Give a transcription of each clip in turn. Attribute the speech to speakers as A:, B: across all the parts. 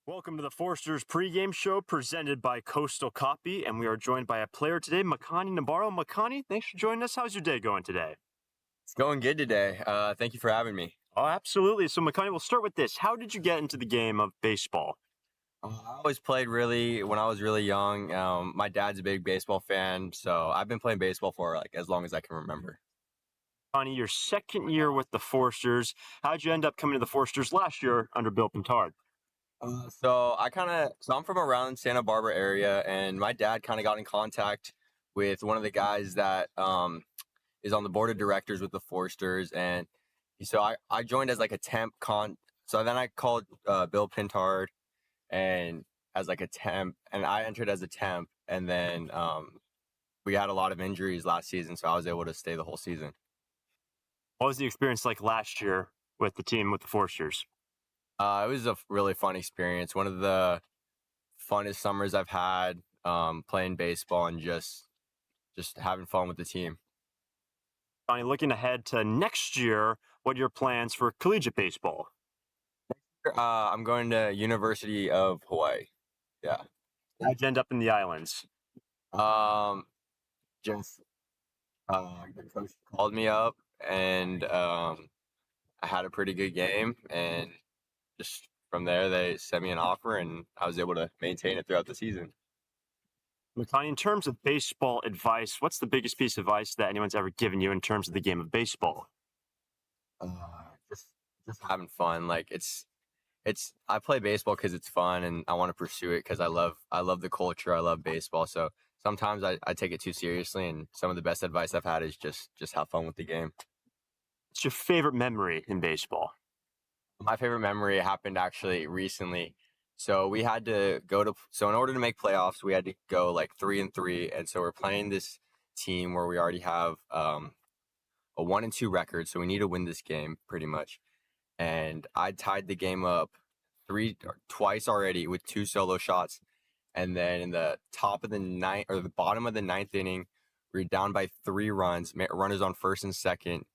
A: Welcome to the Foresters pregame show presented by Coastal Copy, and we are joined by a player today, Makani Navarro. Makani, thanks for joining us. How's your day going today?
B: It's going good today. Thank you for having me.
A: Oh, absolutely. So, Makani, we'll start with this. How did you get into the game of baseball?
B: I always played when I was really young. My dad's a big baseball fan, so I've been playing baseball for as long as I can remember.
A: Makani, your second year with the Foresters. How'd you end up coming to the Foresters last year under Bill Pintard?
B: So I'm from around Santa Barbara area, and my dad kind of got in contact with one of the guys that is on the board of directors with the Foresters, and so I joined as like a temp So then I called Bill Pintard and as like a temp, and I entered as a temp, and then we had a lot of injuries last season, so I was able to stay the whole season.
A: What was the experience like last year with the team with the Foresters?
B: It was a really fun experience. One of the funnest summers I've had, playing baseball and just having fun with the team.
A: Makani, looking ahead to next year, what are your plans for collegiate baseball?
B: I'm going to University of Hawaii. Yeah.
A: How'd you end up in the islands?
B: The coach called me up, and I had a pretty good game, and just from there they sent me an offer, and I was able to maintain it throughout the season.
A: Makani, in terms of baseball advice, what's the biggest piece of advice that anyone's ever given you in terms of the game of baseball?
B: Just having fun. I play baseball because it's fun, and I want to pursue it because I love the culture. I love baseball. So sometimes I take it too seriously, and some of the best advice I've had is just have fun with the game.
A: What's your favorite memory in baseball?
B: My favorite memory happened actually recently. So we had to so in order to make playoffs, we had to go 3-3. And so we're playing this team where we already have a 1-2 record. So we need to win this game pretty much. And I tied the game up twice already with 2 solo shots. And then in the bottom of the ninth inning, we were down by 3 runs, runners on first and second,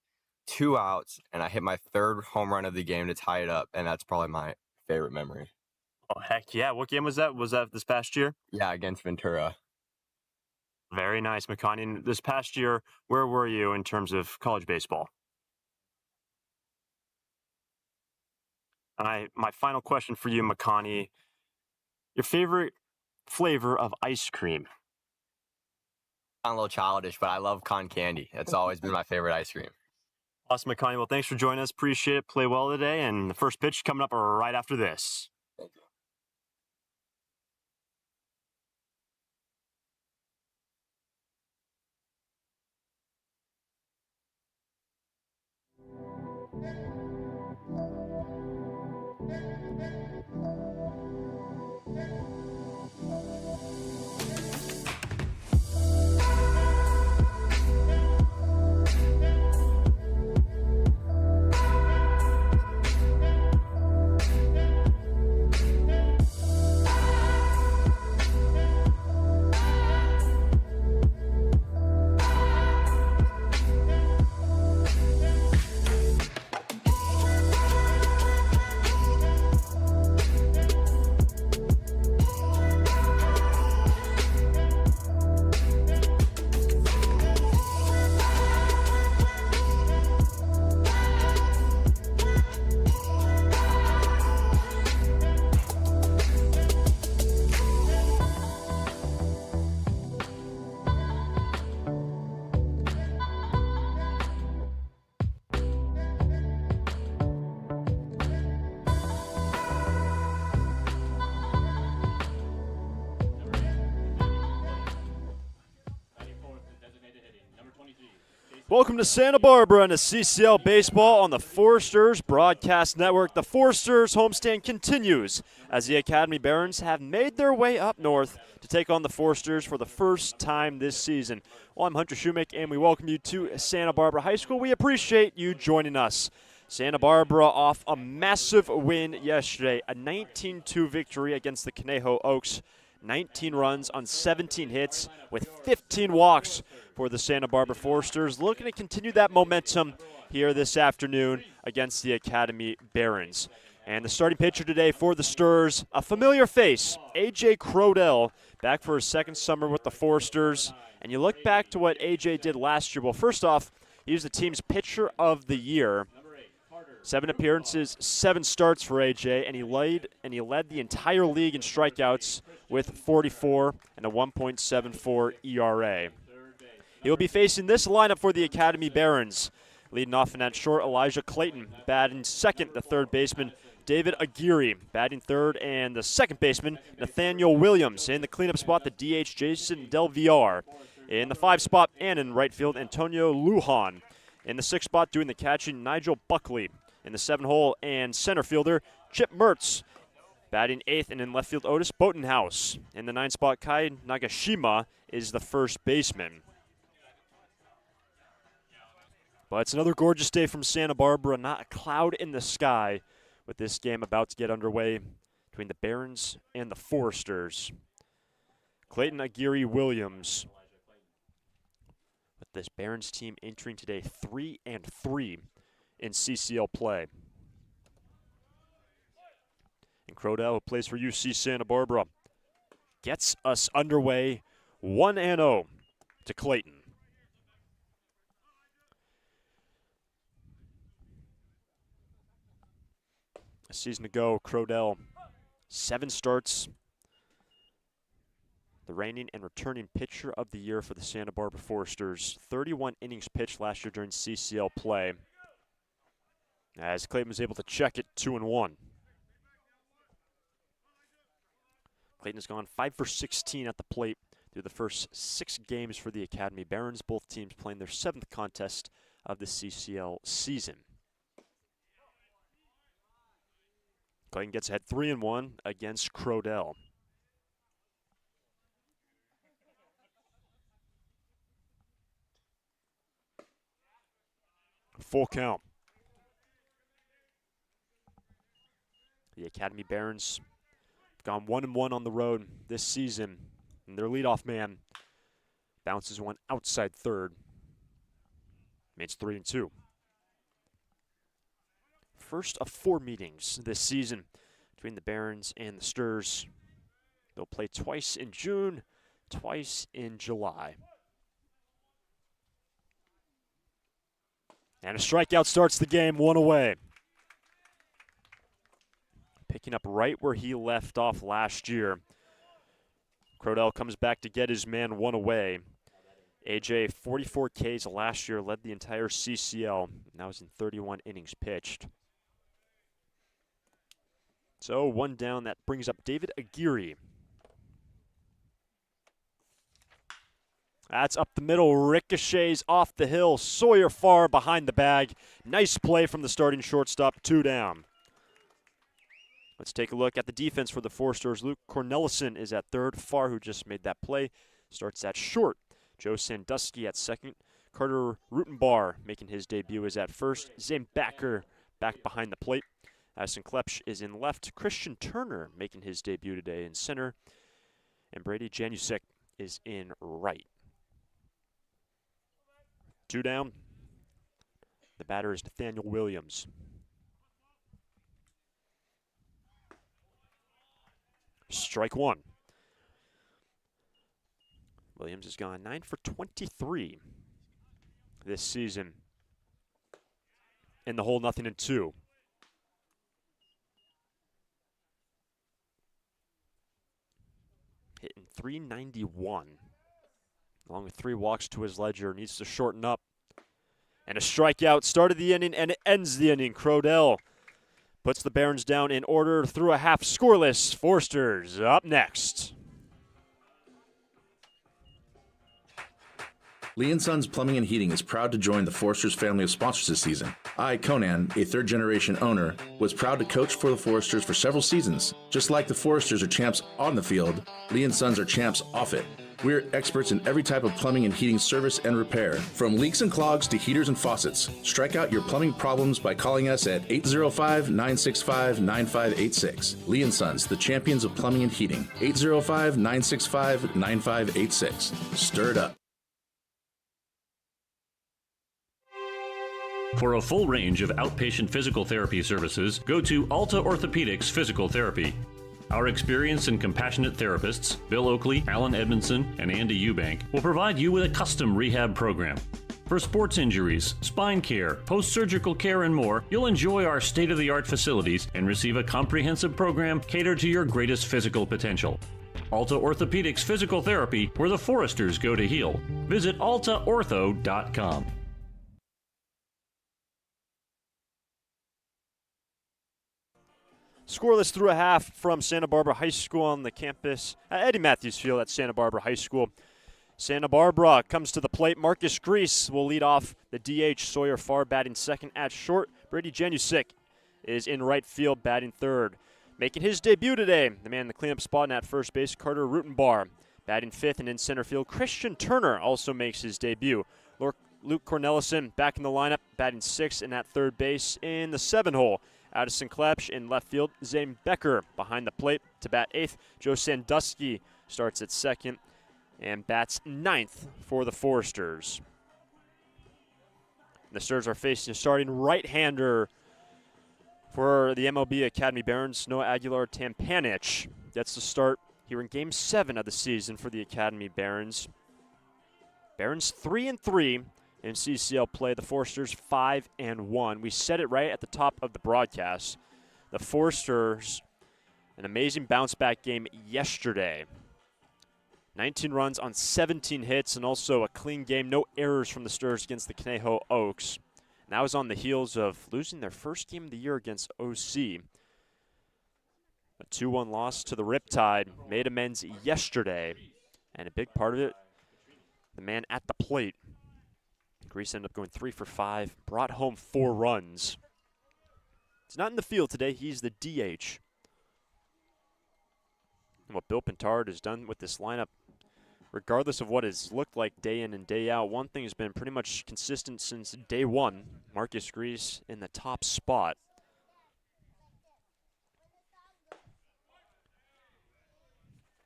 B: 2 outs, and I hit my 3rd home run of the game to tie it up, and that's probably my favorite memory.
A: Oh, heck yeah. What game was that? Was that this past year?
B: Yeah, against Ventura.
A: Very nice, Makani. This past year, where were you in terms of college baseball? My final question for you, Makani, your favorite flavor of ice cream?
B: I'm a little childish, but I love cotton candy. That's always been my favorite ice cream.
A: Awesome, Makani. Well, thanks for joining us. Appreciate it. Play well today. And the first pitch coming up right after this.
B: Thank you.
A: Welcome to Santa Barbara and to CCL Baseball on the Foresters Broadcast Network. The Foresters homestand continues as the Academy Barons have made their way up north to take on the Foresters for the first time this season. Well, I'm Hunter Shumick, and we welcome you to Santa Barbara High School. We appreciate you joining us. Santa Barbara off a massive win yesterday, a 19-2 victory against the Conejo Oaks. 19 runs on 17 hits with 15 walks for the Santa Barbara Foresters, looking to continue that momentum here this afternoon against the Academy Barons. And the starting pitcher today for the Sturs, a familiar face, A.J. Crodell, back for his second summer with the Foresters. And you look back to what A.J. did last year. Well, first off, he was the team's pitcher of the year. 7 appearances, 7 starts for A.J., and he led the entire league in strikeouts with 44 and a 1.74 ERA. He will be facing this lineup for the Academy Barons. Leading off in that short, Elijah Clayton. Batting second, the third baseman, David Aguirre. Batting third, and the second baseman, Nathaniel Williams. In the cleanup spot, the DH, Jason Del Villar. In the 5 spot, and in right field, Antonio Lujan. In the 6 spot, doing the catching, Nigel Buckley. In the 7 hole, and center fielder, Chip Mertz. Batting 8th, and in left field, Otis Botenhouse. In the 9 spot, Kai Nagashima is the first baseman. But it's another gorgeous day from Santa Barbara, not a cloud in the sky with this game about to get underway between the Barons and the Foresters. Clayton Aguirre Williams with this Barons team entering today 3-3 in CCL play. And Crodell, who plays for UC Santa Barbara, gets us underway 1-0 to Clayton. A season to go, Crodell, 7 starts. The reigning and returning pitcher of the year for the Santa Barbara Foresters. 31 innings pitched last year during CCL play, as Clayton was able to check it 2-1. Clayton has gone 5 for 16 at the plate through the first 6 games for the Academy Barons. Both teams playing their 7th contest of the CCL season. Clayton gets ahead 3-1 against Crodell. Full count. The Academy Barons have gone 1-1 on the road this season, and their leadoff man bounces one outside third. Makes 3-2. First of 4 meetings this season between the Barons and the Sturs. They'll play twice in June, twice in July. And a strikeout starts the game, 1 away. Picking up right where he left off last year. Crodell comes back to get his man 1 away. AJ, 44 Ks last year, led the entire CCL. Now he's in 31 innings pitched. So 1 down, that brings up David Aguirre. That's up the middle, ricochets off the hill. Sawyer far behind the bag. Nice play from the starting shortstop, 2 down. Let's take a look at the defense for the Foresters. Luke Cornelison is at third. Farr, who just made that play, starts at short. Joe Sandusky at second. Carter Rutenbar making his debut is at first. Zane Backer back behind the plate. Addison Klepsch is in left. Christian Turner making his debut today in center. And Brady Janusik is in right. 2 down. The batter is Nathaniel Williams. Strike 1. Williams has gone 9 for 23 this season in the hole, 0-2. Hitting .391, along with 3 walks to his ledger. Needs to shorten up. And a strikeout started the inning, and it ends the inning. Crodell puts the Barons down in order through a half scoreless. Foresters up next.
C: Lee & Sons Plumbing and Heating is proud to join the Foresters family of sponsors this season. I, Conan, a third-generation owner, was proud to coach for the Foresters for several seasons. Just like the Foresters are champs on the field, Lee & Sons are champs off it. We're experts in every type of plumbing and heating service and repair, from leaks and clogs to heaters and faucets. Strike out your plumbing problems by calling us at 805-965-9586. Lee & Sons, the champions of plumbing and heating. 805-965-9586. Stir it up.
D: For a full range of outpatient physical therapy services, go to Alta Orthopedics Physical Therapy. Our experienced and compassionate therapists, Bill Oakley, Alan Edmondson, and Andy Eubank, will provide you with a custom rehab program. For sports injuries, spine care, post-surgical care, and more, you'll enjoy our state-of-the-art facilities and receive a comprehensive program catered to your greatest physical potential. Alta Orthopedics Physical Therapy, where the Foresters go to heal. Visit altaortho.com.
A: Scoreless through a half from Santa Barbara High School on the campus at Eddie Matthews Field at Santa Barbara High School. Santa Barbara comes to the plate. Marcus Grease will lead off the DH. Sawyer Farr batting second at short. Brady Janusik is in right field batting third. Making his debut today, the man in the cleanup spot at first base, Carter Rutenbar. Batting fifth and in center field, Christian Turner also makes his debut. Luke Cornelison back in the lineup, batting sixth and at third base in the 7-hole. Addison Klepsch in left field. Zane Becker behind the plate to bat eighth. Joe Sandusky starts at second and bats ninth for the Foresters. The Stars are facing a starting right-hander for the MLB Academy Barons. Noah Aguilar Tampanich gets the start here in Game 7 of the season for the Academy Barons. Barons 3-3 in CCL play. The Foresters 5-1. We said it right at the top of the broadcast. The Foresters, an amazing bounce-back game yesterday. 19 runs on 17 hits and also a clean game. No errors from the Stars against the Conejo Oaks. And that was on the heels of losing their first game of the year against OC. A 2-1 loss to the Riptide made amends yesterday. And a big part of it, the man at the plate. Grease ended up going 3 for 5, brought home 4 runs. He's not in the field today. He's the DH. And what Bill Pintard has done with this lineup, regardless of what it's looked like day in and day out, one thing has been pretty much consistent since day one. Marcus Grease in the top spot.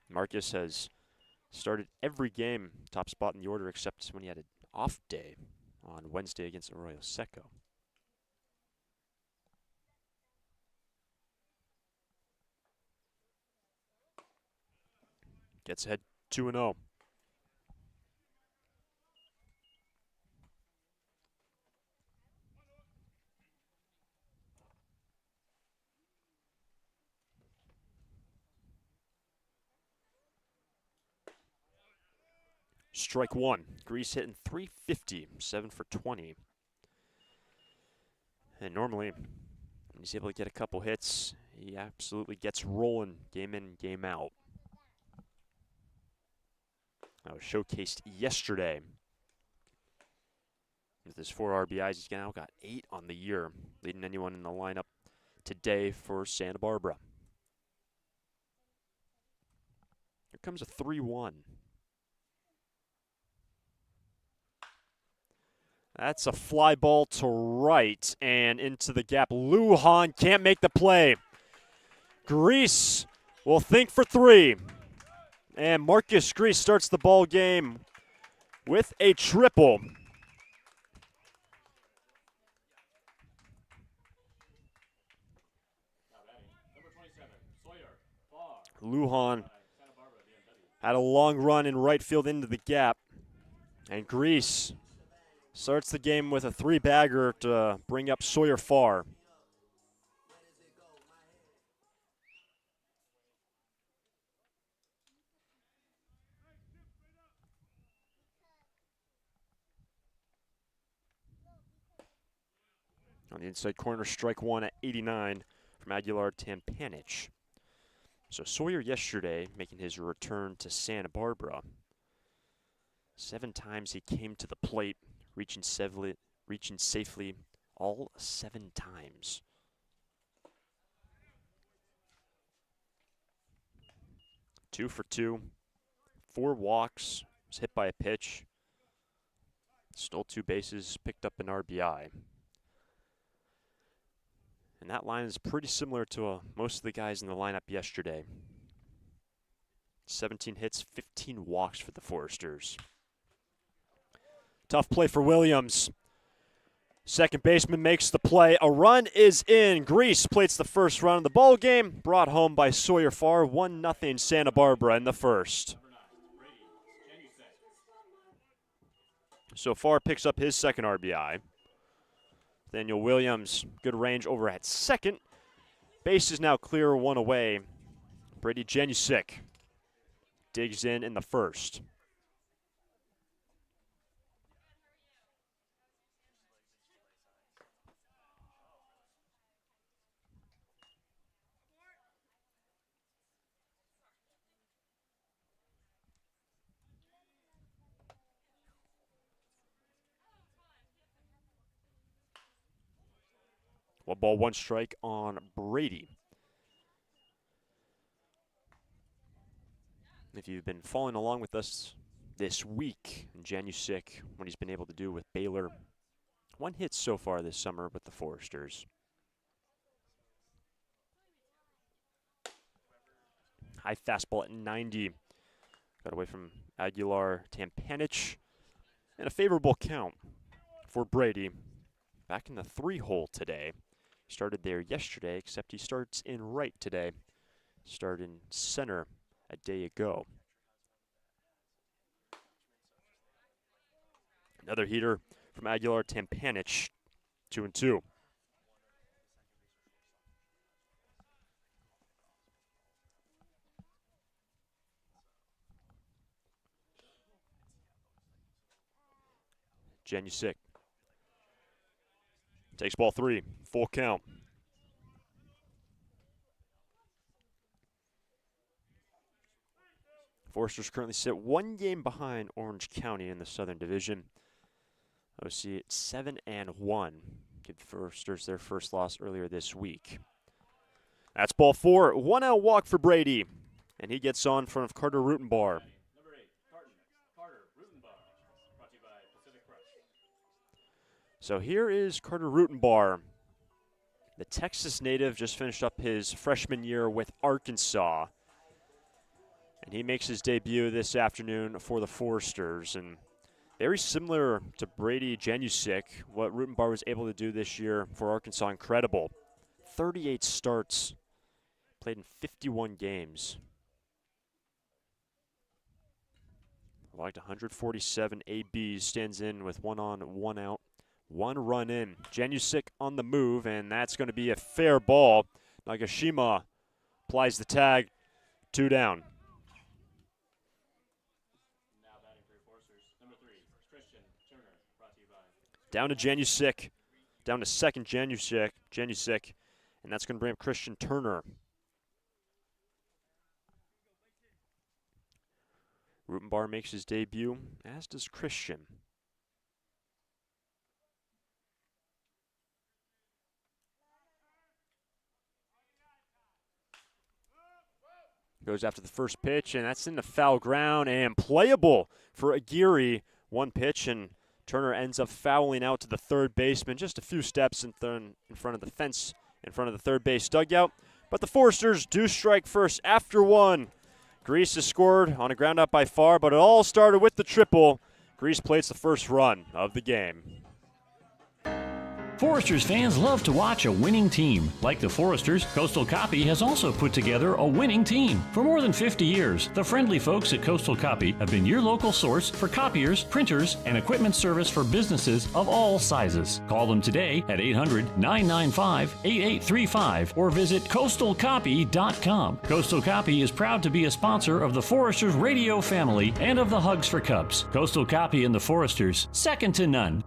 A: Marcus has started every game top spot in the order except when he had an off day on Wednesday against Arroyo Seco. Gets ahead 2-0. Strike one. Grease hitting .350, 7 for 20. And normally, when he's able to get a couple hits, he absolutely gets rolling game in, game out. That was showcased yesterday. With his 4 RBIs, he's now got 8 on the year, leading anyone in the lineup today for Santa Barbara. Here comes a 3-1. That's a fly ball to right and into the gap. Lujan can't make the play. Grease will think for 3. And Marcus Grease starts the ball game with a triple. Lujan had a long run in right field into the gap. And Grease starts the game with a 3-bagger to bring up Sawyer Farr. On the inside corner, strike one at 89 from Aguilar Tampanich. So Sawyer yesterday making his return to Santa Barbara. 7 times he came to the plate, reaching safely all 7 times. Two for 2, 4 walks, was hit by a pitch, stole 2 bases, picked up an RBI. And that line is pretty similar to most of the guys in the lineup yesterday. 17 hits, 15 walks for the Foresters. Tough play for Williams. Second baseman makes the play. A run is in. Grease plates the first run of the ball game, brought home by Sawyer Farr. 1-0 Santa Barbara in the first. So Farr picks up his second RBI. Daniel Williams, good range over at second. Base is now clear, one away. Brady Janusik digs in the first. One ball, one strike on Brady. If you've been following along with us this week, Janusik, what he's been able to do with Baylor. 1 hit so far this summer with the Foresters. High fastball at 90. Got away from Aguilar Tampanich. And a favorable count for Brady. Back in the 3-hole today. Started there yesterday, except he starts in right today. Started in center a day ago. Another heater from Aguilar Tampanich, 2-2. Janusik takes ball 3, full count. Foresters currently sit 1 game behind Orange County in the Southern Division. OC at 7-1. Give the Foresters their first loss earlier this week. That's ball 4, 1-out walk for Brady. And he gets on in front of Carter Rutenbar. So here is Carter Rutenbar. The Texas native just finished up his freshman year with Arkansas. And he makes his debut this afternoon for the Foresters. And very similar to Brady Janusik, what Rutenbar was able to do this year for Arkansas, incredible. 38 starts, played in 51 games. Logged 147 ABs, stands in with 1 on, 1 out. 1 run in. Janusik on the move, and that's going to be a fair ball. Nagashima applies the tag. 2 down. Down to Janusik. Down to second Janusik. And that's going to bring up Christian Turner. Rutenbar makes his debut, as does Christian. Goes after the first pitch, and that's in the foul ground and playable for Aguirre. 1 pitch, and Turner ends up fouling out to the third baseman, just a few steps in front of the fence, in front of the third base dugout. But the Foresters do strike first after 1. Grease has scored on a ground out by Farr, but it all started with the triple. Grease plates the first run of the game.
D: Foresters fans love to watch a winning team. Like the Foresters, Coastal Copy has also put together a winning team. For more than 50 years, the friendly folks at Coastal Copy have been your local source for copiers, printers, and equipment service for businesses of all sizes. Call them today at 800-995-8835 or visit coastalcopy.com. Coastal Copy is proud to be a sponsor of the Foresters radio family and of the Hugs for Cubs. Coastal Copy and the Foresters, second to none.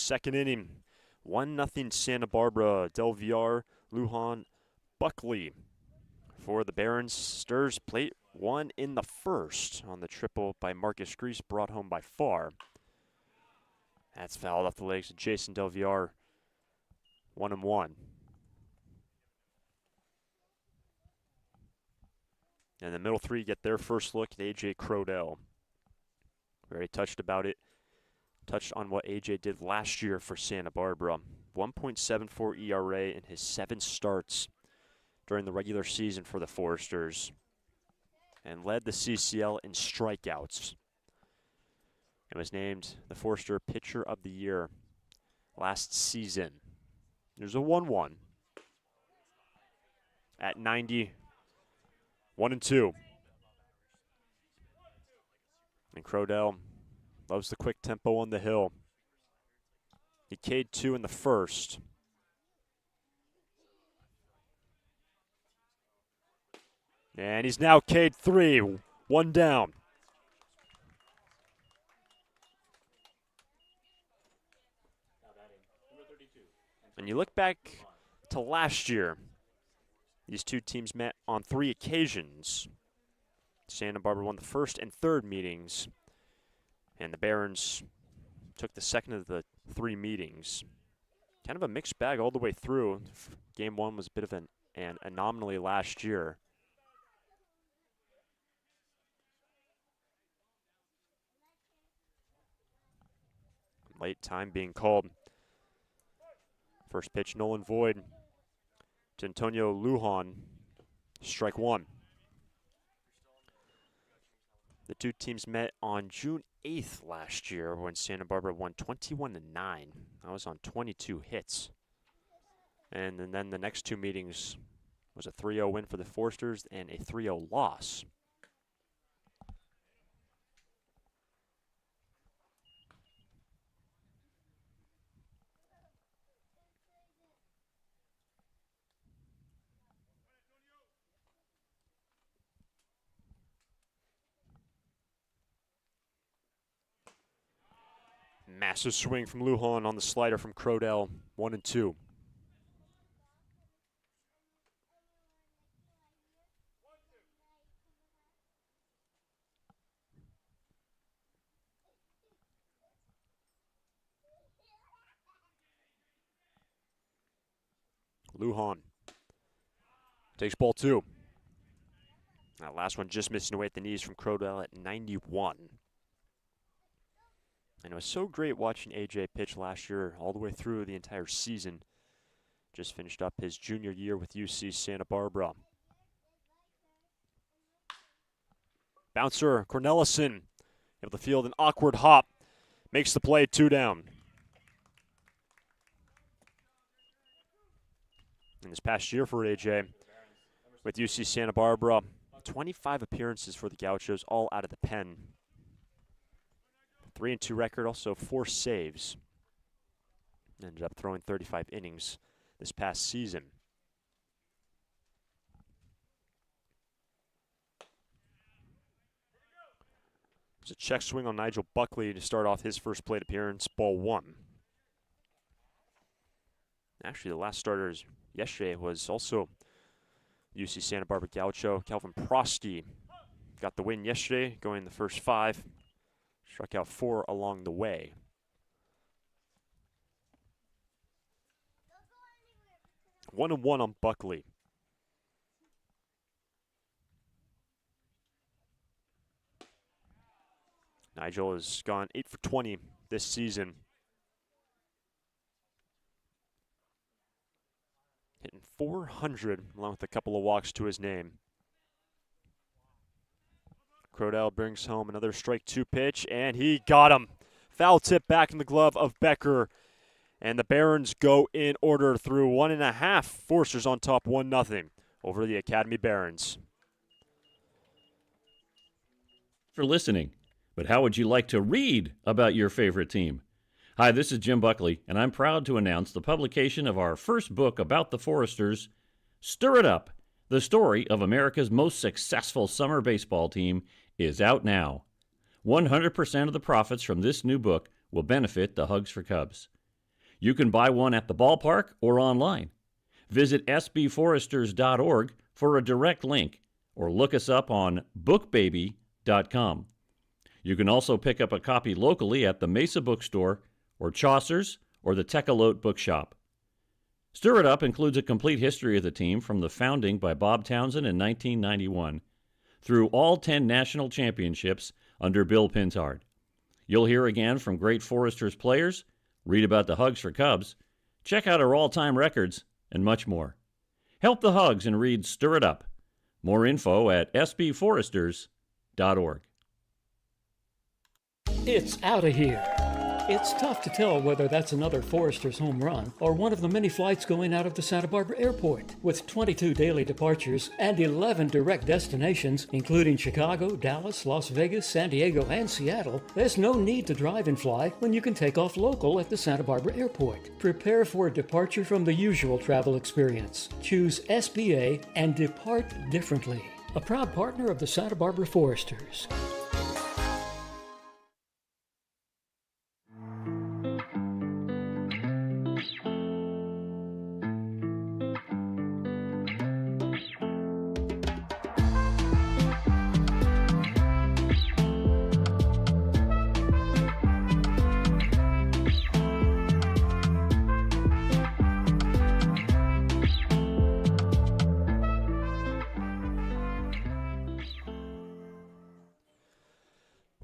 A: second inning. 1-0 Santa Barbara. Del Villar, Lujan, Buckley for the Barons. Stirs plate one in the first on the triple by Marcus Grease, brought home by Farr. That's fouled off the legs of Jason Del Villar. 1-1. And the middle three get their first look at A.J. Crodell. Very touched on what A.J. did last year for Santa Barbara. 1.74 ERA in his 7 starts during the regular season for the Foresters, and led the CCL in strikeouts. And was named the Forester Pitcher of the Year last season. There's a 1-1 at 90. 1-2. And Crodell loves the quick tempo on the hill. He K'd 2 in the first. And he's now K'd 3. 1 down. And you look back to last year, these two teams met on 3 occasions. Santa Barbara won the first and third meetings, and the Barons took the second of the 3 meetings. Kind of a mixed bag all the way through. Game 1 was a bit of an anomaly last year. Late time being called. First pitch, Nolan Void to Antonio Lujan, strike 1. The two teams met on June 8th last year when Santa Barbara won 21-9. That was on 22 hits. And then the next 2 meetings was a 3-0 win for the Foresters and a 3-0 loss. Massive swing from Lujan on the slider from Crodell. 1-2. Lujan takes ball 2. That last one just missing away at the knees from Crodell at 91. And it was so great watching AJ pitch last year all the way through the entire season. Just finished up his junior year with UC Santa Barbara. Bouncer Cornelison able to field an awkward hop. Makes the play, 2 down. In this past year for AJ with UC Santa Barbara, 25 appearances for the Gauchos, all out of the pen. 3-2 record, also 4 saves. Ended up throwing 35 innings this past season. There's a check swing on Nigel Buckley to start off his first plate appearance, ball 1. Actually, the last starter yesterday was also UC Santa Barbara Gaucho. Calvin Prosty got the win yesterday, going the first 5. Struck out 4 along the way. One and one on Buckley. Nigel has gone 8 for 20 this season. Hitting .400 along with a couple of walks to his name. Crodell brings home another strike 2 pitch, and he got him. Foul tip back in the glove of Becker. And the Barons go in order through 1.5. Foresters on top 1-0 over the Academy Barons.
D: For listening, but how would you like to read about your favorite team? Hi, this is Jim Buckley, and I'm proud to announce the publication of our first book about the Foresters, Stir It Up, the story of America's most successful summer baseball team, is out now. 100% of the profits from this new book will benefit the Hugs for Cubs. You can buy one at the ballpark or online. Visit sbforesters.org for a direct link or look us up on bookbaby.com. You can also pick up a copy locally at the Mesa Bookstore or Chaucer's or the Tecolote Bookshop. Stir It Up includes a complete history of the team from the founding by Bob Townsend in 1991 through all 10 national championships under Bill Pintard. You'll hear again from great Foresters players, read about the Hugs for Cubs, check out our all-time records, and much more. Help the Hugs and read Stir It Up. More info at sbforesters.org.
E: It's out of here. It's tough to tell whether that's another Foresters home run or one of the many flights going out of the Santa Barbara airport. With 22 daily departures and 11 direct destinations, including Chicago, Dallas, Las Vegas, San Diego, and Seattle, there's no need to drive and fly when you can take off local at the Santa Barbara airport. Prepare for a departure from the usual travel experience. Choose SBA and depart differently. A proud partner of the Santa Barbara Foresters.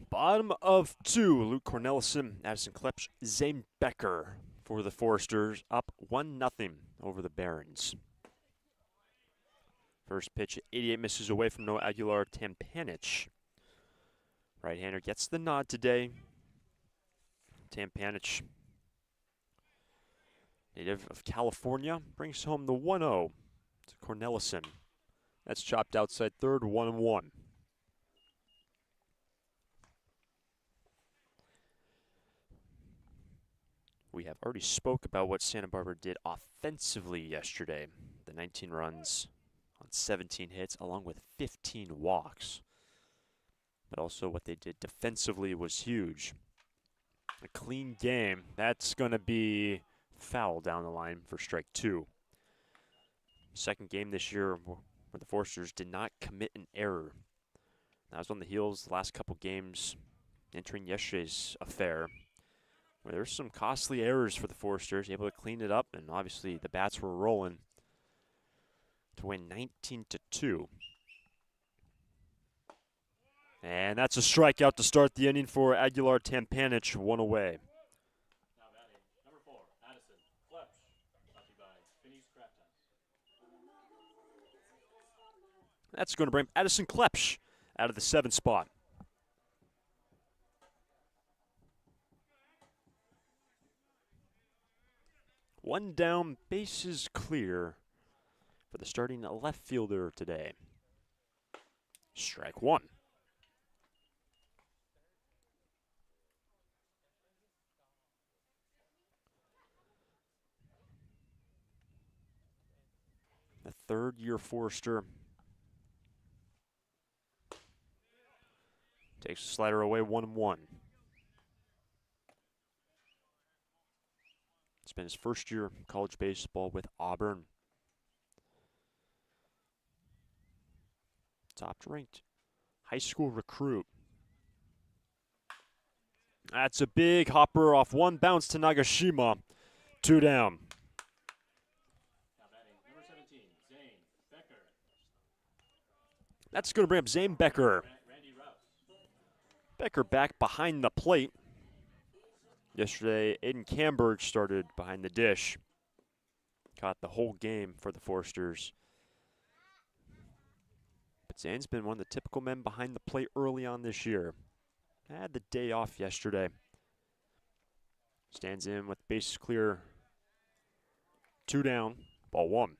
A: Bottom of two, Luke Cornelison, Addison Klepsch, Zane Becker for the Foresters, up 1-0 over the Barons. First pitch, 88 misses away from Noah Aguilar Tampanich. Right-hander gets the nod today. Tampanich, native of California, brings home the 1-0 to Cornelison. That's chopped outside third, 1-1. We have already spoke about what Santa Barbara did offensively yesterday. The 19 runs on 17 hits along with 15 walks. But also what they did defensively was huge. A clean game. That's going to be foul down the line for strike two. Second game this year where the Foresters did not commit an error. That was on the heels the last couple games entering yesterday's affair, where there's some costly errors for the Foresters, able to clean it up, and obviously the bats were rolling to win 19-2. And that's a strikeout to start the inning for Aguilar Tampanich, one away.
D: Now batting, number 4, Addison Klepsch, brought to you by Finney's Craft House.
A: That's going to bring Addison Klepsch out of the 7th spot. One down, bases clear for the starting left fielder today. Strike one. The third-year Forester takes the slider away, 1-1. It's been his first year in college baseball with Auburn. Top-ranked high school recruit. That's a big hopper off one bounce to Nagashima. 2 down.
D: Now batting, number 17, Zane Becker.
A: That's going to bring up Zane Becker.
D: Randy Rouse.
A: Becker back behind the plate. Yesterday, Aiden Camberg started behind the dish. Caught the whole game for the Foresters. But Zane's been one of the typical men behind the plate early on this year. Had the day off yesterday. Stands in with bases clear. 2 down, ball 1.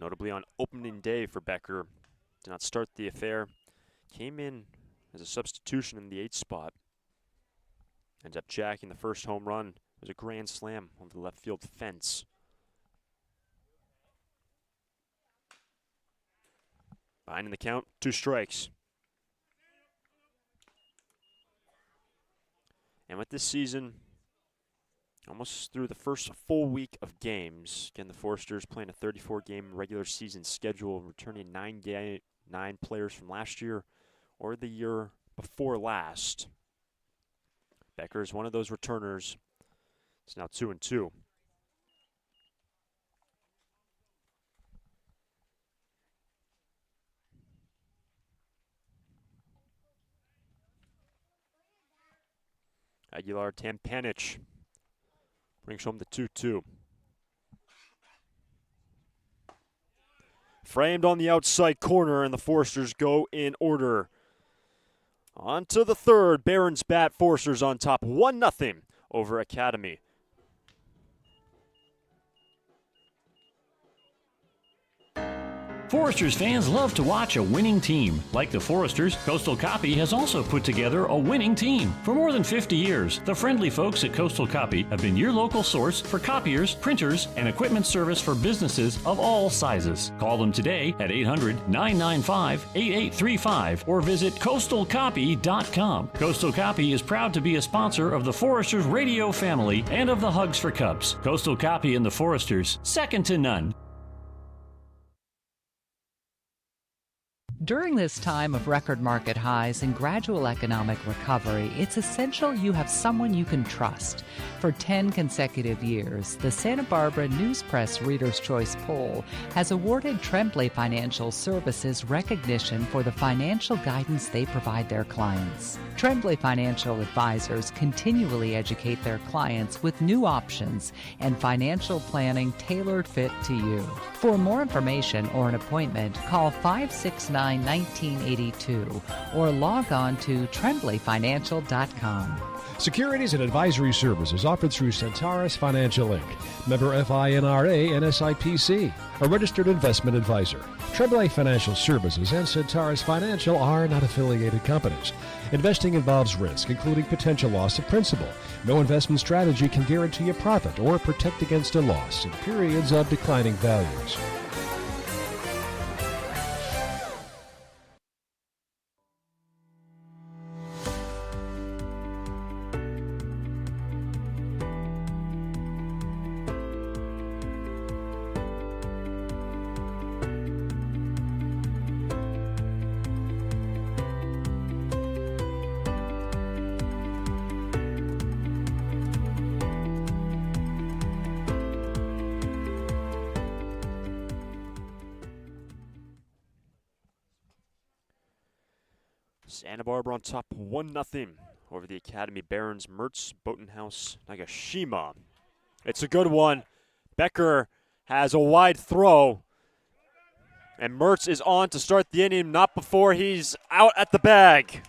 A: Notably on opening day for Becker, did not start the affair. Came in as a substitution in the 8th spot. Ends up jacking the first home run. It was a grand slam over the left field fence. Finding the count, 2 strikes. And with this season, almost through the first full week of games, again, the Foresters playing a 34-game regular season schedule, returning 9 players from last year or the year before last. Becker is one of those returners. It's now 2-2. Aguilar Tampanich brings home the 2-2. Framed on the outside corner, and the Foresters go in order. On to the third. Barons bat. Foresters on top 1-0 over Academy.
D: Foresters fans love to watch a winning team. Like the Foresters, Coastal Copy has also put together a winning team. For more than 50 years, the friendly folks at Coastal Copy have been your local source for copiers, printers, and equipment service for businesses of all sizes. Call them today at 800-995-8835 or visit coastalcopy.com. Coastal Copy is proud to be a sponsor of the Foresters radio family and of the Hugs for Cubs. Coastal Copy and the Foresters, second to none.
F: During this time of record market highs and gradual economic recovery, it's essential you have someone you can trust. For 10 consecutive years, the Santa Barbara News Press Reader's Choice Poll has awarded Tremblay Financial Services recognition for the financial guidance they provide their clients. Tremblay Financial Advisors continually educate their clients with new options and financial planning tailored fit to you. For more information or an appointment, call 569-1982 or log on to tremblayfinancial.com.
G: Securities and advisory services offered through Centaurus Financial Inc., member FINRA and SIPC, a registered investment advisor. Tremblay Financial Services and Centaurus Financial are not affiliated companies. Investing involves risk, including potential loss of principal. No investment strategy can guarantee a profit or protect against a loss in periods of declining values.
A: Santa Barbara on top 1-0 over the Academy Barons. Mertz, Botenhaus, Nagashima. It's a good one. Becker has a wide throw. And Mertz is on to start the inning, not before he's out at the bag.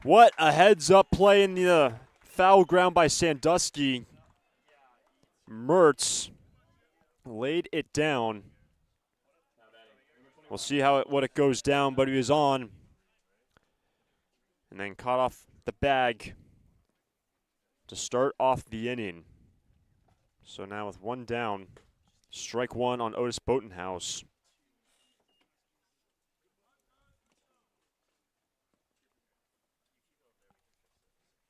A: What a heads-up play in the foul ground by Sandusky. Mertz laid it down. We'll see what it goes down, but he was on. And then caught off the bag to start off the inning. So now with 1 down, strike 1 on Otis Botenhaus.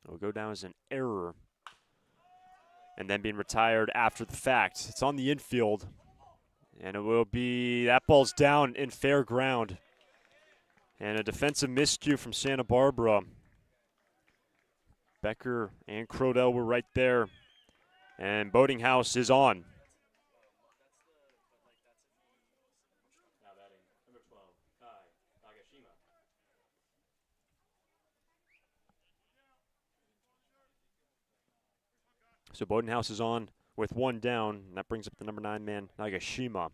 A: It'll go down as an error and then being retired after the fact. It's on the infield, and it will be, that ball's down in fair ground. And a defensive miscue from Santa Barbara. Becker and Crodell were right there. And Botenhaus is on. So Botenhaus is on with 1 down. And that brings up the number 9 man, Nagashima.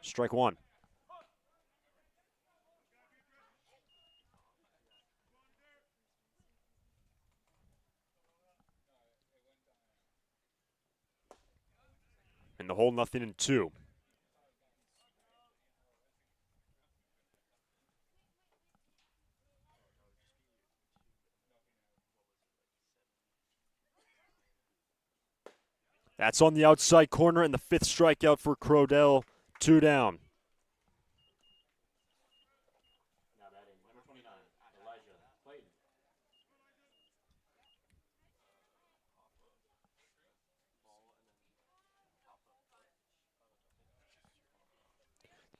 A: Strike 1. And the whole 0-2. That's on the outside corner, and the 5th strikeout for Crodell. 2 down.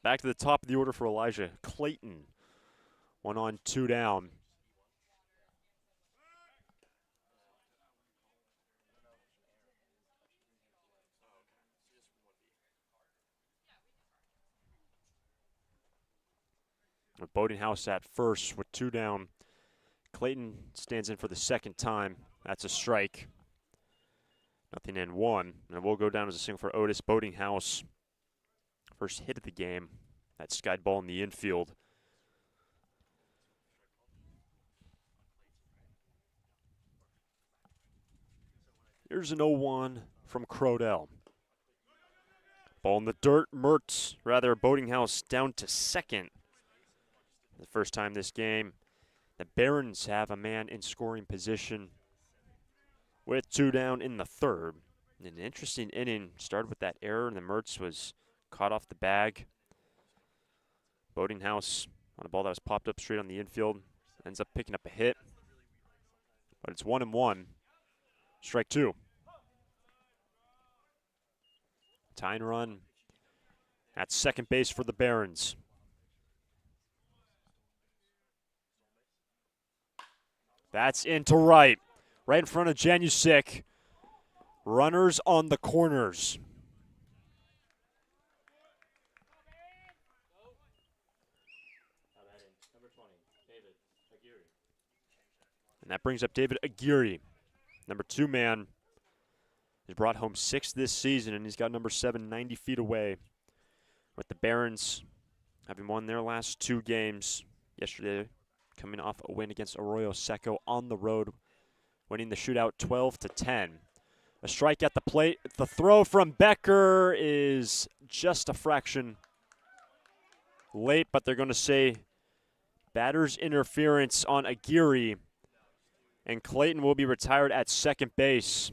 A: back to the top of the order for Elijah Clayton. 1 on, 2 down. Boatinghouse at first with 2 down. Clayton stands in for the second time. That's a strike. Nothing in 1. And we'll go down as a single for Otis Boatinghouse. First hit of the game. That skied ball in the infield. Here's an 0-1 from Crodell. Ball in the dirt. Boatinghouse down to second. The first time this game. The Barons have a man in scoring position with 2 down in the third. An interesting inning. Started with that error, and the Mertz was caught off the bag. Boatinghouse on a ball that was popped up straight on the infield. Ends up picking up a hit. But it's 1-1. Strike 2. Tying run at second base for the Barons. That's into right in front of Janusik. Runners on the corners. And that brings up David Aguirre. Number 2 man. He's brought home 6 this season, and he's got number 7 90 feet away. With the Barons having won their last 2 games yesterday, coming off a win against Arroyo Seco on the road, winning the shootout 12-10. A strike at the plate. The throw from Becker is just a fraction late, but they're going to say batter's interference on Aguirre, and Clayton will be retired at second base.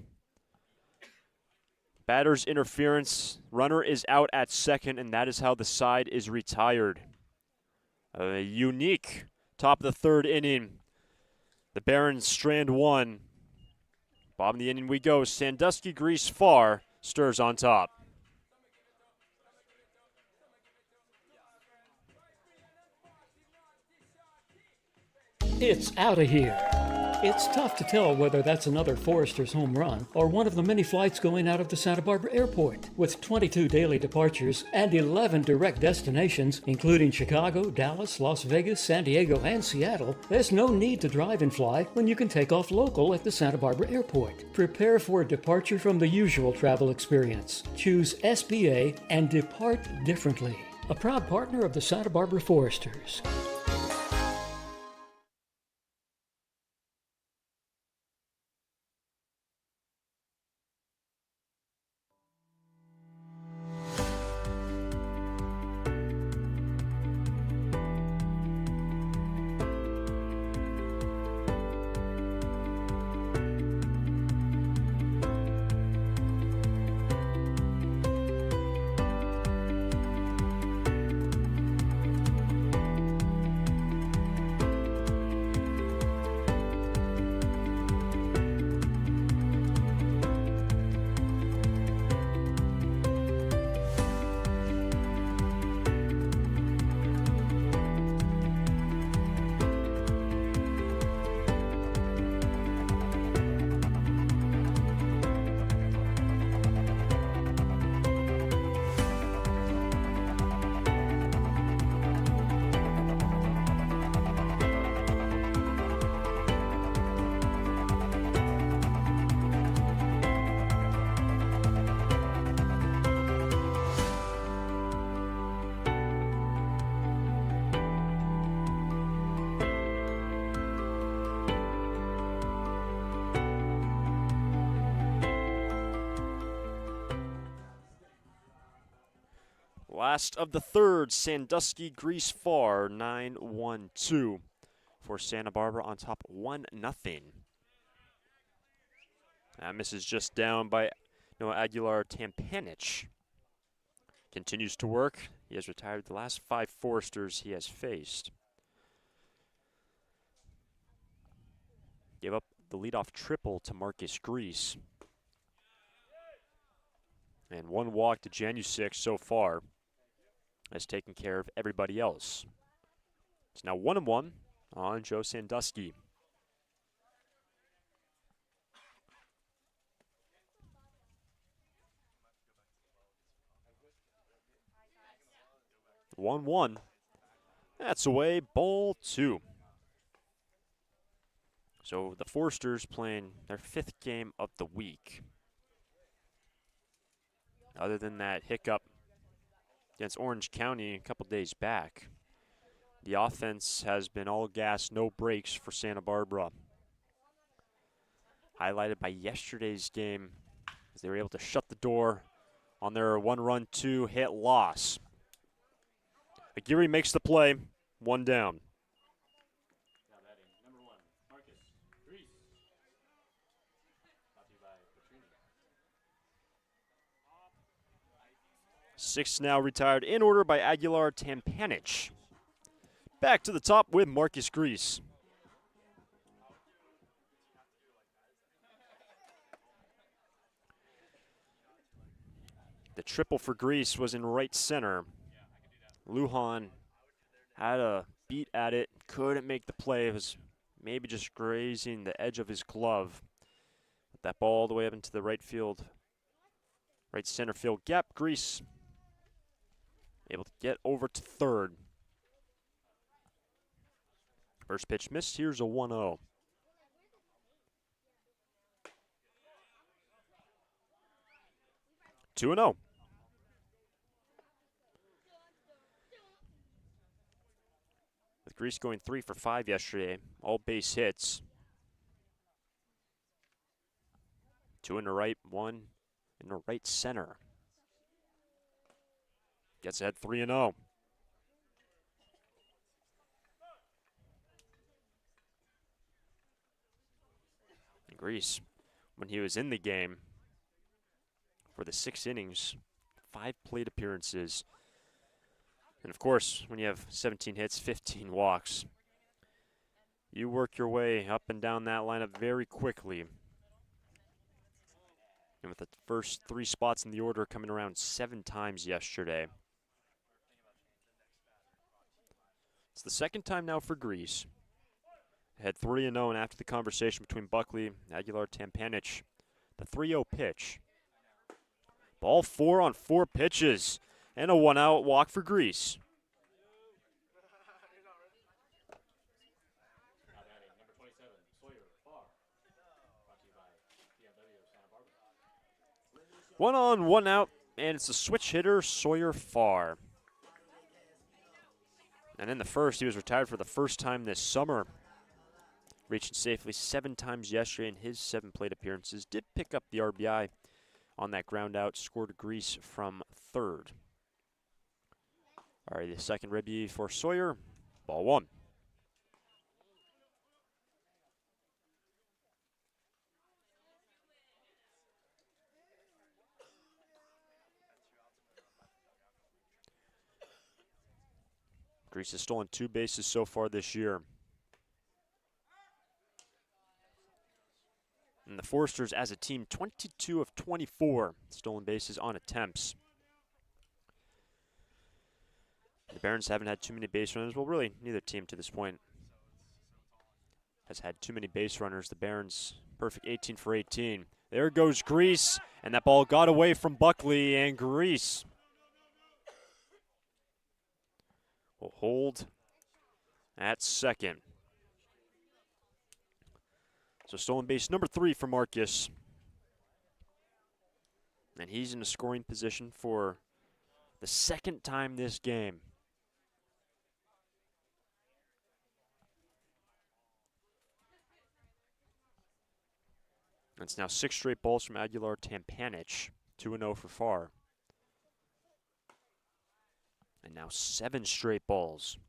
A: Batter's interference. Runner is out at second, and that is how the side is retired. A unique top of the third inning. The Barons strand 1. Bottom of the inning we go. Sandusky Grease Far stirs on top.
E: It's out of here. It's tough to tell whether that's another Foresters home run or one of the many flights going out of the Santa Barbara Airport. With 22 daily departures and 11 direct destinations, including Chicago, Dallas, Las Vegas, San Diego, and Seattle, there's no need to drive and fly when you can take off local at the Santa Barbara Airport. Prepare for a departure from the usual travel experience. Choose SBA and depart differently. A proud partner of the Santa Barbara Foresters.
A: Last of the third, Sandusky Grease Far, 9-1-2 for Santa Barbara on top 1-0. That misses just down by Noah Aguilar. Tampanich continues to work. He has retired the last 5 Foresters he has faced. Gave up the leadoff triple to Marcus Grease. And 1 walk to Janusik so far. has taken care of everybody else. It's now 1-1 on Joe Sandusky. One. That's away, ball 2. So the Forsters playing their 5th game of the week. Other than that hiccup against Orange County a couple days back, the offense has been all gas, no brakes for Santa Barbara. Highlighted by yesterday's game as they were able to shut the door on their 1-run, 2-hit loss. Aguirre makes the play, 1 down. Six now retired in order by Aguilar Tampanich. Back to the top with Marcus Grease. The triple for Grease was in right center. Lujan had a beat at it, couldn't make the play. It was maybe just grazing the edge of his glove. Put that ball all the way up into the right center field gap. Grease able to get over to third. First pitch missed. Here's a 1-0. Two and 0. With Grease going 3 for 5 yesterday, all base hits. 2 in the right, 1 in the right center. Gets ahead 3-0. Grease, when he was in the game for the 6 innings, 5 plate appearances. And of course, when you have 17 hits, 15 walks, you work your way up and down that lineup very quickly. And with the first 3 spots in the order coming around 7 times yesterday. It's the second time now for Grease. Had 3-0, and after the conversation between Buckley and Aguilar Tampanich, the 3-0 pitch. Ball 4 on 4 pitches, and a 1-out walk for Grease. One on, 1 out, and it's a switch hitter, Sawyer Farr. And in the first, he was retired for the first time this summer. Reaching safely 7 times yesterday in his 7 plate appearances. Did pick up the RBI on that ground out. Scored a Grease from third. All right, the second ribby for Sawyer. Ball 1. Grease has stolen 2 bases so far this year. And the Forsters, as a team, 22 of 24 stolen bases on attempts. The Barons haven't had too many base runners. Well, really, neither team to this point has had too many base runners. The Barons, perfect 18 for 18. There goes Grease, and that ball got away from Buckley, and Grease will hold at second. So stolen base number 3 for Marcus. And he's in a scoring position for the second time this game. It's now 6 straight balls from Aguilar Tampanich. 2-0 for Farr. And now 7 straight balls.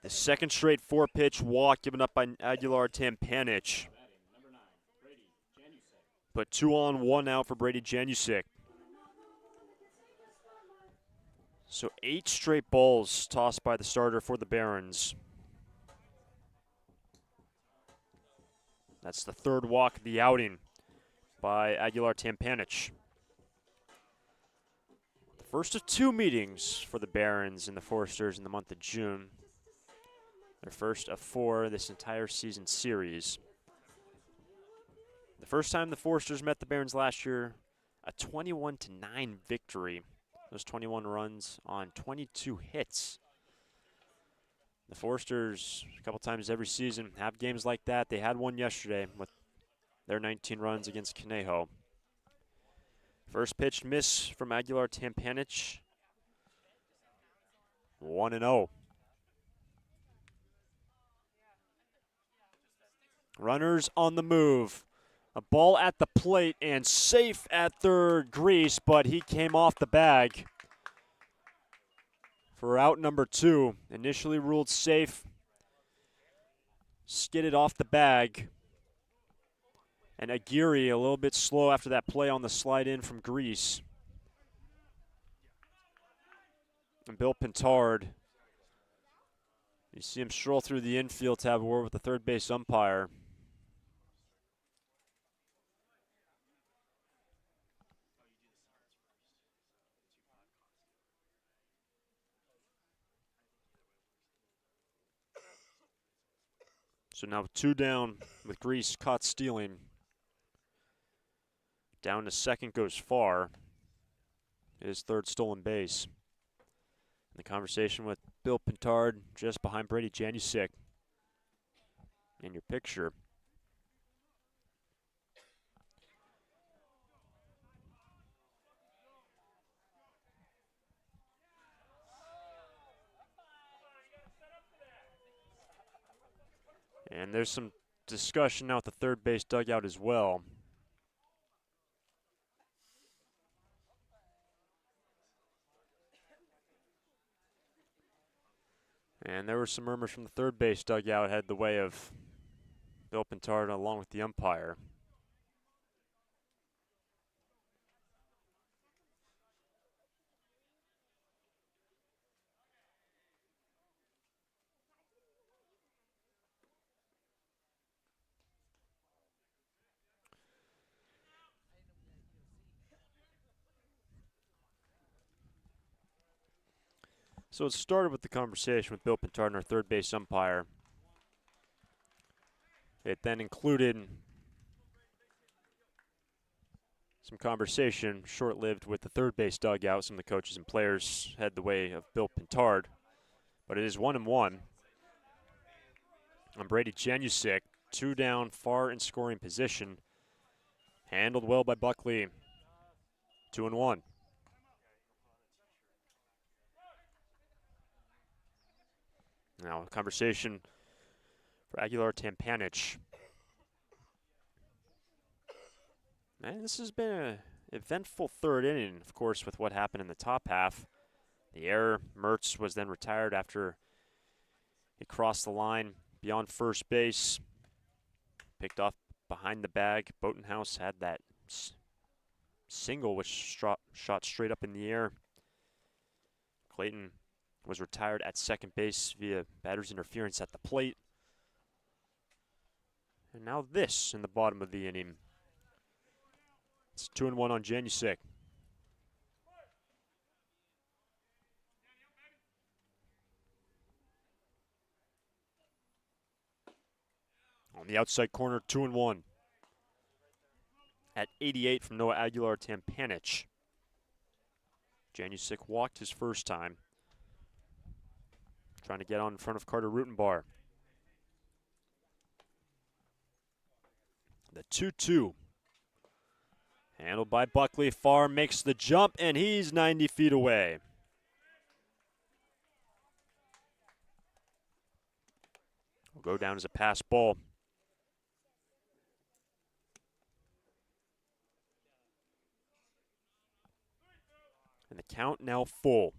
A: The second straight 4-pitch walk given up by Aguilar Tampanich. Put 2 on, 1 out for Brady Janusik. So 8 straight balls tossed by the starter for the Barons. That's the 3rd walk of the outing by Aguilar Tampanich. The first of 2 meetings for the Barons and the Foresters in the month of June. Their first of 4 this entire season series. The first time the Foresters met the Barons last year, a 21-9 victory. Those 21 runs on 22 hits. The Foresters, a couple times every season, have games like that. They had one yesterday with their 19 runs against Conejo. First pitch miss from Aguilar Tampanich. 1-0. Runners on the move. A ball at the plate and safe at third, Grease, but he came off the bag for out number 2. Initially ruled safe. Skidded off the bag. And Aguirre a little bit slow after that play on the slide in from Grease. And Bill Pintard. You see him stroll through the infield to have a word with the third base umpire. So now 2 down with Grease caught stealing. Down to second goes Farr. His 3rd stolen base. And the conversation with Bill Pintard just behind Brady Janusik in your picture. And there's some discussion now at the third base dugout as well. And there were some murmurs from the third base dugout headed the way of Bill Pintard along with the umpire. So it started with the conversation with Bill Pintard and our third base umpire. It then included some conversation, short-lived, with the third base dugout. Some of the coaches and players head the way of Bill Pintard. But it is 1-1 on Brady Janusik. 2 down, Farr in scoring position. Handled well by Buckley. 2-1. Now a conversation for Aguilar Tampanich. Man, this has been an eventful 3rd inning, of course, with what happened in the top half. The error, Mertz was then retired after he crossed the line beyond first base. Picked off behind the bag. Botenhouse had that single which shot straight up in the air. Clayton was retired at second base via batter's interference at the plate. And now this in the bottom of the inning. It's 2-1 on Janusik. On the outside corner, 2-1. At 88 from Noah Aguilar Tampanich. Janusik walked his first time. Trying to get on in front of Carter Rutenbar. The 2-2. Handled by Buckley. Farr makes the jump, and he's 90 feet away. Will go down as a pass ball. And the count now full.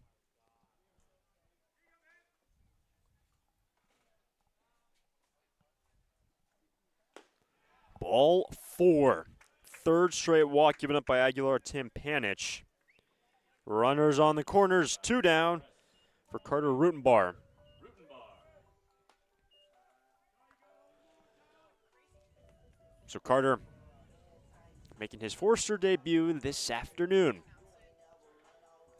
A: Ball 4. third straight walk given up by Aguilar Timpanich. Runners on the corners, 2 down for Carter Rutenbar. So Carter making his Forster debut this afternoon.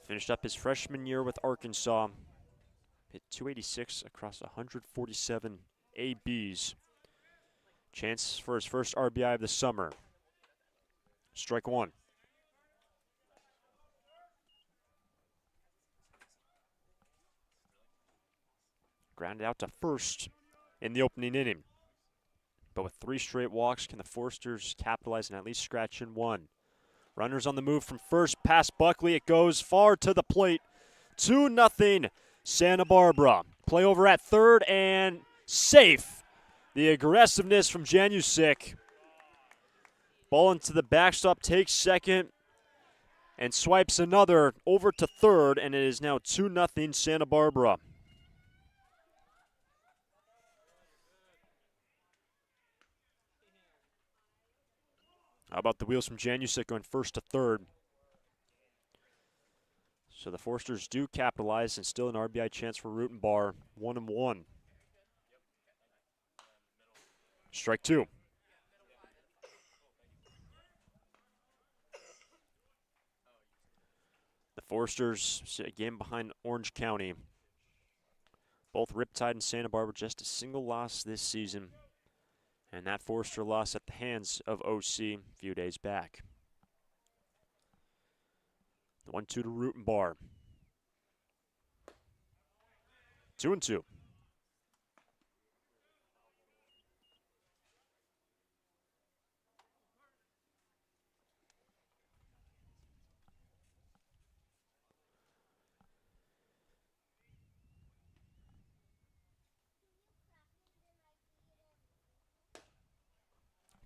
A: Finished up his freshman year with Arkansas. Hit 286 across 147 ABs. Chance for his first RBI of the summer. Strike 1. Grounded out to first in the opening inning. But with 3 straight walks, can the Forsters capitalize and at least scratch in 1? Runners on the move from first, past Buckley. It goes far to the plate. 2-0 Santa Barbara. Play over at third and safe. The aggressiveness from Janusik. Ball into the backstop, takes second, and swipes another over to third, and it is now 2-0 Santa Barbara. How about the wheels from Janusik going first to third? So the Forsters do capitalize, and still an RBI chance for Rutenbar. 1-1. Strike 2. The Forsters sit a game behind Orange County. Both Riptide and Santa Barbara just a single loss this season. And that Forster loss at the hands of OC a few days back. 1-2 to Rutenbar. 2-2.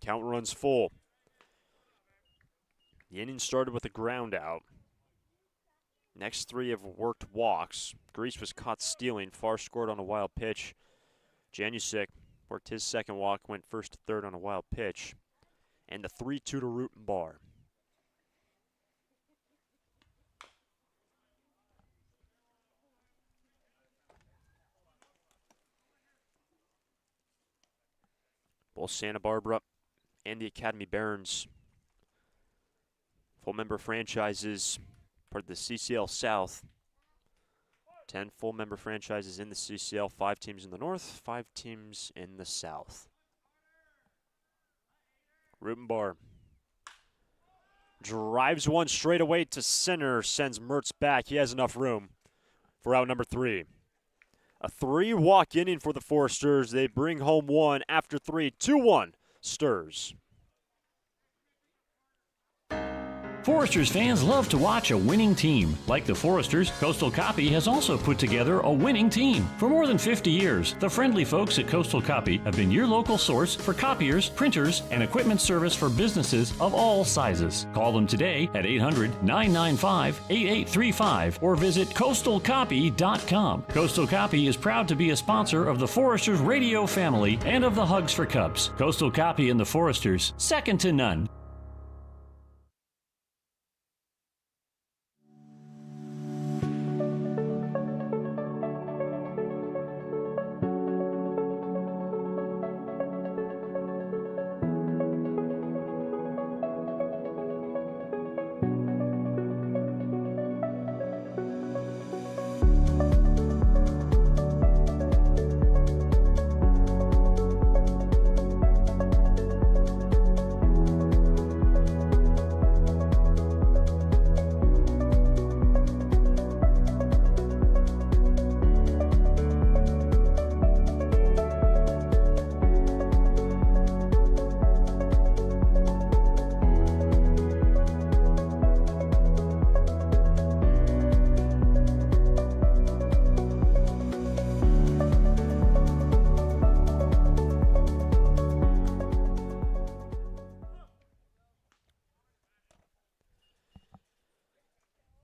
A: Count runs full. The inning started with a ground out. Next 3 have worked walks. Grease was caught stealing. Farr scored on a wild pitch. Janusik worked his second walk, went first to third on a wild pitch. And the 3-2 to Rutenbar. Both Santa Barbara and the Academy Barons, full member franchises, part of the CCL South. 10 full member franchises in the CCL, 5 teams in the North, 5 teams in the South. Rutenbar drives one straight away to center, sends Mertz back. He has enough room for out number 3. A 3-walk inning for the Forsters. They bring home 1 after 3, 2-1. Sturs.
D: Foresters fans love to watch a winning team. Like the Foresters, Coastal Copy has also put together a winning team. For more than 50 years, the friendly folks at Coastal Copy have been your local source for copiers, printers, and equipment service for businesses of all sizes. Call them today at 800-995-8835 or visit coastalcopy.com. Coastal Copy is proud to be a sponsor of the Foresters radio family and of the Hugs for Cubs. Coastal Copy and the Foresters, second to none.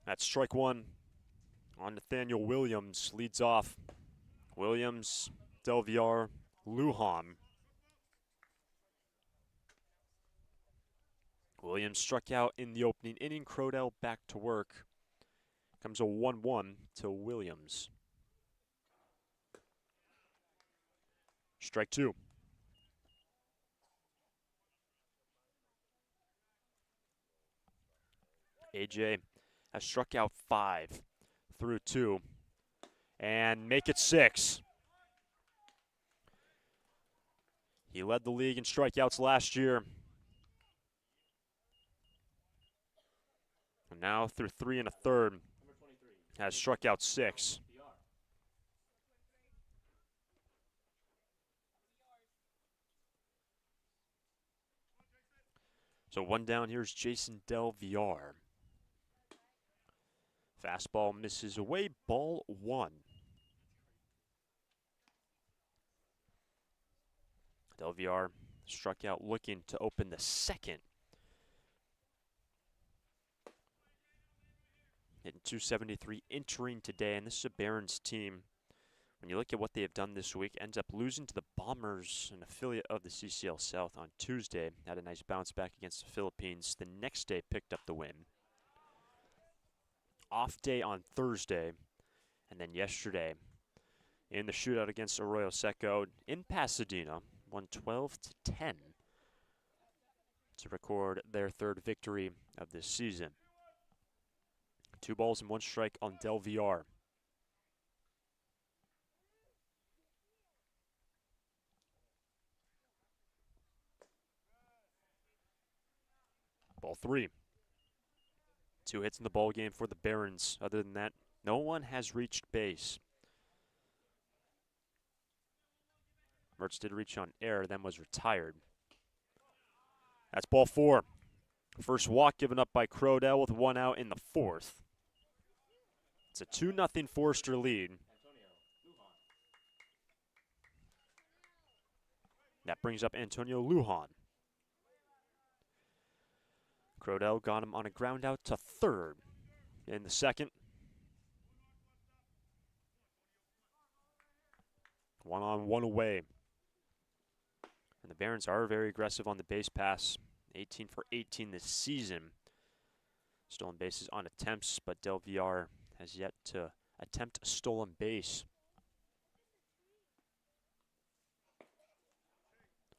A: That's strike 1 on Nathaniel Williams. Leads off Williams, Delviar, Lujan. Williams struck out in the opening inning. Crodell back to work. Comes a 1-1 to Williams. Strike two. AJ has struck out 5 through 2 and make it 6. He led the league in strikeouts last year. And now through 3 1/3 has struck out 6. So one down, here's Jason Del Villar. Fastball misses away, ball 1. Del Villar struck out looking to open the second. Hitting .273 entering today, and this is a Barons team. When you look at what they have done this week, ends up losing to the Bombers, an affiliate of the CCL South, on Tuesday. Had a nice bounce back against the Philippines. The next day picked up the win. Off day on Thursday, and then yesterday in the shootout against Arroyo Seco in Pasadena, won 12-10 to record their 3rd victory of this season. 2 balls and 1 strike on Del Villar. Ball 3. 2 hits in the ball game for the Barons. Other than that, no one has reached base. Mertz did reach on air, then was retired. That's ball 4. First walk given up by Crodell with 1 out in the 4th. It's a 2-0 Forster lead. That brings up Antonio Lujan. Crodell got him on a ground out to 3rd in the 2nd. 1 on, 1 away. And the Barons are very aggressive on the base pass. 18 for 18 this season. Stolen bases on attempts, but Del Villar has yet to attempt a stolen base.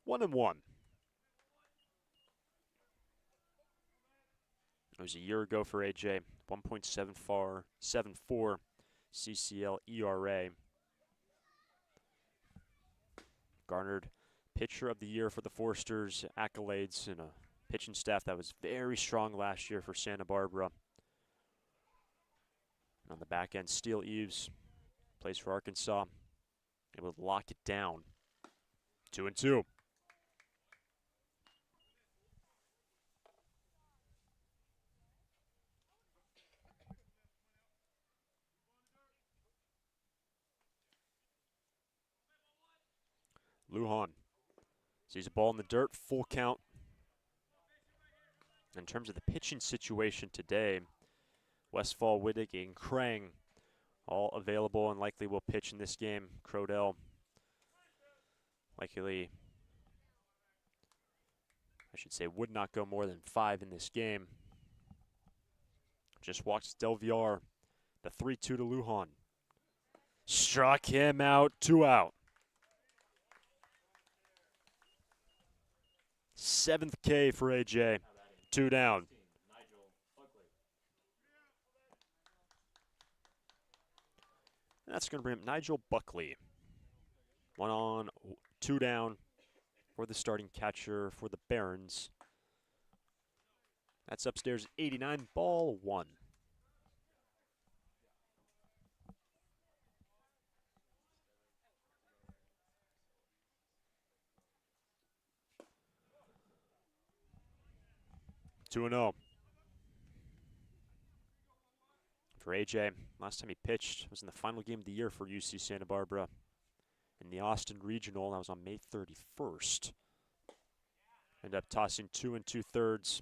A: 1-1. It was a year ago for AJ. 1.74 CCL ERA. Garnered pitcher of the year for the Forsters, accolades, and a pitching staff that was very strong last year for Santa Barbara. And on the back end, Steele Eves plays for Arkansas and will lock it down. 2-2. Lujan sees a ball in the dirt, full count. In terms of the pitching situation today, Westfall, Wittig, and Krang all available and likely will pitch in this game. Crodell likely, I should say, would not go more than 5 in this game. Just walks Del Villar, the 3-2 to Lujan. Struck him out, 2 out. 7th K for AJ, 2 down. And that's going to bring up Nigel Buckley. 1 on, 2 down for the starting catcher for the Barons. That's upstairs, 89, ball 1. Two and 0 for AJ. Last time he pitched was in the final game of the year for UC Santa Barbara in the Austin Regional. That was on May 31st. Ended up tossing 2 2/3.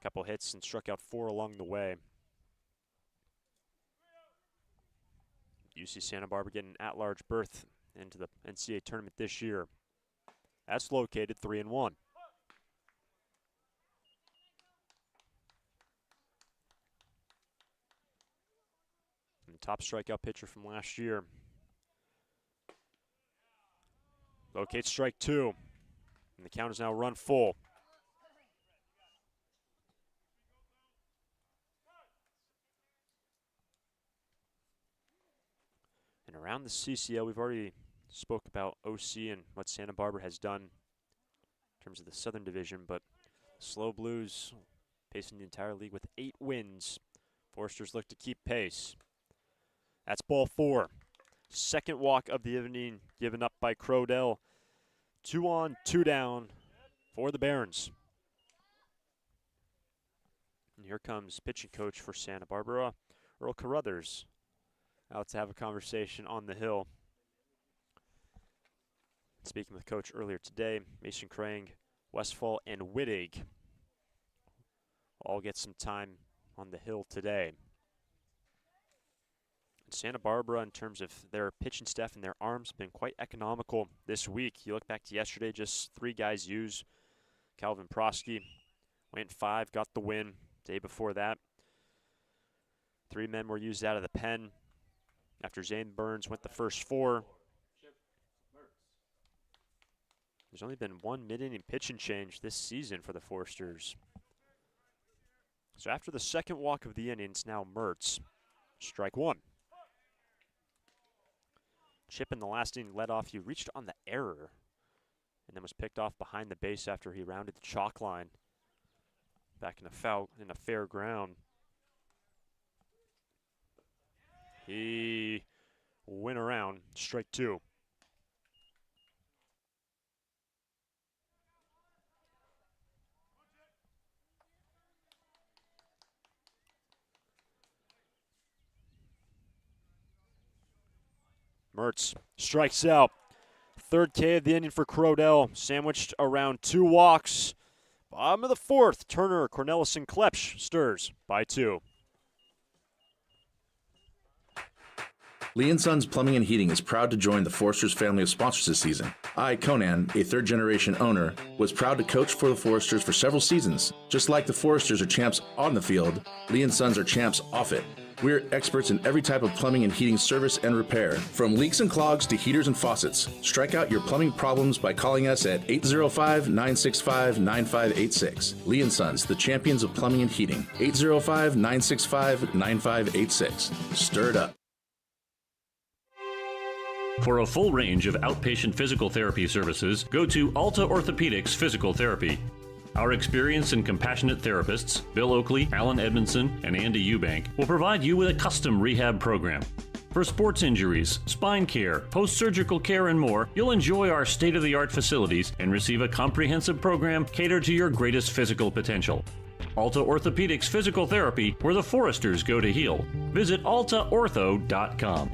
A: Couple hits and struck out 4 along the way. UC Santa Barbara getting an at-large berth into the NCAA tournament this year. That's located 3-1. And the top strikeout pitcher from last year. Locates strike 2. And the count is now run full. And around the CCL, we've already spoke about OC and what Santa Barbara has done in terms of the Southern Division, but Slow Blues pacing the entire league with 8 wins. Foresters look to keep pace. That's ball 4. Second walk of the evening given up by Crodell. 2 on, 2 down for the Barons. And here comes pitching coach for Santa Barbara, Earl Carruthers, out to have a conversation on the hill. Speaking with coach earlier today, Mason Krang, Westfall, and Wittig all get some time on the hill today. Santa Barbara, in terms of their pitching staff and their arms, been quite economical this week. You look back to yesterday, just 3 guys used. Calvin Prosky went 5, got the win. Day before that, 3 men were used out of the pen after Zane Burns went the first 4. There's only been 1 mid-inning pitching change this season for the Foresters. So after the second walk of the innings, now Mertz, strike 1. Chip in the last inning led off. He reached on the error and then was picked off behind the base after he rounded the chalk line back in a fair ground. He went around, strike 2. Mertz strikes out. Third K of the inning for Crodell, sandwiched around 2 walks. Bottom of the 4th, Turner, Cornelison, Klepsch stirs by 2.
C: Lee & Sons Plumbing and Heating is proud to join the Foresters family of sponsors this season. I, Conan, a third-generation owner, was proud to coach for the Foresters for several seasons. Just like the Foresters are champs on the field, Lee & Sons are champs off it. We're experts in every type of plumbing and heating service and repair, from leaks and clogs to heaters and faucets. Strike out your plumbing problems by calling us at 805-965-9586. Lee & Sons, the champions of plumbing and heating. 805-965-9586. Stir it up.
D: For a full range of outpatient physical therapy services, go to Alta Orthopedics Physical Therapy. Our experienced and compassionate therapists, Bill Oakley, Alan Edmondson, and Andy Eubank, will provide you with a custom rehab program. For sports injuries, spine care, post-surgical care, and more, you'll enjoy our state-of-the-art facilities and receive a comprehensive program catered to your greatest physical potential. Alta Orthopedics Physical Therapy, where the Foresters go to heal. Visit altaortho.com.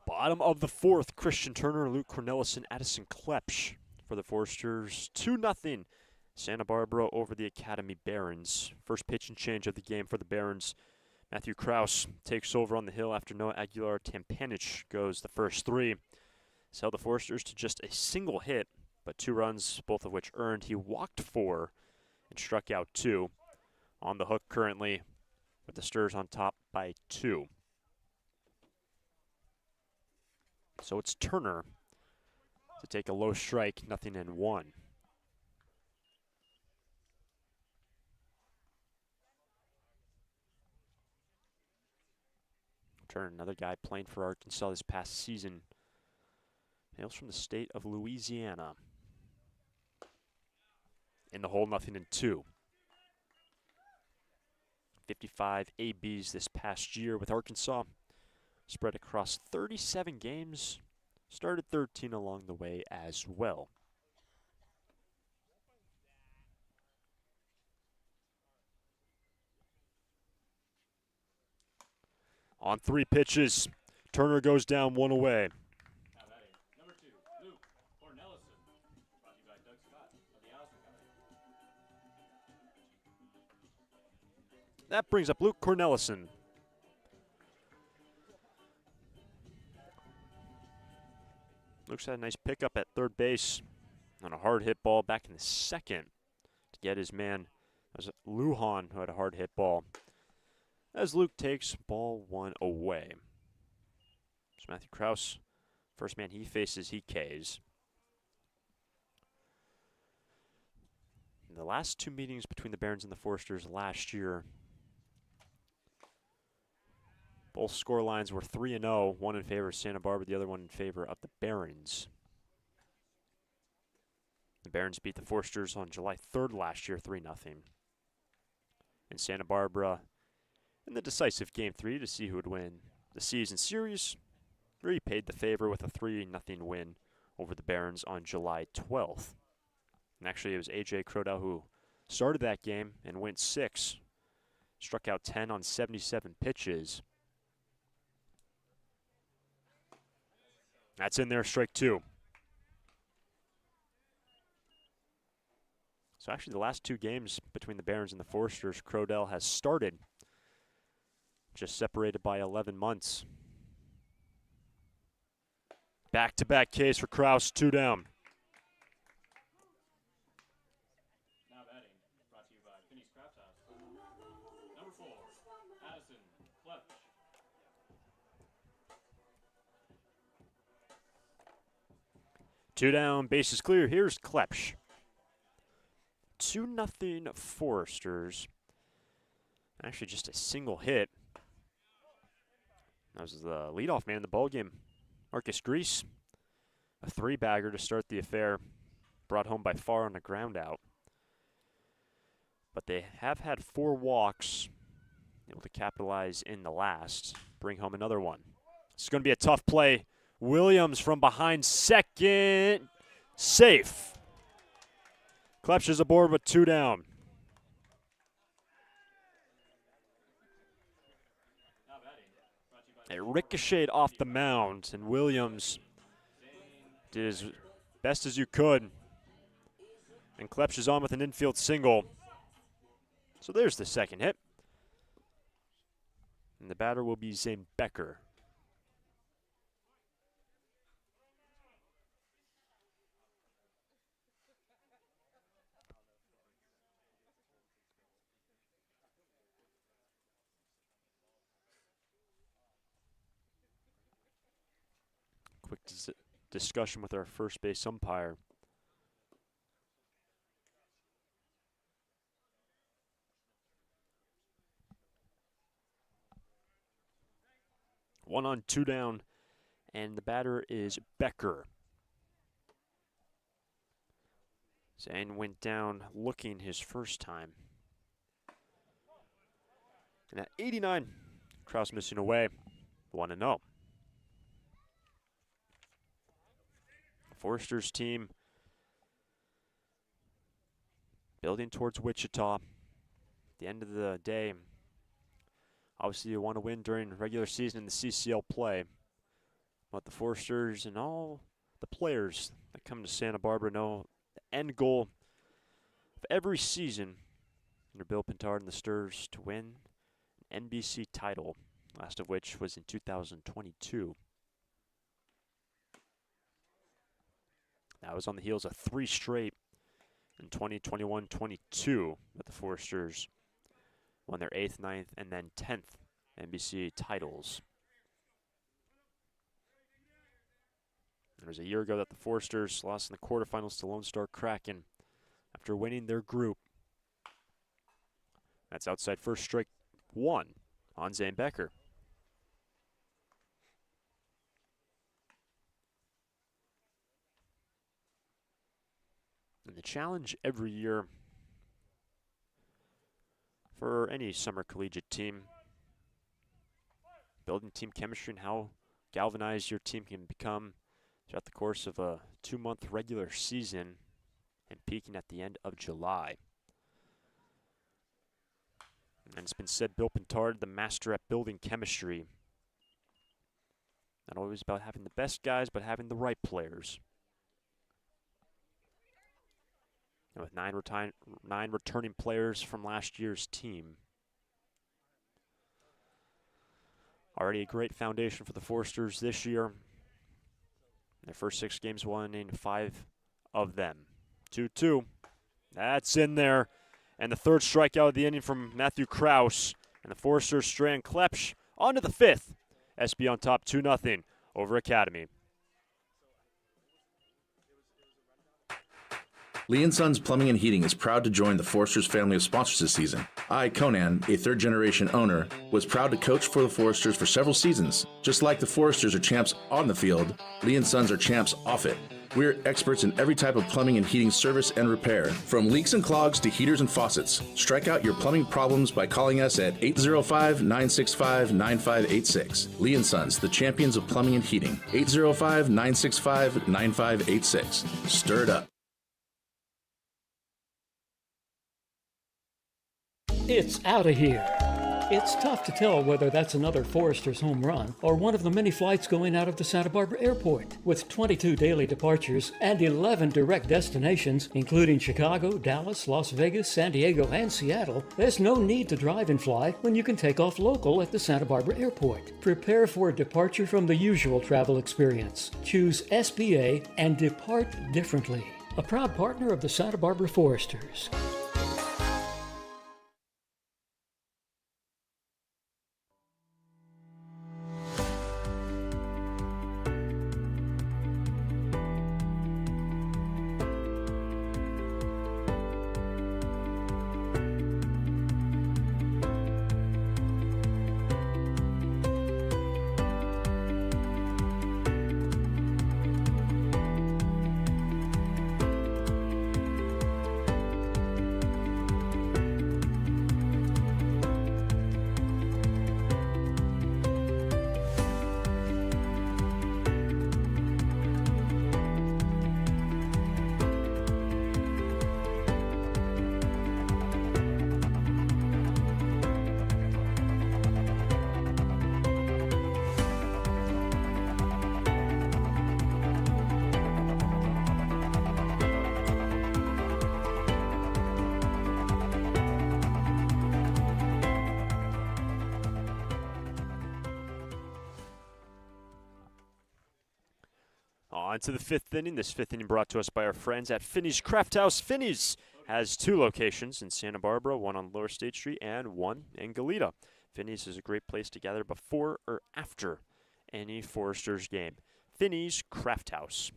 A: Bottom of the 4th, Christian Turner, Luke Cornelison, Addison Klepsch for the Foresters. 2-0 Santa Barbara over the Academy Barons. First pitching change of the game for the Barons. Matthew Kraus takes over on the hill after Noah Aguilar Tampanich goes the first 3. This held the Foresters to just a single hit but 2 runs, both of which earned. He walked 4 and struck out 2. On the hook currently with the Sturs on top by 2. So it's Turner to take a low strike, 0-1. Turner, another guy playing for Arkansas this past season, hails from the state of Louisiana. In the hole, 0-2. 55 ABs this past year with Arkansas, spread across 37 games, started 13 along the way as well. On 3 pitches, Turner goes down 1 away. That brings up Luke Cornelison. Luke's had a nice pickup at third base on a hard hit ball back in the second to get his man. That was Lujan who had a hard hit ball. As Luke takes ball 1 away. So Matthew Krause, first man he faces, he Ks. In the last 2 meetings between the Barons and the Foresters last year, both score lines were 3-0, one in favor of Santa Barbara, the other one in favor of the Barons. The Barons beat the Foresters on July 3rd last year, 3-0. And Santa Barbara in the decisive Game 3 to see who would win the season series, repaid the favor with a 3-0 win over the Barons on July 12th. And actually, it was A.J. Crodell who started that game and went 6, struck out 10 on 77 pitches. That's in there, strike 2. So actually the last 2 games between the Barons and the Foresters, Crodell has started, just separated by 11 months. Back-to-back Ks for Krause, 2 down.
D: Now batting, brought to you by Finney's Craft House. Number 4, Addison Fletch.
A: 2 down, bases clear. Here's Klepsch. 2-0 Foresters. Actually, just a single hit. That was the leadoff man in the ballgame, Marcus Grease. A 3-bagger to start the affair. Brought home by far on a ground out. But they have had 4 walks. Able to capitalize in the last. Bring home another one. It's going to be a tough play. Williams from behind second. Safe. Klepsch is aboard with 2 down. It ricocheted off the mound, and Williams did as best as you could. And Klepsch is on with an infield single. So there's the second hit. And the batter will be Zane Becker. Quick discussion with our first base umpire. One on, 2 down, and the batter is Becker. Zane went down looking his first time. And at 89, Krause missing away, 1-0. Foresters team building towards Wichita. At the end of the day, obviously you want to win during regular season in the CCL play. But the Foresters and all the players that come to Santa Barbara know the end goal of every season under Bill Pintard and the Sturs to win an NBC title, last of which was in 2022. That was on the heels of 3 straight in 2021-22 that the Foresters won their 8th, 9th, and then 10th NBC titles. It was a year ago that the Foresters lost in the quarterfinals to Lone Star Kraken after winning their group. That's outside first strike 1 on Zane Becker. And the challenge every year for any summer collegiate team, building team chemistry and how galvanized your team can become throughout the course of a 2-month regular season and peaking at the end of July. And it's been said, Bill Pintard, the master at building chemistry. Not always about having the best guys, but having the right players. And with 9 returning players from last year's team, already a great foundation for the Foresters this year. Their first 6 games, winning 5 of them. 2-2. That's in there. And the 3rd strikeout of the inning from Matthew Kraus. And the Foresters strand Klepsch on to the 5th. SB on top 2-0 over Academy.
C: Lee & Sons Plumbing and Heating is proud to join the Foresters family of sponsors this season. I, Conan, a third-generation owner, was proud to coach for the Foresters for several seasons. Just like the Foresters are champs on the field, Lee & Sons are champs off it. We're experts in every type of plumbing and heating service and repair, from leaks and clogs to heaters and faucets. Strike out your plumbing problems by calling us at 805-965-9586. Lee & Sons, the champions of plumbing and heating. 805-965-9586. Stir it up.
E: It's out of here. It's tough to tell whether that's another Foresters home run or one of the many flights going out of the Santa Barbara Airport. With 22 daily departures and 11 direct destinations, including Chicago, Dallas, Las Vegas, San Diego, and Seattle, there's no need to drive and fly when you can take off local at the Santa Barbara Airport. Prepare for a departure from the usual travel experience. Choose SBA and depart differently. A proud partner of the Santa Barbara Foresters.
A: On to the 5th inning. This 5th inning brought to us by our friends at Finney's Craft House. Finney's has 2 locations in Santa Barbara, one on Lower State Street and one in Goleta. Finney's is a great place to gather before or after any Foresters game. Finney's Craft House.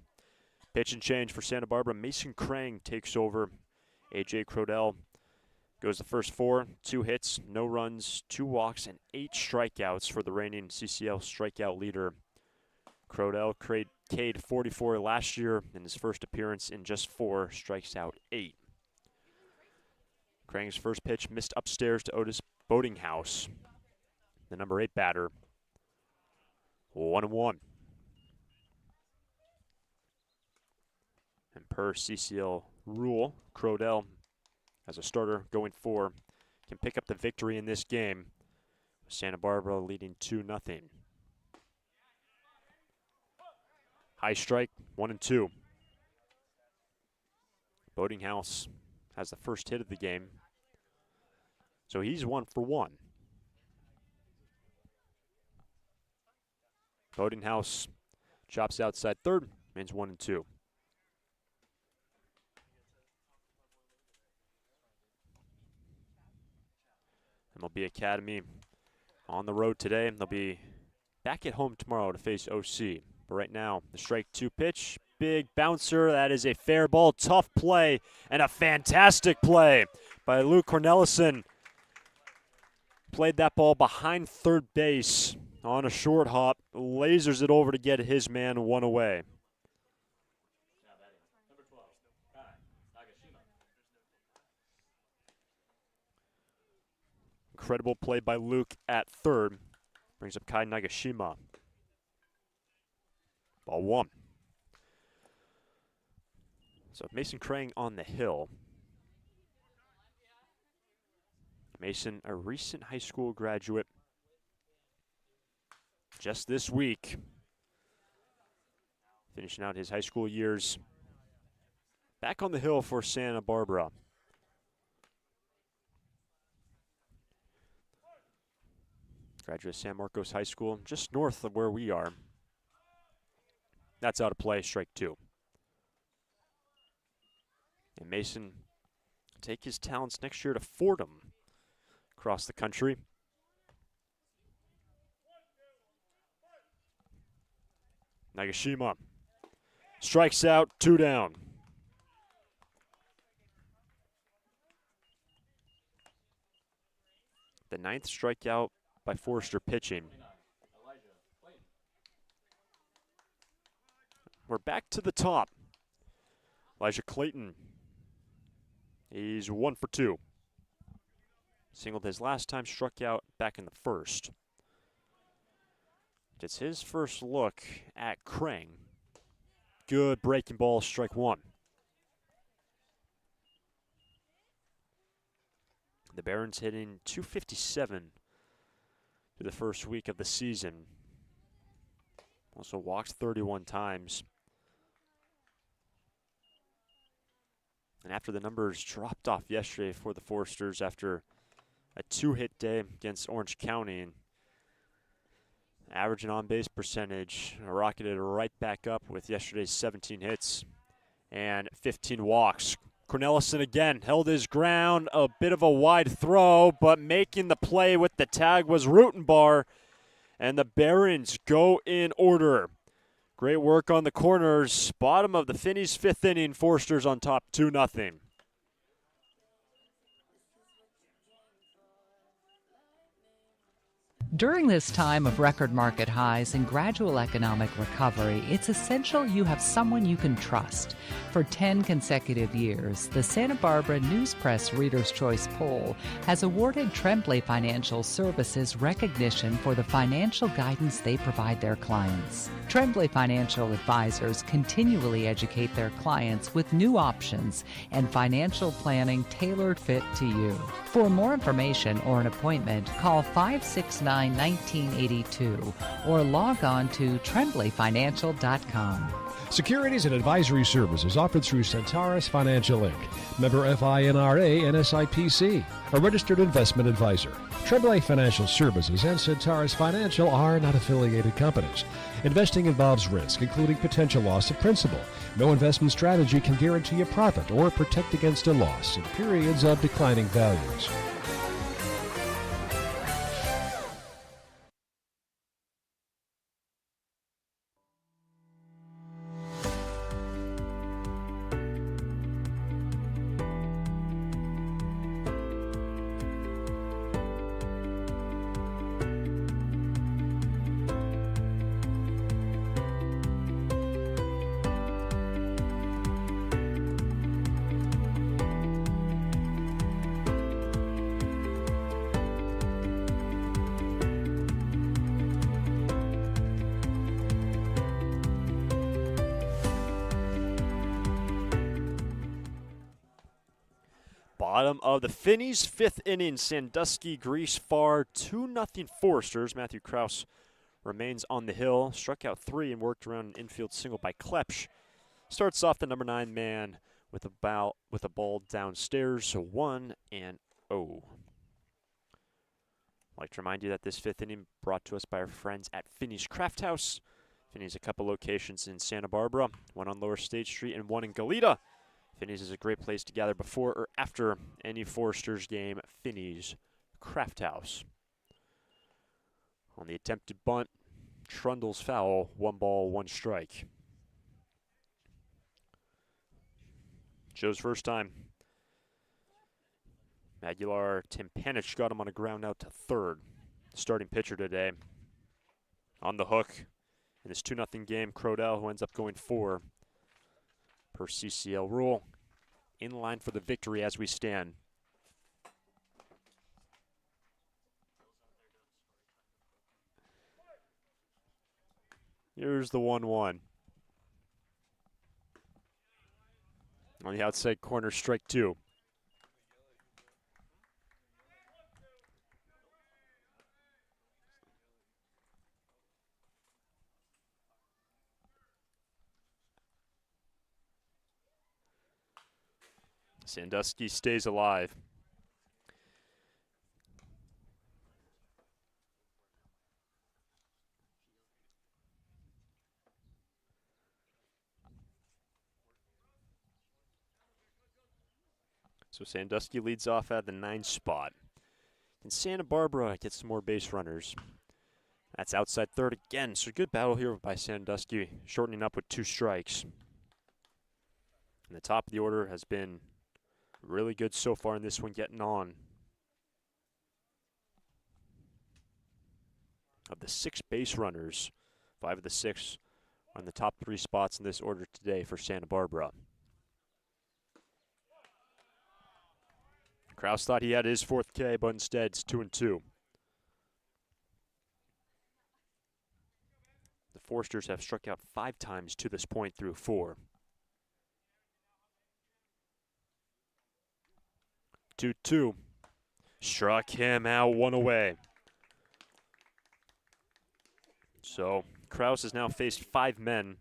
A: Pitch and change for Santa Barbara. Mason Krang takes over. A.J. Crodell goes the first 4, 2 hits, no runs, 2 walks, and 8 strikeouts for the reigning CCL strikeout leader. Crodell K'd 44 last year in his first appearance in just 4, strikes out 8. Krang's first pitch missed upstairs to Otis Boatinghouse, the number 8 batter. 1-1. And per CCL rule, Crodell, as a starter going 4, can pick up the victory in this game. Santa Barbara leading 2-0. High strike, 1-2. Boatinghouse has the first hit of the game, so he's 1 for 1. Boatinghouse chops outside third, means 1-2. MLB Academy on the road today. They'll be back at home tomorrow to face OC. But right now, the strike 2 pitch, big bouncer. That is a fair ball, tough play, and a fantastic play by Luke Cornelison. Played that ball behind third base on a short hop, lasers it over to get his man one away. Incredible play by Luke at third. Brings up Kai Nagashima. Ball 1. So Mason Krang on the hill. Mason, a recent high school graduate. Just this week. Finishing out his high school years. Back on the hill for Santa Barbara. Graduate San Marcos High School, just north of where we are. That's out of play, strike 2. And Mason take his talents next year to Fordham across the country. Nagashima strikes out, 2 down. The 9th strikeout by Forster pitching. We're back to the top. Elijah Clayton. He's 1 for 2. Singled his last time, struck out back in the 1st. Gets his first look at Krang. Good breaking ball, strike 1. The Barons hitting .257 through the first week of the season. Also walked 31 times. And after the numbers dropped off yesterday for the Forsters after a 2-hit day against Orange County, and average and on-base percentage rocketed right back up with yesterday's 17 hits and 15 walks. Cornelison again held his ground, a bit of a wide throw, but making the play with the tag was Rutenbar, and the Barons go in order. Great work on the corners. Bottom of the Finneys 5th inning, Forsters on top 2-0.
F: During this time of record market highs and gradual economic recovery, it's essential you have someone you can trust. For 10 consecutive years, the Santa Barbara News Press Reader's Choice Poll has awarded Tremblay Financial Services recognition for the financial guidance they provide their clients. Tremblay Financial Advisors continually educate their clients with new options and financial planning tailored fit to you. For more information or an appointment, call 569-1982 or log on to tremblayfinancial.com.
G: Securities and advisory services offered through Centaurus Financial Inc., member FINRA and SIPC, a registered investment advisor. Tremblay Financial Services and Centaurus Financial are not affiliated companies. Investing involves risk, including potential loss of principal. No investment strategy can guarantee a profit or protect against a loss in periods of declining values.
A: Bottom of the Finneys 5th inning, Sandusky, Grease, Farr, 2-0 Forsters. Matthew Kraus remains on the hill, struck out 3 and worked around an infield single by Klepsch. Starts off the number 9 man with a ball downstairs, so 1-0. I'd like to remind you that this 5th inning brought to us by our friends at Finney's Craft House. Finney's a couple locations in Santa Barbara, one on Lower State Street and one in Goleta. Finney's is a great place to gather before or after any Foresters game. Finney's Krafthaus. On the attempted bunt, Trundle's foul, 1 ball, 1 strike. Joe's first time. Aguilar Timpanich got him on a ground out to third. Starting pitcher today. On the hook in this 2-0 game, Crodell, who ends up going 4 per CCL rule. In line for the victory as we stand. Here's the 1-1. On the outside corner, strike 2. Sandusky stays alive. So Sandusky leads off at the 9 spot. And Santa Barbara gets some more base runners. That's outside third again. So good battle here by Sandusky, shortening up with 2 strikes. And the top of the order has been really good so far in this one, getting on. Of the 6 base runners, 5 of the 6 are in the top 3 spots in this order today for Santa Barbara. Kraus thought he had his 4th K, but instead it's 2-2. The Forsters have struck out 5 times to this point through 4. 2-2. Struck him out, 1 away. So Kraus has now faced 5 men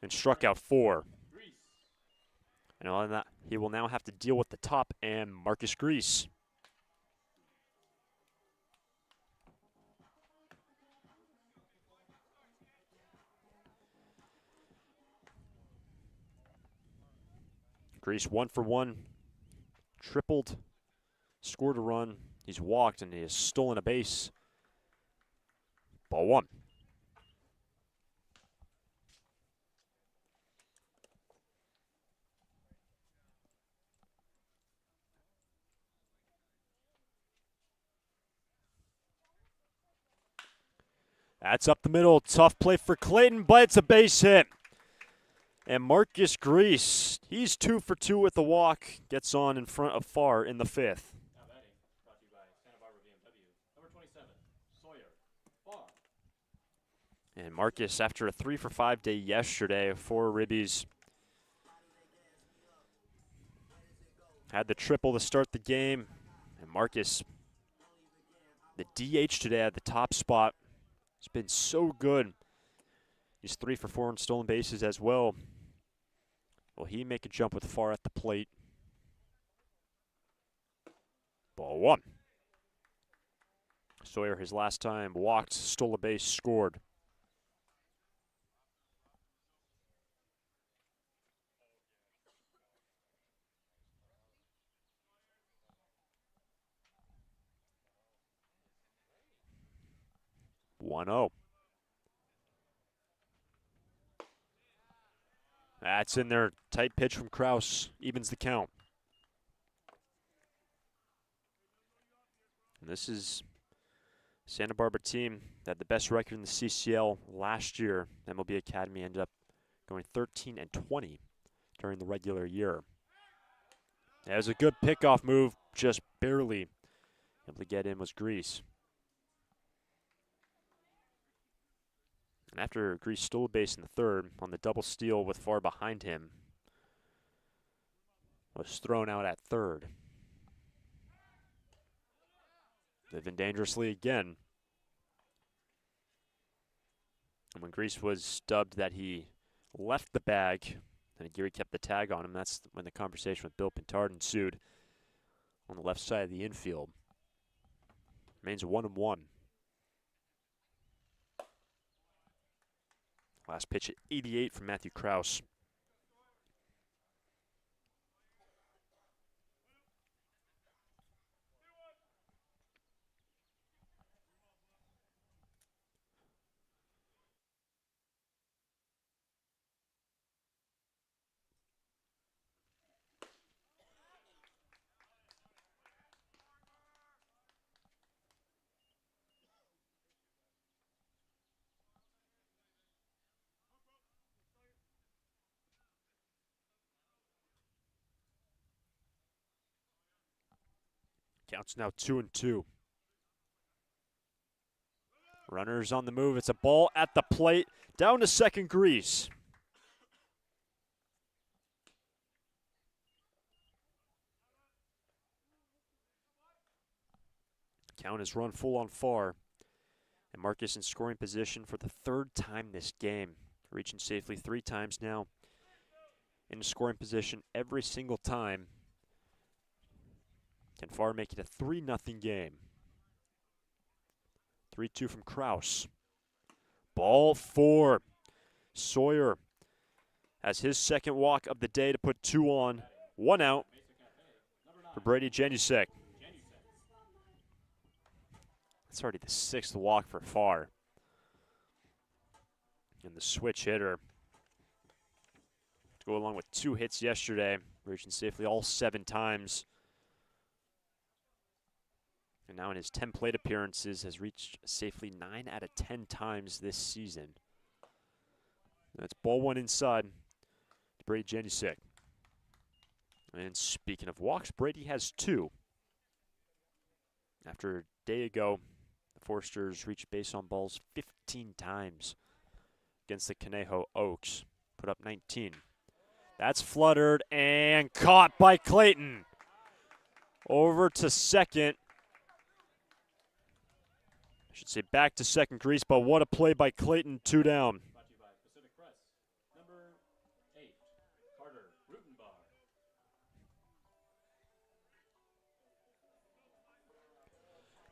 A: and struck out 4. And on that, he will now have to deal with the top and Marcus Grease. Grease 1 for 1, tripled, scored a run. He's walked and he has stolen a base. Ball 1. That's up the middle. Tough play for Clayton, but it's a base hit. And Marcus Grease, he's 2 for 2 with the walk, gets on in front of Farr in the 5th. And Marcus, after a 3 for 5 day yesterday, 4 ribbies, had the triple to start the game. And Marcus, the DH today at the top spot, has been so good. He's 3 for 4 on stolen bases as well. Will he make a jump with Farr at the plate? Ball 1. Sawyer, his last time, walked, stole a base, scored. One-oh. That's in there. Tight pitch from Kraus. Evens the count. And this is Santa Barbara team that had the best record in the CCL last year. MLB Academy ended up going 13-20 during the regular year. That was a good pickoff move, just barely able to get in was Grease. And after Grease stole a base in the 3rd, on the double steal with Farr behind him, was thrown out at 3rd. Living dangerously again. And when Grease was dubbed that he left the bag, and Geary kept the tag on him, that's when the conversation with Bill Pintard ensued on the left side of the infield. Remains 1-1. Last pitch at 88 from Matthew Kraus. Counts now 2-2. Runners on the move. It's a ball at the plate. Down to second grease. Count is run full on far. And Marcus in scoring position for the third time this game. Reaching safely 3 times now. In scoring position every single time. Can Farr make it a 3-0 game. 3-2 from Kraus. Ball 4. Sawyer has his second walk of the day to put 2 on. 1 out for Brady Janusek. That's already the 6th walk for Farr. And the switch hitter to go along with 2 hits yesterday, reaching safely all 7 times. And now in his 10 plate appearances has reached safely 9 out of 10 times this season. That's ball 1 inside to Brady Janusek. And speaking of walks, Brady has 2. After a day ago, the Foresters reached base on balls 15 times against the Conejo Oaks. Put up 19. That's fluttered and caught by Clayton. Over to second. I should say back to second grease, but what a play by Clayton, 2 down.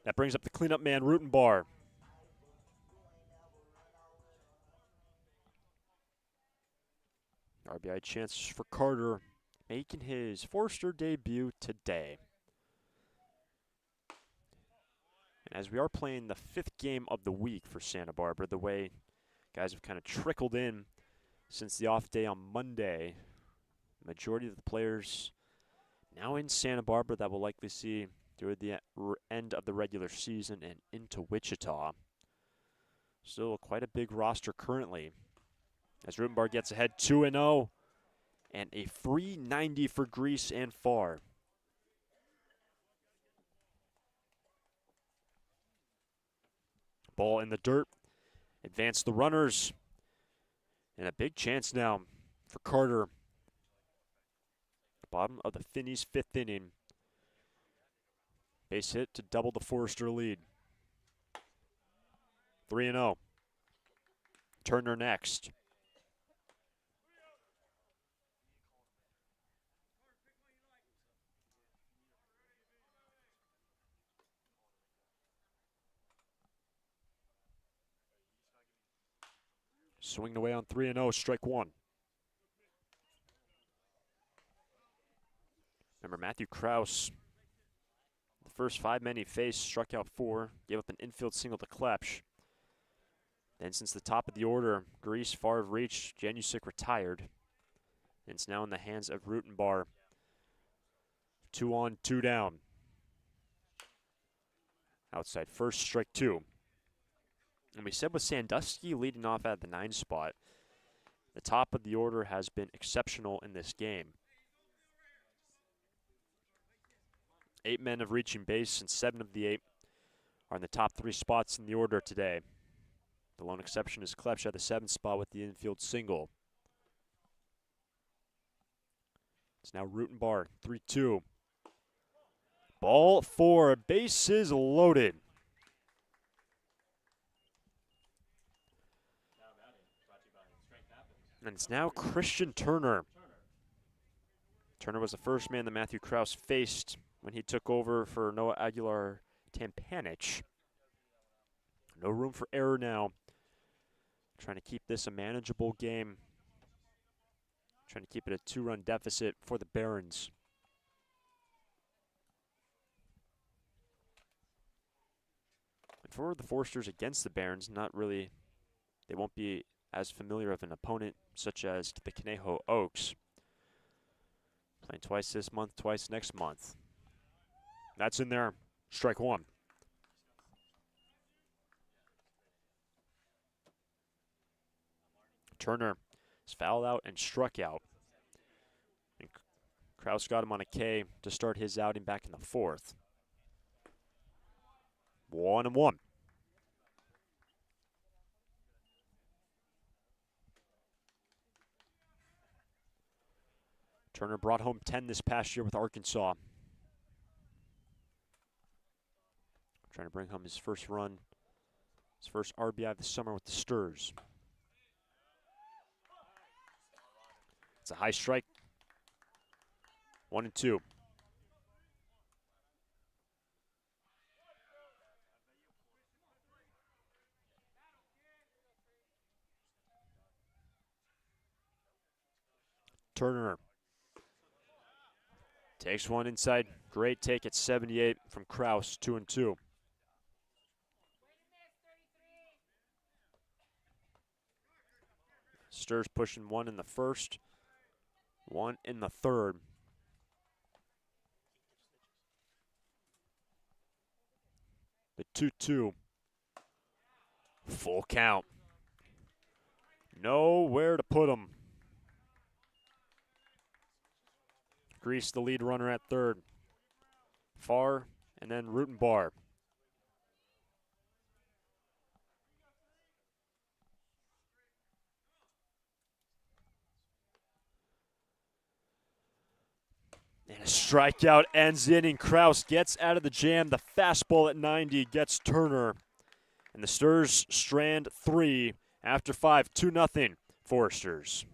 A: That brings up the cleanup man, Rutenbar. RBI chances for Carter, making his Forester debut today. And as we are playing the 5th game of the week for Santa Barbara, the way guys have kind of trickled in since the off day on Monday, the majority of the players now in Santa Barbara that we'll likely see through the end of the regular season and into Wichita. Still quite a big roster currently. As Rutenbar gets ahead 2-0 and a free 90 for Grease and Farr. Ball in the dirt. Advance the runners. And a big chance now for Carter. Bottom of the Finneys 5th inning. Base hit to double the Forester lead. 3-0. Turner next. Swinging away on 3-0, strike 1. Remember, Matthew Kraus, the first 5 men he faced, struck out 4, gave up an infield single to Klepsch. Then since the top of the order, Grease, Farr have reached, Janusik retired. And it's now in the hands of Rutenbar. 2 on, 2 down. Outside first, strike 2. And we said with Sandusky leading off at the 9 spot, the top of the order has been exceptional in this game. 8 men have reaching base, and 7 of the 8 are in the top 3 spots in the order today. The lone exception is Klepsch at the 7th spot with the infield single. It's now Rutenbar, 3-2. Ball 4, bases loaded. And it's now Christian Turner. Turner was the first man that Matthew Kraus faced when he took over for Noah Aguilar Tampanich. No room for error now. Trying to keep this a manageable game. Trying to keep it a 2-run deficit for the Barons. And for the Foresters against the Barons, not really, they won't be as familiar of an opponent such as the Conejo Oaks. Playing twice this month, twice next month. That's in there. Strike 1. Turner is fouled out and struck out. And Kraus got him on a K to start his outing back in the 4th. 1-1. Turner brought home 10 this past year with Arkansas. Trying to bring home his first run, his first RBI of the summer with the Sturs. It's a high strike. 1-2. Turner takes one inside. Great take at 78 from Kraus, 2-2. Sturs pushing one in the first, one in the third. The 2-2. Full count. Nowhere to put him. Grease, the lead runner at third. Farr, and then Rutenbar. And a strikeout ends the inning. Kraus gets out of the jam. The fastball at 90 gets Turner. And the Sturs strand 3 after 5, 2-0 Foresters.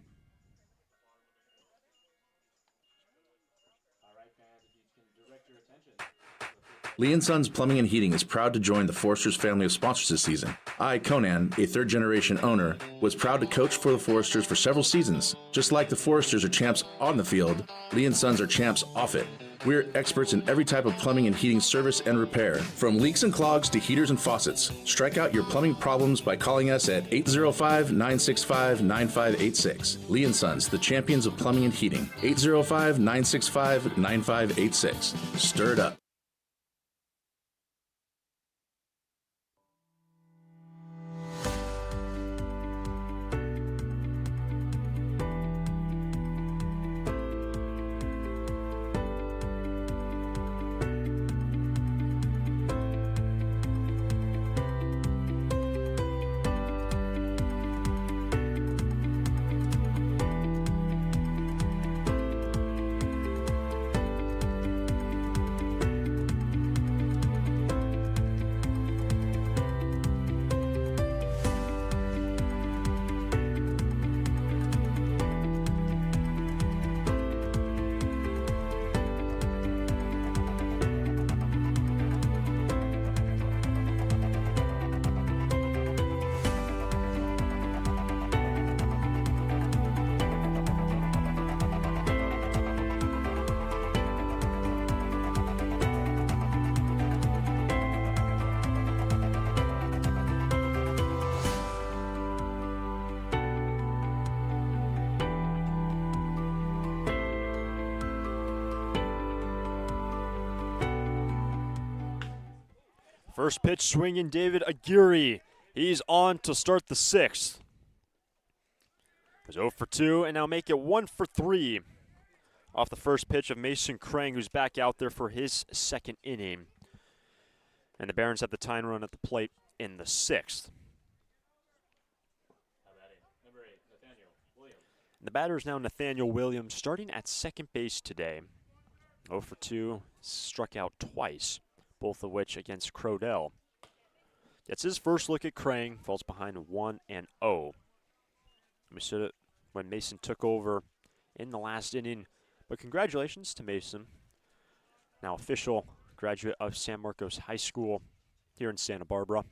C: Lee & Sons Plumbing and Heating is proud to join the Foresters family of sponsors this season. I, Conan, a third-generation owner, was proud to coach for the Foresters for several seasons. Just like the Foresters are champs on the field, Lee & Sons are champs off it. We're experts in every type of plumbing and heating service and repair, from leaks and clogs to heaters and faucets. Strike out your plumbing problems by calling us at 805-965-9586. Lee & Sons, the champions of plumbing and heating. 805-965-9586. Stir it up.
A: First pitch swinging, David Aguirre. He's on to start the 6th. It was 0 for 2, and now make it 1 for 3 off the first pitch of Mason Krang, who's back out there for his second inning. And the Barons have the tying run at the plate in the 6th. The batter is now Nathaniel Williams, starting at second base today. 0 for 2, struck out twice, both of which against Crodell. Gets his first look at Krang, falls behind 1-0. We said it when Mason took over in the last inning, but congratulations to Mason, now official graduate of San Marcos High School here in Santa Barbara.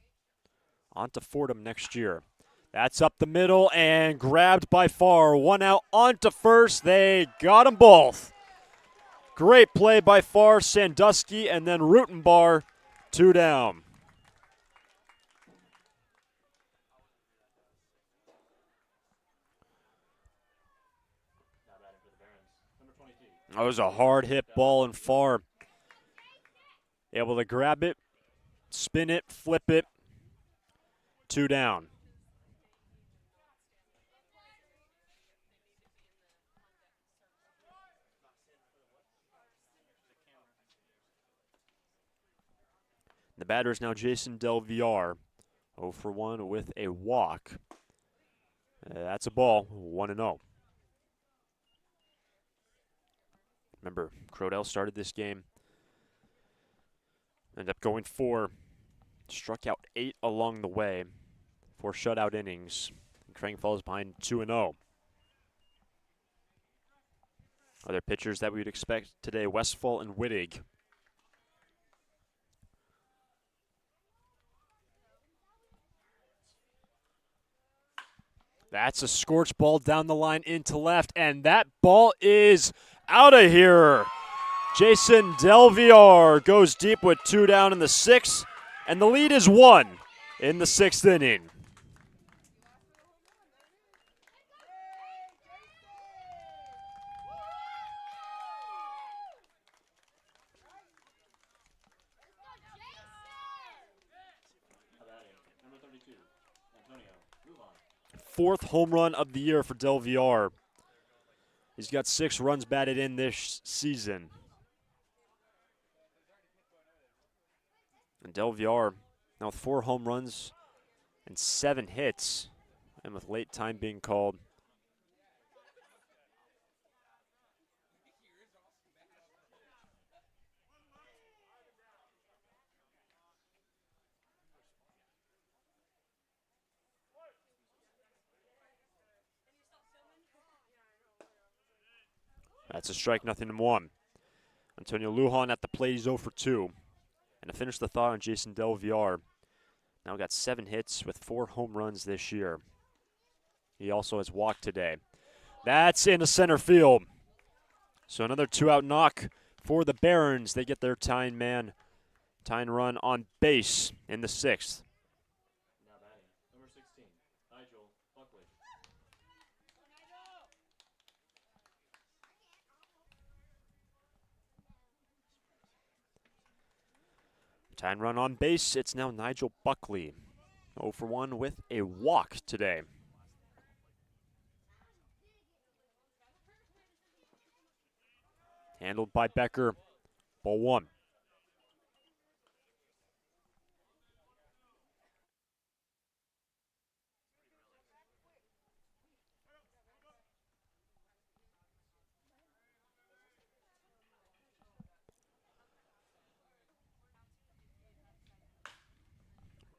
A: On to Fordham next year. That's up the middle and grabbed by Farr. 1 out, on to first. They got them both. Great play by Farr, Sandusky, and then Rutenbar, 2 down. That was a hard hit ball, and Farr able to grab it, spin it, flip it, 2 down. The batter is now Jason Del Villar, 0 for 1 with a walk. That's a ball, 1-0. Remember, Crodell started this game, ended up going 4, struck out 8 along the way, 4 shutout innings. And Krang falls behind 2-0. Other pitchers that we would expect today, Westfall and Wittig. That's a scorched ball down the line into left, and that ball is out of here. Jason Del Villar goes deep with 2 down in the 6th, and the lead is 1 in the 6th inning. Fourth home run of the year for Del Villar. He's got 6 runs batted in this season. And Del Villar now with 4 home runs and 7 hits, and with late time being called. That's a strike, 0-1. Antonio Lujan at the plate, he's 0 for 2. And to finish the thought on Jason Del Villar, now got 7 hits with 4 home runs this year. He also has walked today. That's into center field. So another 2-out knock for the Barons. They get their tying run on base in the 6th.
D: Number 16, Nigel Buckley.
A: Tying run on base, it's now Nigel Buckley. 0 for 1 with a walk today. Handled by Becker, ball 1.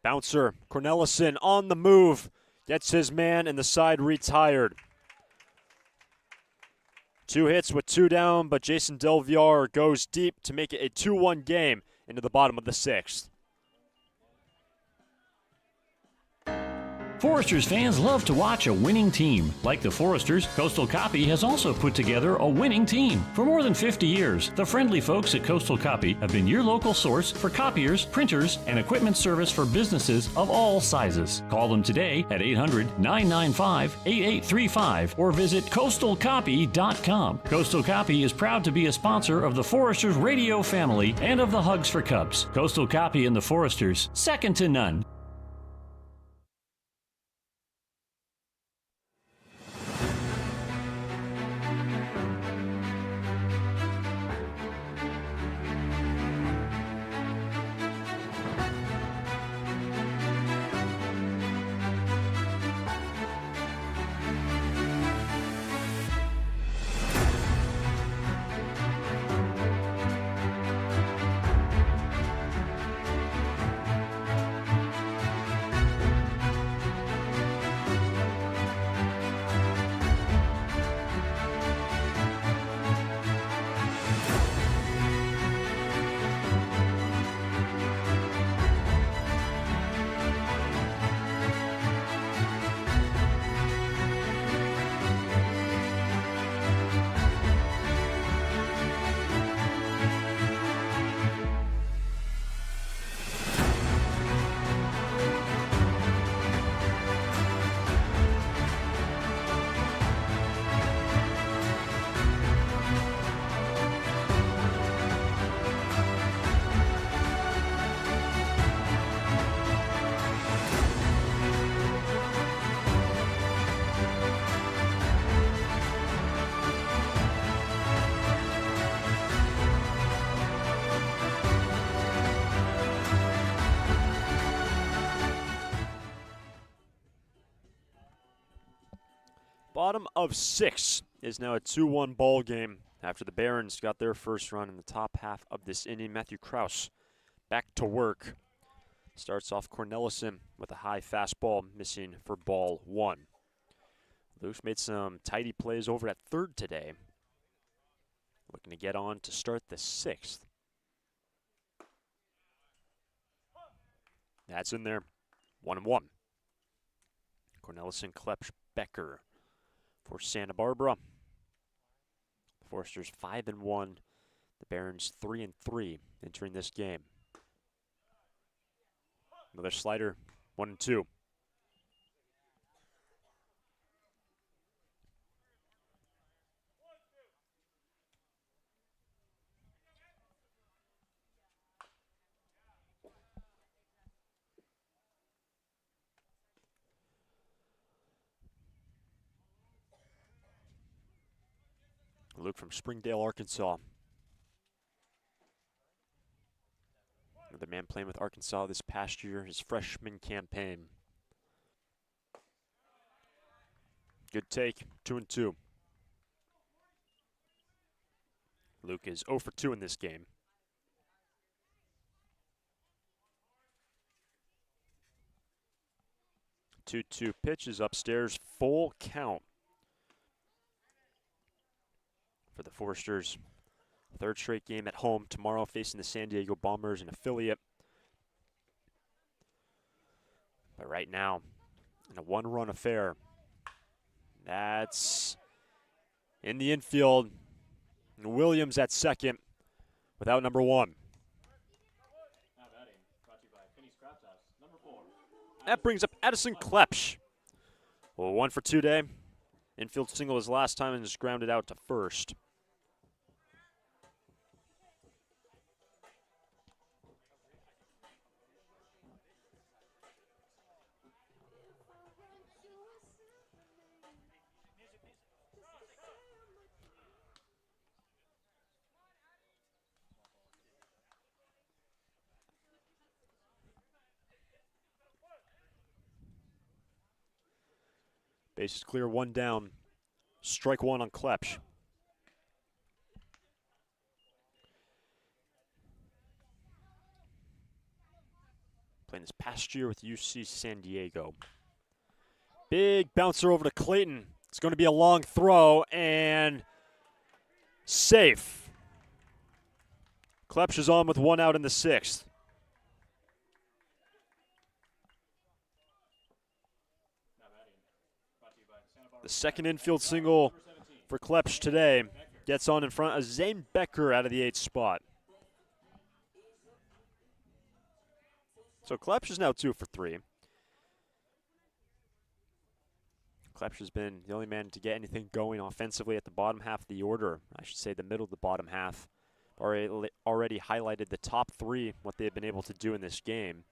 A: Bouncer, Cornelison on the move, gets his man and the side retired. 2 hits with 2 down, but Jason Del Villar goes deep to make it a 2-1 game into the bottom of the 6th.
D: Foresters fans love to watch a winning team. Like the Foresters, Coastal Copy has also put together a winning team. For more than 50 years, the friendly folks at Coastal Copy have been your local source for copiers, printers, and equipment service for businesses of all sizes. Call them today at 800-995-8835 or visit coastalcopy.com. Coastal Copy is proud to be a sponsor of the Foresters radio family and of the Hugs for Cubs. Coastal Copy and the Foresters, second to none.
A: Bottom of 6 is now a 2-1 ball game after the Barons got their first run in the top half of this inning. Matthew Kraus back to work. Starts off Cornelison with a high fastball, missing for ball 1. Luke's made some tidy plays over at third today. Looking to get on to start the 6th. That's in there. 1-1. Cornelison, Klepsch, Becker for Santa Barbara. The Foresters 5-1. The Barons 3-3 entering this game. Another slider, 1-2. Luke from Springdale, Arkansas. The man playing with Arkansas this past year, his freshman campaign. Good take, 2-2. Luke is 0 for 2 in this game. 2-2 pitches upstairs, full count for the Foresters. Third straight game at home tomorrow, facing the San Diego Bombers, an affiliate. But right now, in a one-run affair, that's in the infield. Williams at second without number 1. That brings up Addison Klepsch. Well, 1 for 2 today. Infield single his last time and is grounded out to first. Base is clear, 1 down. Strike 1 on Klepsch. Playing this past year with UC San Diego. Big bouncer over to Clayton. It's going to be a long throw and safe. Klepsch is on with 1 out in the 6th. The second infield single for Klepsch today gets on in front of Zane Becker out of the 8th spot. So Klepsch is now 2 for 3. Klepsch has been the only man to get anything going offensively at the bottom half of the order. I should say the middle of the bottom half. Already highlighted the top 3, what they have been able to do in this game.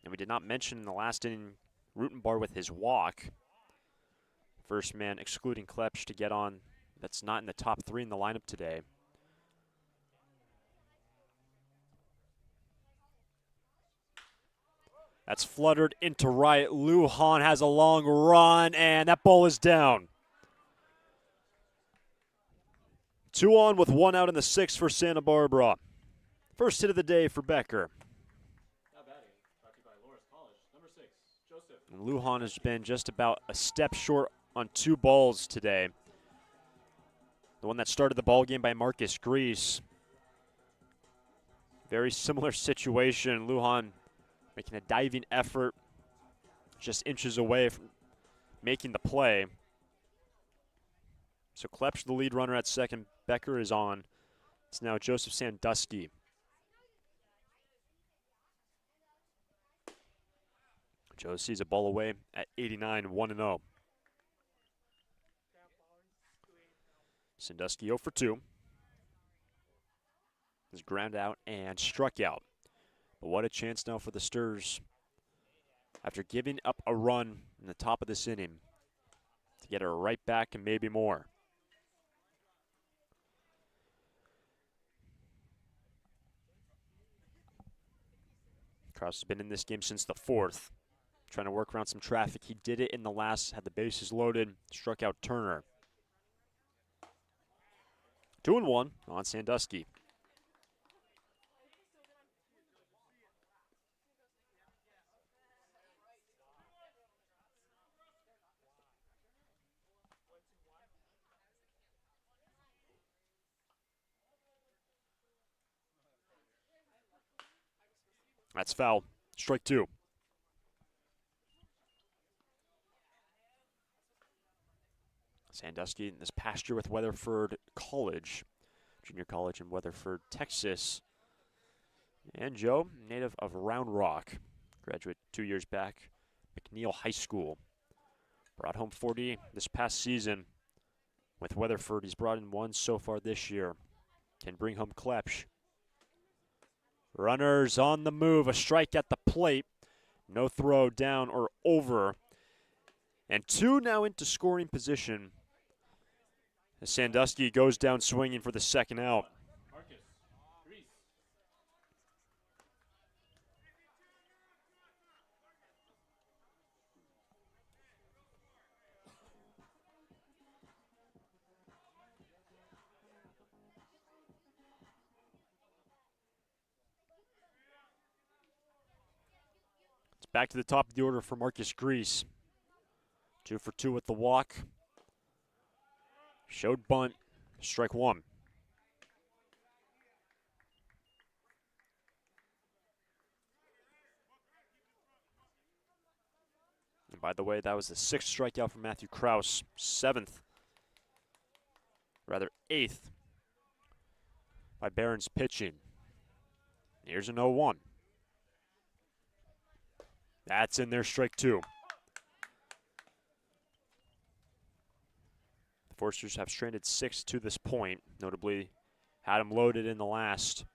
A: And we did not mention in the last inning Rutenbar with his walk. First man excluding Klepsch to get on that's not in the top 3 in the lineup today. That's fluttered into right. Lujan has a long run, and that ball is down. 2 on with 1 out in the 6th for Santa Barbara. First hit of the day for Becker. And Lujan has been just about a step short on 2 balls today. The one that started the ball game by Marcus Grease. Very similar situation. Lujan making a diving effort, just inches away from making the play. So Klepsch, the lead runner at second. Becker is on. It's now Joseph Sandusky. Joe sees a ball away at 89, 1-0. Sandusky 0 for 2. Is ground out and struck out. But what a chance now for the Sturs, after giving up a run in the top of this inning, to get her right back and maybe more. Kraus has been in this game since the 4th. trying to work around some traffic. He did it in the last, had the bases loaded, struck out Turner. 2-1 on Sandusky. That's foul. Strike 2. Sandusky in this past year with Weatherford College, junior college in Weatherford, Texas. And Joe, native of Round Rock, graduate 2 years back, McNeil High School. Brought home 40 this past season with Weatherford. He's brought in 1 so far this year. Can bring home Klepsch. Runners on the move, a strike at the plate. No throw down or over. And 2 now into scoring position as Sandusky goes down swinging for the second out. Back to the top of the order for Marcus Grease. 2 for 2 with the walk. Showed bunt. Strike 1. And by the way, that was the 6th strikeout from Matthew Kraus. 8th by Barron's pitching. Here's an 0-1. That's in there, strike 2. The Forsters have stranded 6 to this point. Notably, had them loaded in the last.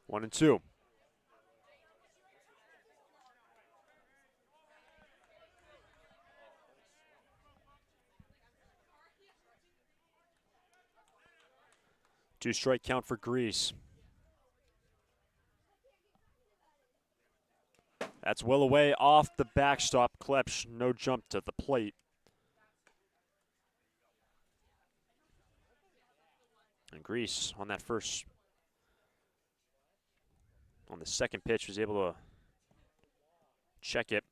A: One and 2. Two-strike count for Grease. That's well away off the backstop. Klepsch, no jump to the plate. And Grease on that on the second pitch was able to check it.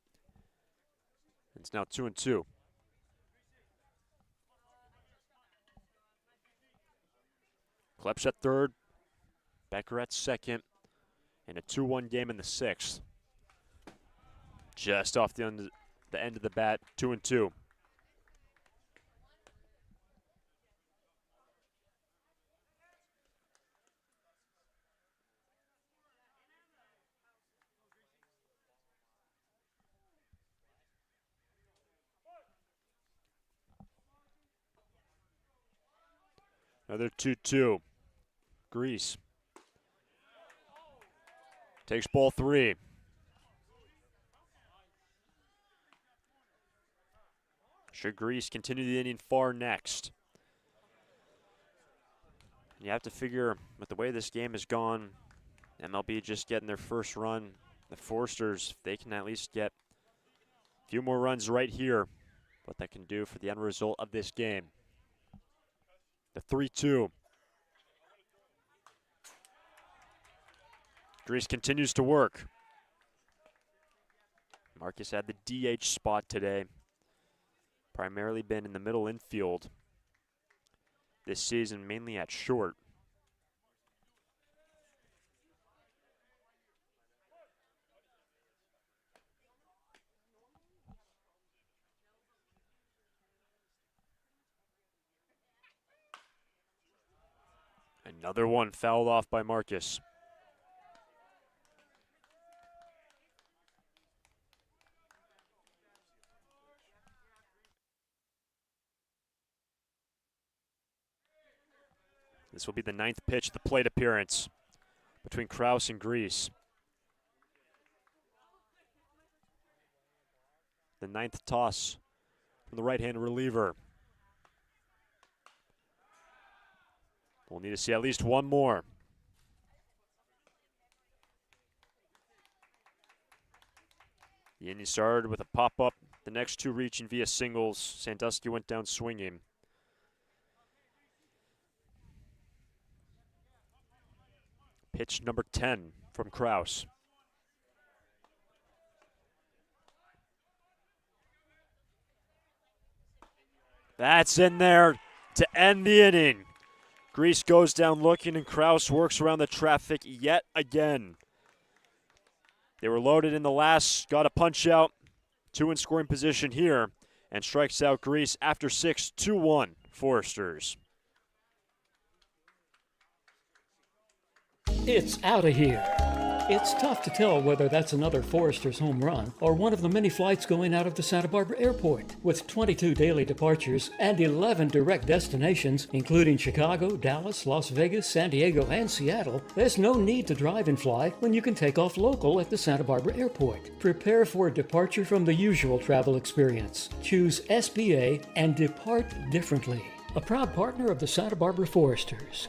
A: It's now 2 and 2. Klepsch at third, Becker at second, and a 2-1 game in the 6th. Just off the end of the bat, 2 and 2. Another 2-2. Grease takes ball 3. Should Grease continue the inning far next? You have to figure, with the way this game has gone, MLB just getting their first run. The Forsters, if they can at least get a few more runs right here, what that can do for the end result of this game. The 3-2. Grease continues to work. Marcus had the DH spot today. Primarily been in the middle infield this season, mainly at short. Another one fouled off by Marcus. This will be the 9th pitch of the plate appearance between Kraus and Grease. the 9th toss from the right-handed reliever. We'll need to see at least one more. The inning started with a pop-up, the next two reaching via singles. Sandusky went down swinging. Pitch number 10 from Kraus. That's in there to end the inning. Grease goes down looking, and Kraus works around the traffic yet again. They were loaded in the last, got a punch out, 2 in scoring position here, and strikes out Grease after 6, 2-1 Foresters.
E: It's out of here. It's tough to tell whether that's another Foresters home run or one of the many flights going out of the Santa Barbara airport. With 22 daily departures and 11 direct destinations, including Chicago, Dallas, Las Vegas, San Diego, and Seattle, there's no need to drive and fly when you can take off local at the Santa Barbara airport. Prepare for a departure from the usual travel experience. Choose SBA and depart differently. A proud partner of the Santa Barbara Foresters.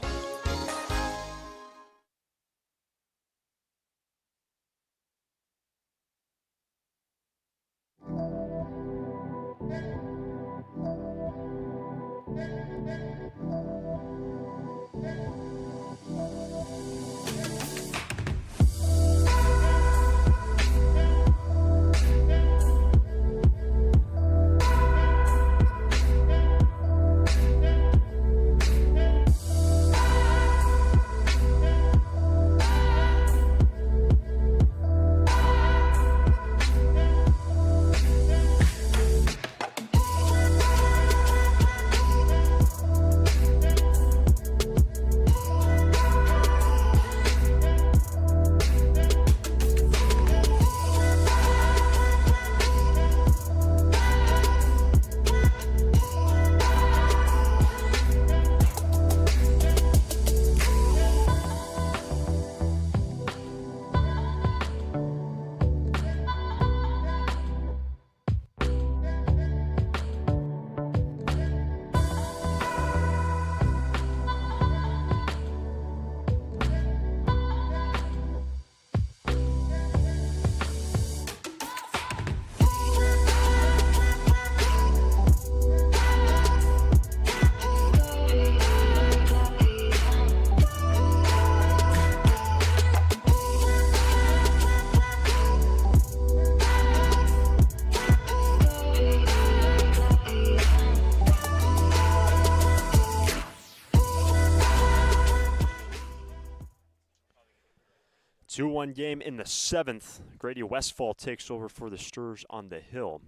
A: Two-one game in the 7th. Grady Westfall takes over for the Sturs on the hill.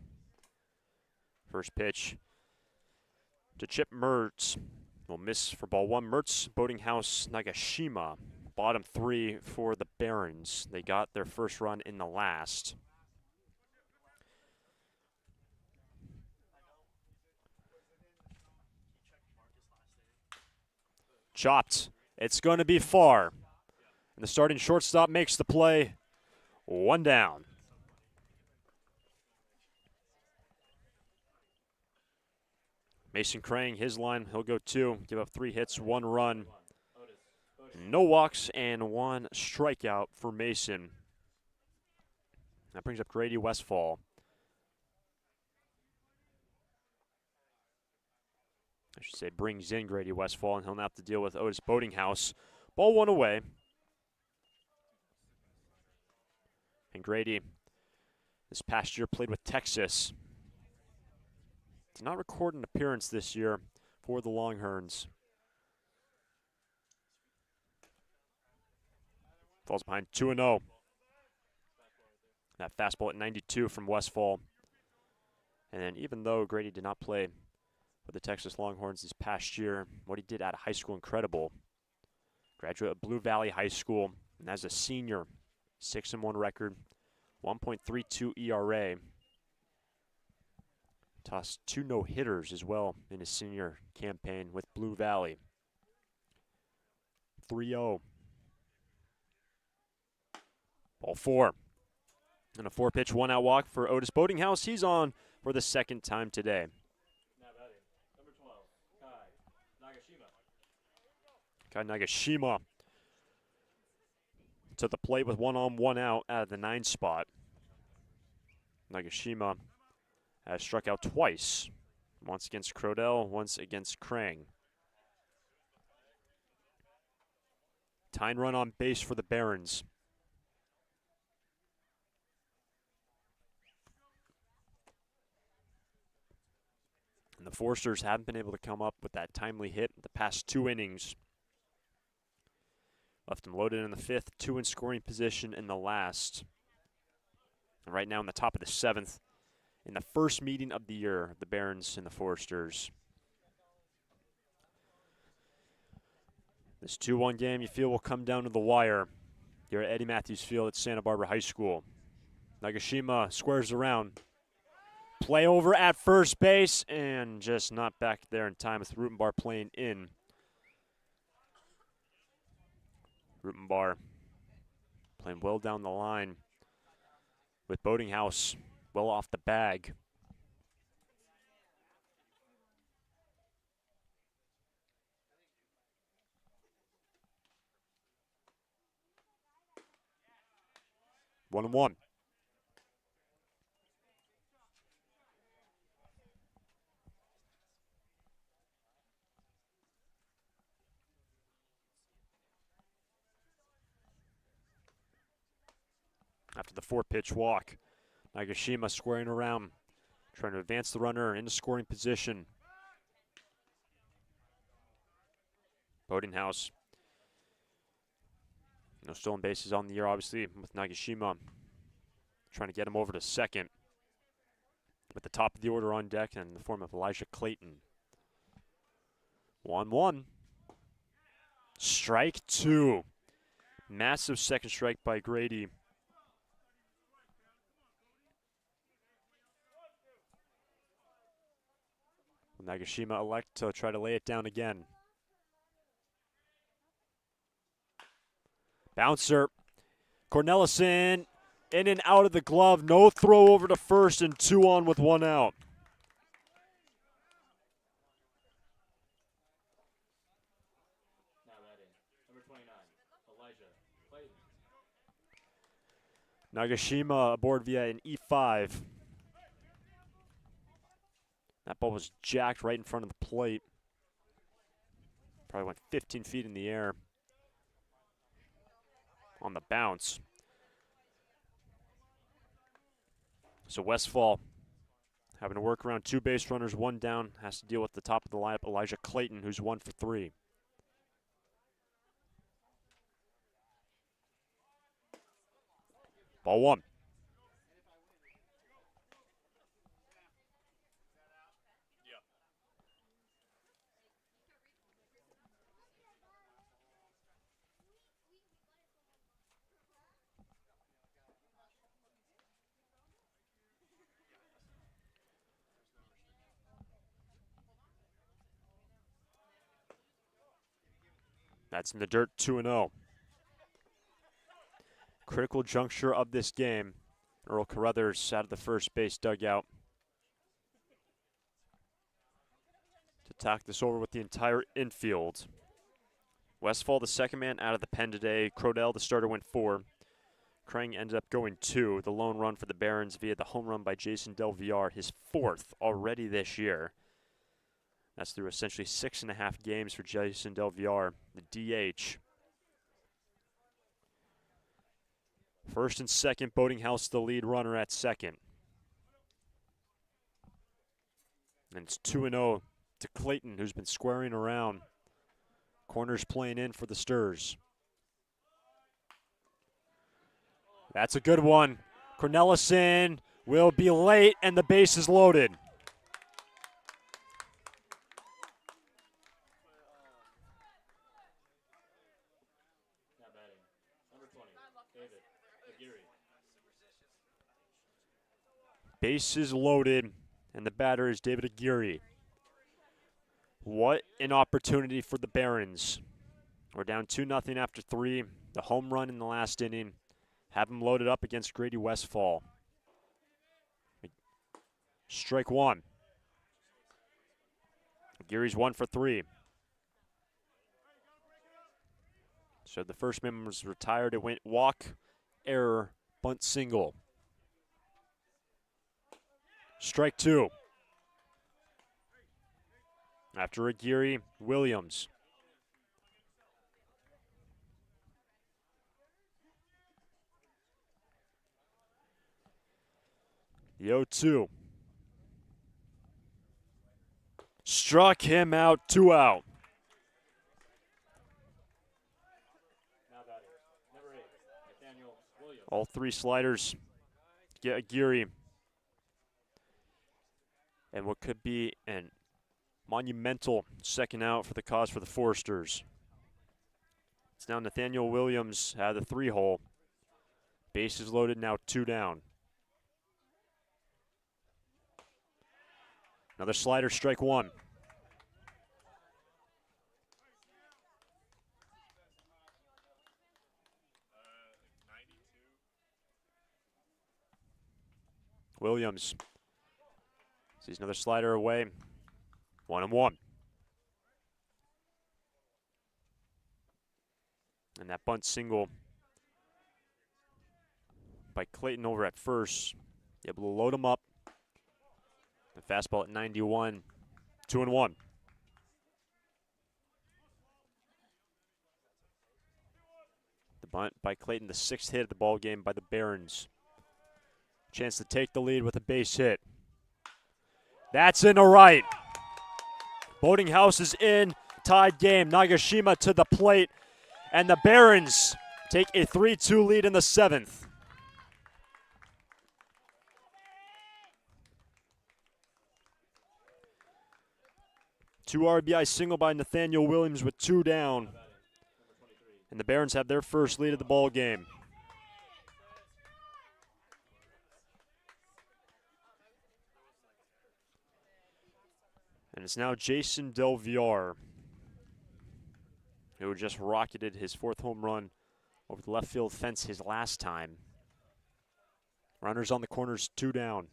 A: First pitch to Chip Mertz. Will miss for ball 1. Mertz, Boatinghouse, Nagashima. Bottom 3 for the Barons. They got their first run in the last. Chopped. It's going to be far. And the starting shortstop makes the play. 1 down. Mason Crane, his line, he'll go 2. Give up 3 hits, 1 run. No walks and 1 strikeout for Mason. That brings up Grady Westfall. I should say brings in Grady Westfall, and he'll now have to deal with Otis Boatinghouse. Ball 1 away. And Grady, this past year, played with Texas. Did not record an appearance this year for the Longhorns. Falls behind 2-0. That fastball at 92 from Westfall. And then even though Grady did not play with the Texas Longhorns this past year, what he did out of high school, incredible. Graduate of Blue Valley High School, and as a senior, 6-1 record, 1.32 ERA. Tossed 2 no-hitters as well in his senior campaign with Blue Valley. 3-0. Ball 4. And a 4-pitch, 1-out walk for Otis Boatinghouse. He's on for the second time today. Number 12, Kai Nagashima to the plate with 1 on, 1 out of the 9 spot. Nagashima has struck out twice. Once against Crodell, once against Krang. Tying run on base for the Barons. And the Forsters haven't been able to come up with that timely hit the past 2 innings. Left them loaded in the 5th, 2 in scoring position in the last. And right now in the top of the 7th, in the first meeting of the year, the Barons and the Forsters. This 2-1 game you feel will come down to the wire here at Eddie Matthews Field at Santa Barbara High School. Nagashima squares around. Play over at first base and just not back there in time with Rutenbar playing in. Rutenbar playing well down the line with Boatinghouse well off the bag. One and one. After the 4-pitch walk, Nagashima squaring around, trying to advance the runner into scoring position. Boatinghouse. No stolen bases on the year, obviously, with Nagashima trying to get him over to second. With the top of the order on deck in the form of Elijah Clayton. 1-1. Strike 2. Massive second strike by Grady. Nagashima elect to try to lay it down again. Bouncer. Cornelison in and out of the glove. No throw over to first and 2 on with 1 out. Nagashima aboard via an E5. That ball was jacked right in front of the plate. Probably went 15 feet in the air on the bounce. So Westfall having to work around 2 base runners, 1 down, has to deal with the top of the lineup, Elijah Clayton, who's 1 for 3. Ball 1. That's in the dirt, 2-0. Critical juncture of this game. Earl Carruthers out of the first base dugout to talk this over with the entire infield. Westfall, the second man out of the pen today. Crodell, the starter, went 4. Krang ended up going 2. The lone run for the Barons via the home run by Jason Del Villar, his 4th already this year. That's through essentially 6.5 games for Jason Del Villar, the DH. First and second, Boatinghouse the lead runner at second. And it's 2-0 to Clayton, who's been squaring around. Corners playing in for the Sturs. That's a good one. Cornelison will be late, and the base is loaded. Base is loaded, and the batter is David Aguirre. What an opportunity for the Barons. We're down 2-0 after 3. The home run in the last inning. have him loaded up against Grady Westfall. Strike one. Geary's 1 for 3. So the first man was retired. It went walk, error, bunt single. Strike two. After a Geary, Williams. The 0-2. Struck him out, 2 out. All 3 sliders get a Geary. And what could be an monumental second out for the cause for the Foresters. It's now Nathaniel Williams out of the 3-hole. Bases loaded, now 2 down. Another slider, strike one. Williams sees another slider away. 1-1. And that bunt single by Clayton over at first. Able to load him up. The fastball at 91. 2-1. The bunt by Clayton, the 6th hit of the ball game by the Barons. Chance to take the lead with a base hit. That's in the right. Boating House is in. Tied game. Nagashima to the plate. And the Barons take a 3-2 lead in the 7th. Two RBI single by Nathaniel Williams with 2 down. And the Barons have their first lead of the ball game. And it's now Jason Del Villar, who just rocketed his 4th home run over the left field fence his last time. Runners on the corners, 2 down.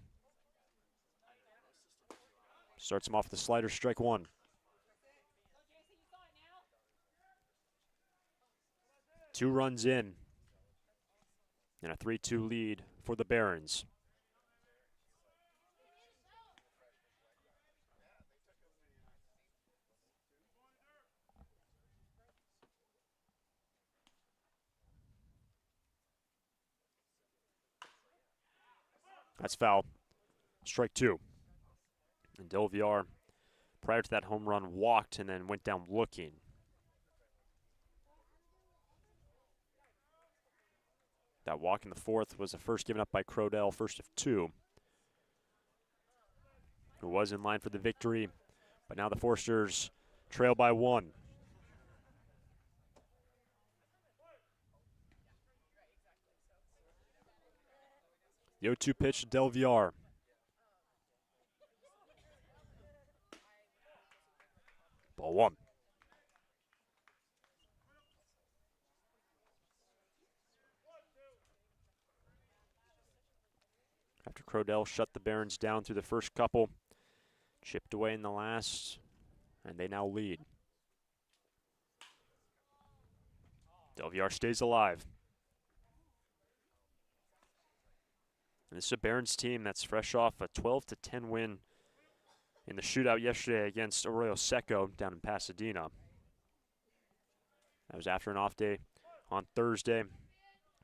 A: Starts him off the slider, strike one. Two runs in, and a 3-2 lead for the Barons. That's foul. Strike two. And Del Villar, prior to that home run, walked and then went down looking. That walk in the 4th was the first given up by Crodell, first of 2. Who was in line for the victory, but now the Foresters trail by 1. The 0-2 pitch to Del Villar. Ball 1. After Crodell shut the Barons down through the first couple, chipped away in the last, and they now lead. Del Villar stays alive. And this is a Barons team that's fresh off a 12-10 win in the shootout yesterday against Arroyo Seco down in Pasadena. That was after an off day on Thursday.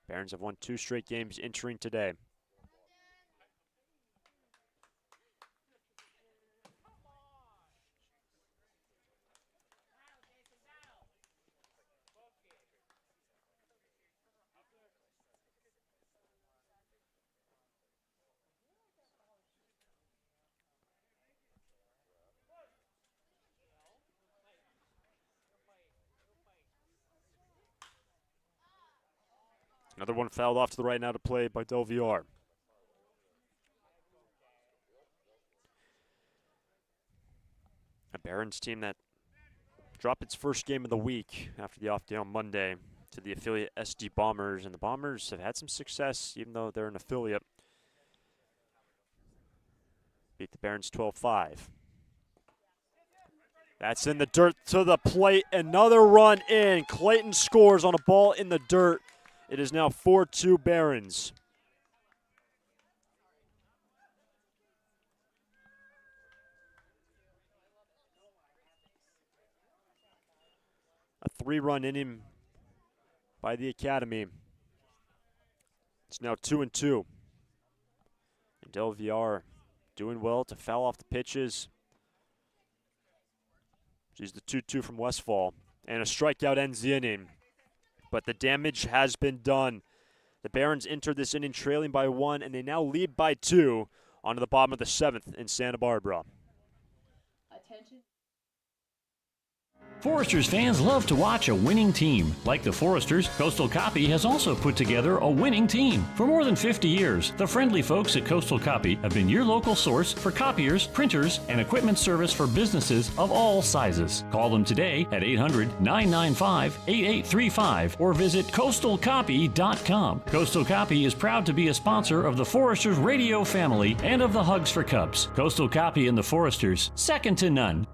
A: Barons have won 2 straight games entering today. Another one fouled off to the right now to play by Del Villar. A Barons team that dropped its first game of the week after the off day on Monday to the affiliate SD Bombers, and the Bombers have had some success even though they're an affiliate. Beat the Barons 12-5. That's in the dirt to the plate. Another run in. Clayton scores on a ball in the dirt. It is now 4-2 Barons. A 3-run inning by the Academy. It's now 2-2. And Del Villar doing well to foul off the pitches. She's the 2-2 from Westfall. And a strikeout ends the inning. But the damage has been done. The Barons entered this inning trailing by 1, and they now lead by 2 onto the bottom of the 7th in Santa Barbara.
H: Attention.
D: Foresters fans love to watch a winning team. Like the Foresters, Coastal Copy has also put together a winning team. For more than 50 years, the friendly folks at Coastal Copy have been your local source for copiers, printers, and equipment service for businesses of all sizes. Call them today at 800-995-8835 or visit coastalcopy.com. Coastal Copy is proud to be a sponsor of the Foresters radio family and of the Hugs for Cubs. Coastal Copy and the Foresters, second to none.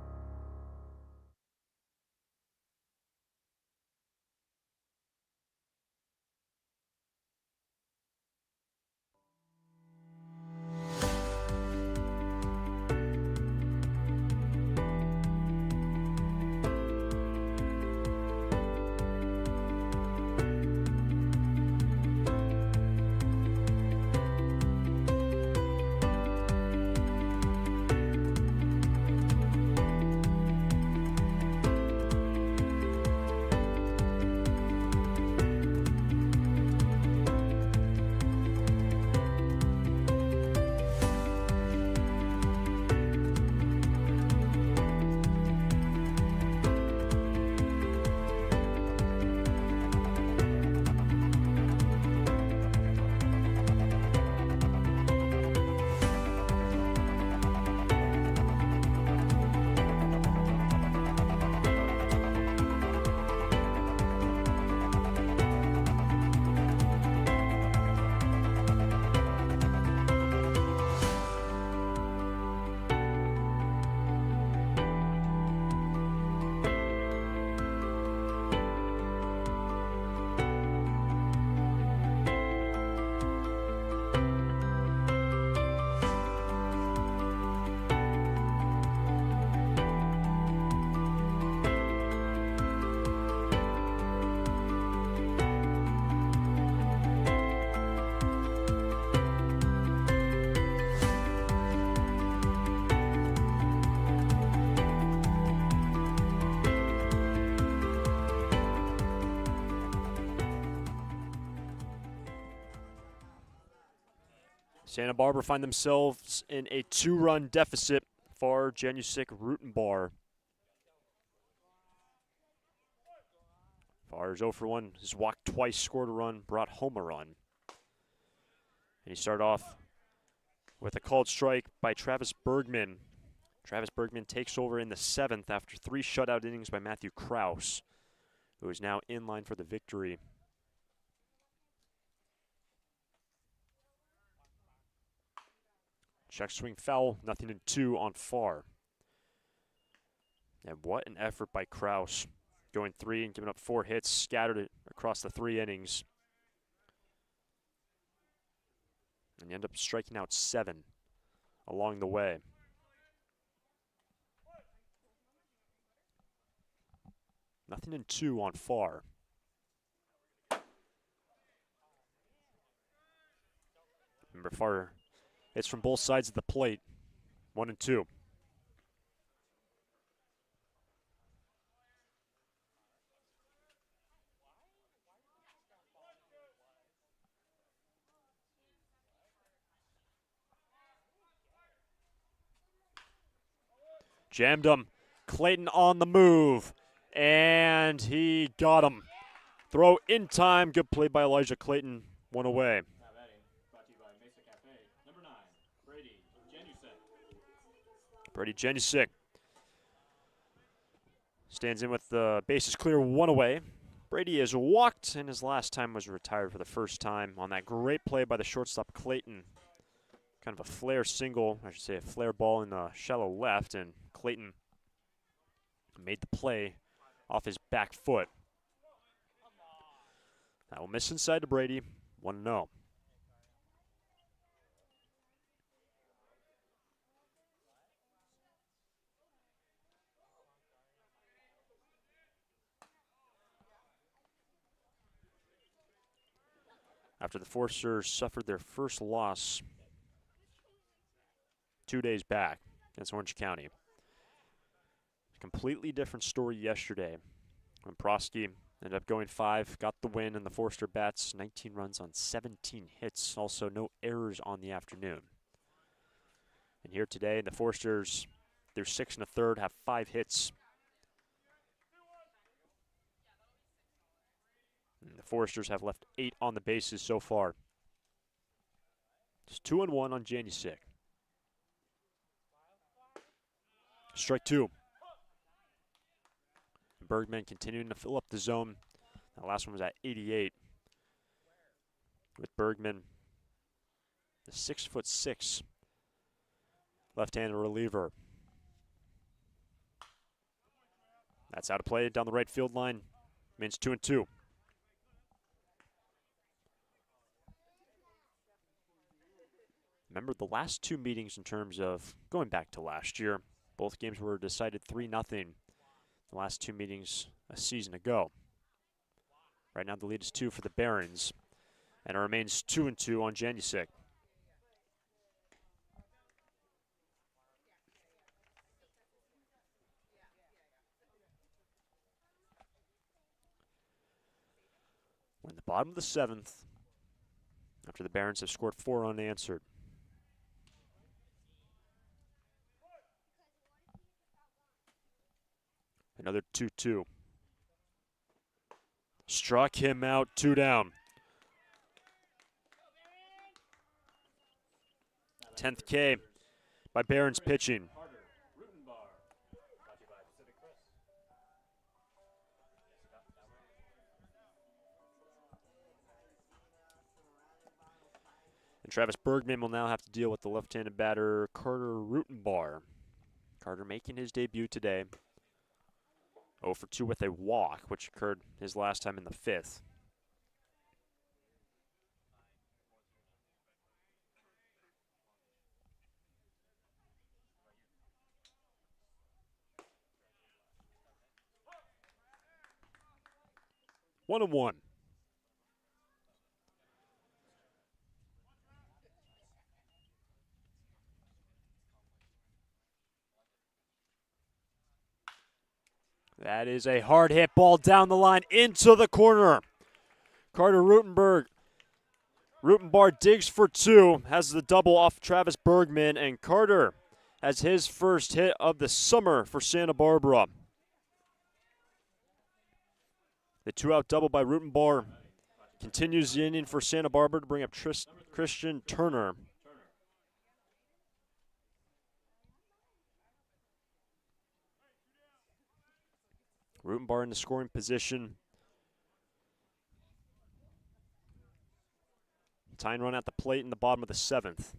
A: Santa Barbara find themselves in a 2-run deficit for Janusik Rutenbar. Farr's 0 for 1. He's walked twice, scored a run, brought home a run. And he started off with a called strike by Travis Bergman. Travis Bergman takes over in the 7th after 3 shutout innings by Matthew Kraus, who is now in line for the victory. Check swing foul, 0-2 on Farr. And what an effort by Kraus. Going 3 and giving up 4 hits, scattered it across the 3 innings. And you end up striking out 7 along the way. 0-2 on Farr. Remember, Farr hits from both sides of the plate. 1-2. Jammed him. Clayton on the move. And he got him. Throw in time. Good play by Elijah Clayton. 1 away. Brady Janusik stands in with the bases clear, 1 away. Brady has walked, and his last time was retired for the first time on that great play by the shortstop Clayton. Kind of a flare single, I should say a flare ball in the shallow left, and Clayton made the play off his back foot. That will miss inside to Brady, 1-0. After the Forsters suffered their first loss 2 days back against Orange County. Completely different story yesterday when Prosky ended up going 5, got the win, and the Forster bats 19 runs on 17 hits. Also, no errors on the afternoon. And here today, the Forsters, they're 6 1/3, have 5 hits. And the Foresters have left 8 on the bases so far. It's 2-1 on Janusik. Strike 2. Bergman continuing to fill up the zone. The last one was at 88. With Bergman, the 6'6" left-handed reliever. That's out of play down the right field line. Means 2-2. Remember the last 2 meetings in terms of going back to last year. Both games were decided 3-0. The last 2 meetings a season ago. Right now the lead is 2 for the Barons, and it remains 2-2 on Janusik. We're in the bottom of the 7th, after the Barons have scored 4 unanswered. Another 2-2. Struck him out, 2 down. 10th K by Barons pitching. And Travis Bergman will now have to deal with the left-handed batter Carter Rutenbar. Carter making his debut today. 0 for 2 with a walk, which occurred his last time in the 5th. One and one. That is a hard hit ball down the line into the corner. Carter Rutenbar digs for 2, has the double off Travis Bergman, and Carter has his first hit of the summer for Santa Barbara. The 2-out double by Rutenbar continues the inning for Santa Barbara to bring up Christian Turner. Rutenbar in the scoring position. Tying run at the plate in the bottom of the 7th.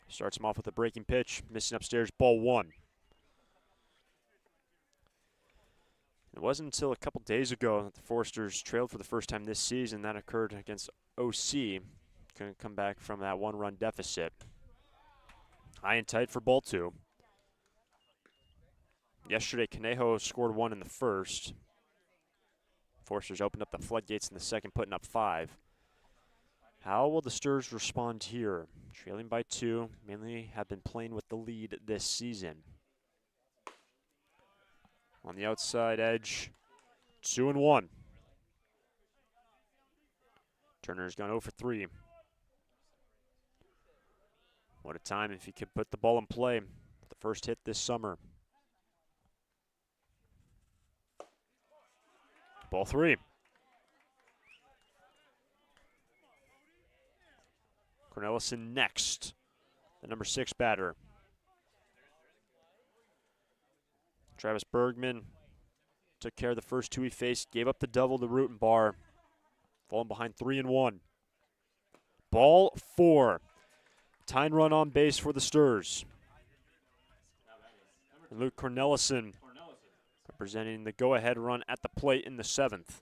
A: Starts him off with a breaking pitch, missing upstairs, ball 1. It wasn't until a couple days ago that the Foresters trailed for the first time this season. That occurred against OC. Going to come back from that 1-run deficit. High and tight for ball 2. Yesterday, Conejo scored 1 in the first. Foresters opened up the floodgates in the second, putting up 5. How will the Sturs respond here? Trailing by 2, mainly have been playing with the lead this season. On the outside edge, 2-1. Turner's gone 0 for 3. What a time if he could put the ball in play. The first hit this summer. Ball 3. Cornelison next, the number 6 batter. Travis Bergman took care of the first two he faced, gave up the double to Rutenbar, falling behind 3-1. Ball 4. Tyne run on base for the Sturs. And Luke Cornelison representing the go-ahead run at the plate in the 7th.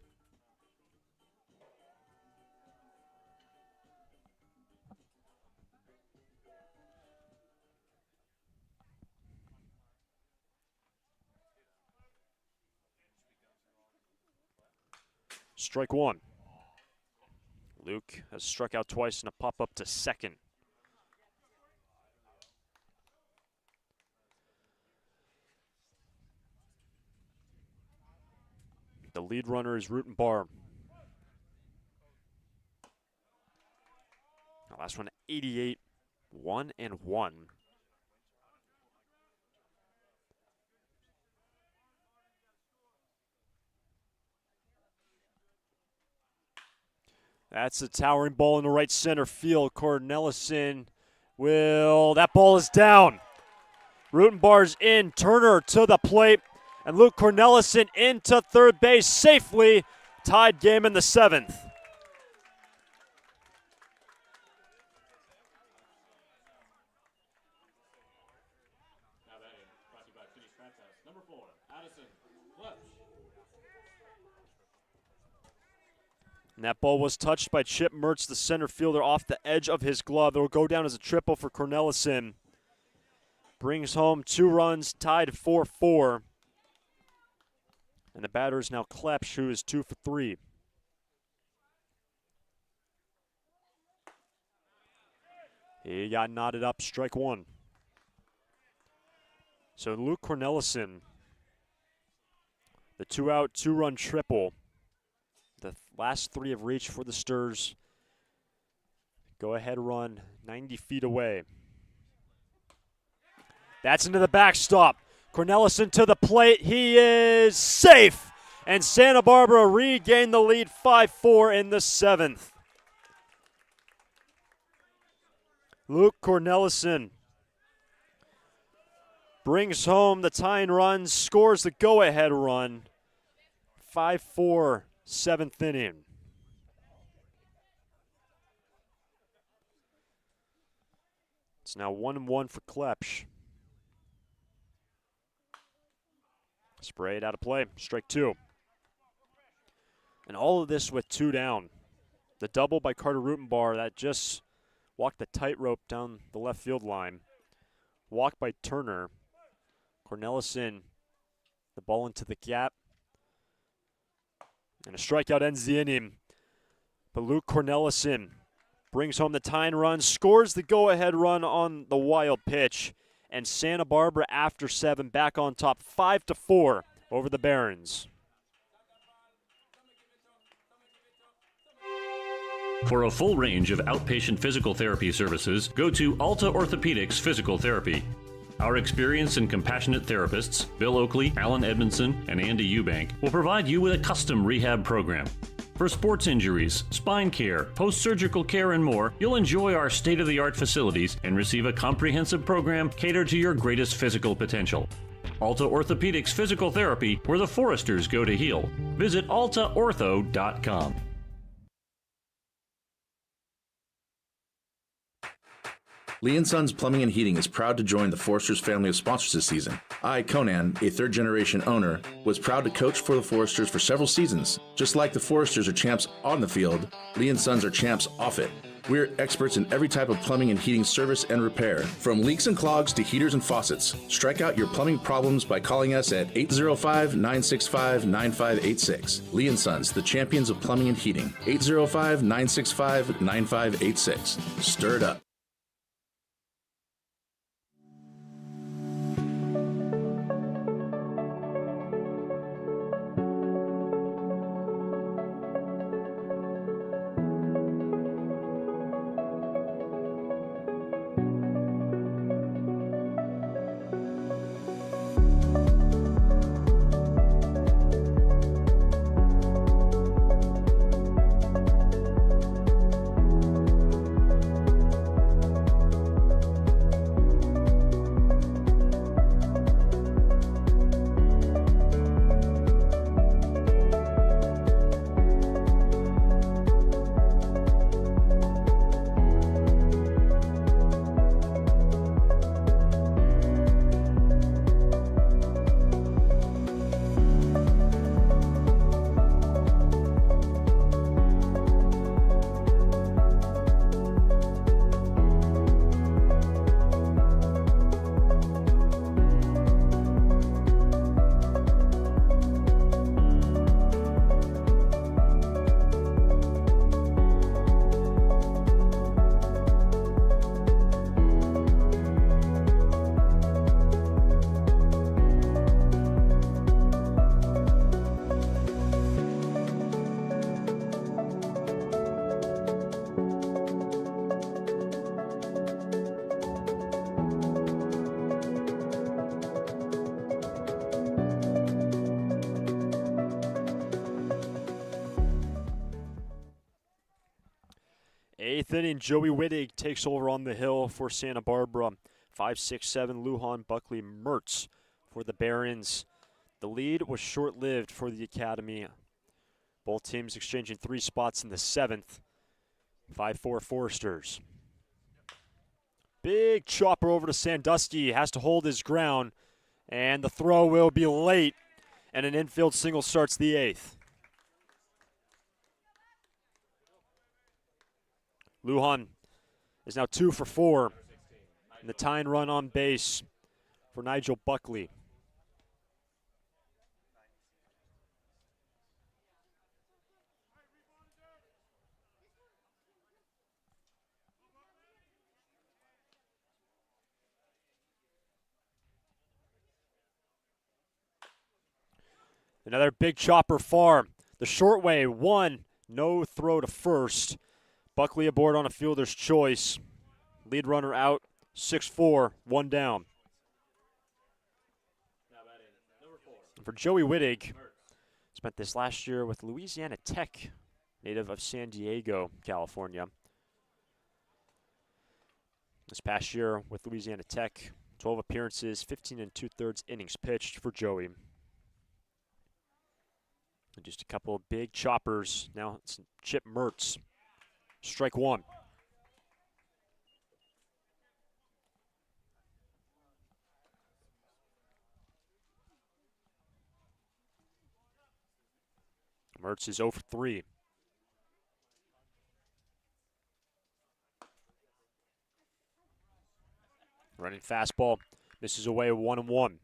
A: Strike 1. Luke has struck out twice in a pop-up to second. The lead runner is Rutenbar. The last one, 88, 1-1. That's a towering ball in the right center field. Cornelison that ball is down. Rutenbar's in, Turner to the plate, and Luke Cornelison into third base safely. Tied game in the 7th. And that ball was touched by Chip Mertz, the center fielder, off the edge of his glove. It will go down as a triple for Cornelison. Brings home 2 runs, tied 4-4. And the batter is now Klepsch, who is 2 for 3. He got knotted up, strike 1. So Luke Cornelison, the 2-out, 2-run triple. The last 3 have reached for the Sturs. Go ahead run 90 feet away. That's into the backstop. Cornelison to the plate. He is safe. And Santa Barbara regained the lead 5-4 in the 7th. Luke Cornelison brings home the tying run, scores the go-ahead run. 5-4. 7th inning. It's now 1-1 for Klepsch. Sprayed out of play. Strike 2. And all of this with 2 down. The double by Carter Rutenbar that just walked the tightrope down the left field line. Walk by Turner. Cornelison, the ball into the gap. And a strikeout ends the inning. But Luke Cornelison brings home the tying run, scores the go-ahead run on the wild pitch. And Santa Barbara, after 7, back on top 5-4 over the Barons.
D: For a full range of outpatient physical therapy services, go to Alta Orthopedics Physical Therapy. Our experienced and compassionate therapists, Bill Oakley, Alan Edmondson, and Andy Eubank, will provide you with a custom rehab program. For sports injuries, spine care, post-surgical care, and more, you'll enjoy our state-of-the-art facilities and receive a comprehensive program catered to your greatest physical potential. Alta Orthopedics Physical Therapy, where the Foresters go to heal. Visit altaortho.com.
C: Lee & Sons Plumbing and Heating is proud to join the Foresters family of sponsors this season. I, Conan, a third-generation owner, was proud to coach for the Foresters for several seasons. Just like the Foresters are champs on the field, Lee & Sons are champs off it. We're experts in every type of plumbing and heating service and repair, from leaks and clogs to heaters and faucets. Strike out your plumbing problems by calling us at 805-965-9586. Lee & Sons, the champions of plumbing and heating. 805-965-9586. Stir it up.
A: 8th inning, Joey Wittig takes over on the hill for Santa Barbara. 5, 6, 7, Lujan, Buckley, Mertz for the Barons. The lead was short-lived for the Academy. Both teams exchanging 3 spots in the 7th. 5-4 Foresters. Big chopper over to Sandusky. Has to hold his ground. And the throw will be late. And an infield single starts the 8th. Lujan is now 2 for 4. And the tying run on base for Nigel Buckley. Another big chopper far. The short way, 1, no throw to first. Buckley aboard on a fielder's choice. Lead runner out, 6-4, 1 down. For Joey Wittig, spent this last year with Louisiana Tech, native of San Diego, California. This past year with Louisiana Tech, 12 appearances, 15 2/3 innings pitched for Joey. And just a couple of big choppers. Now it's Chip Mertz. Strike 1. Mertz is 0 for 3. Running fastball. Misses away 1-1.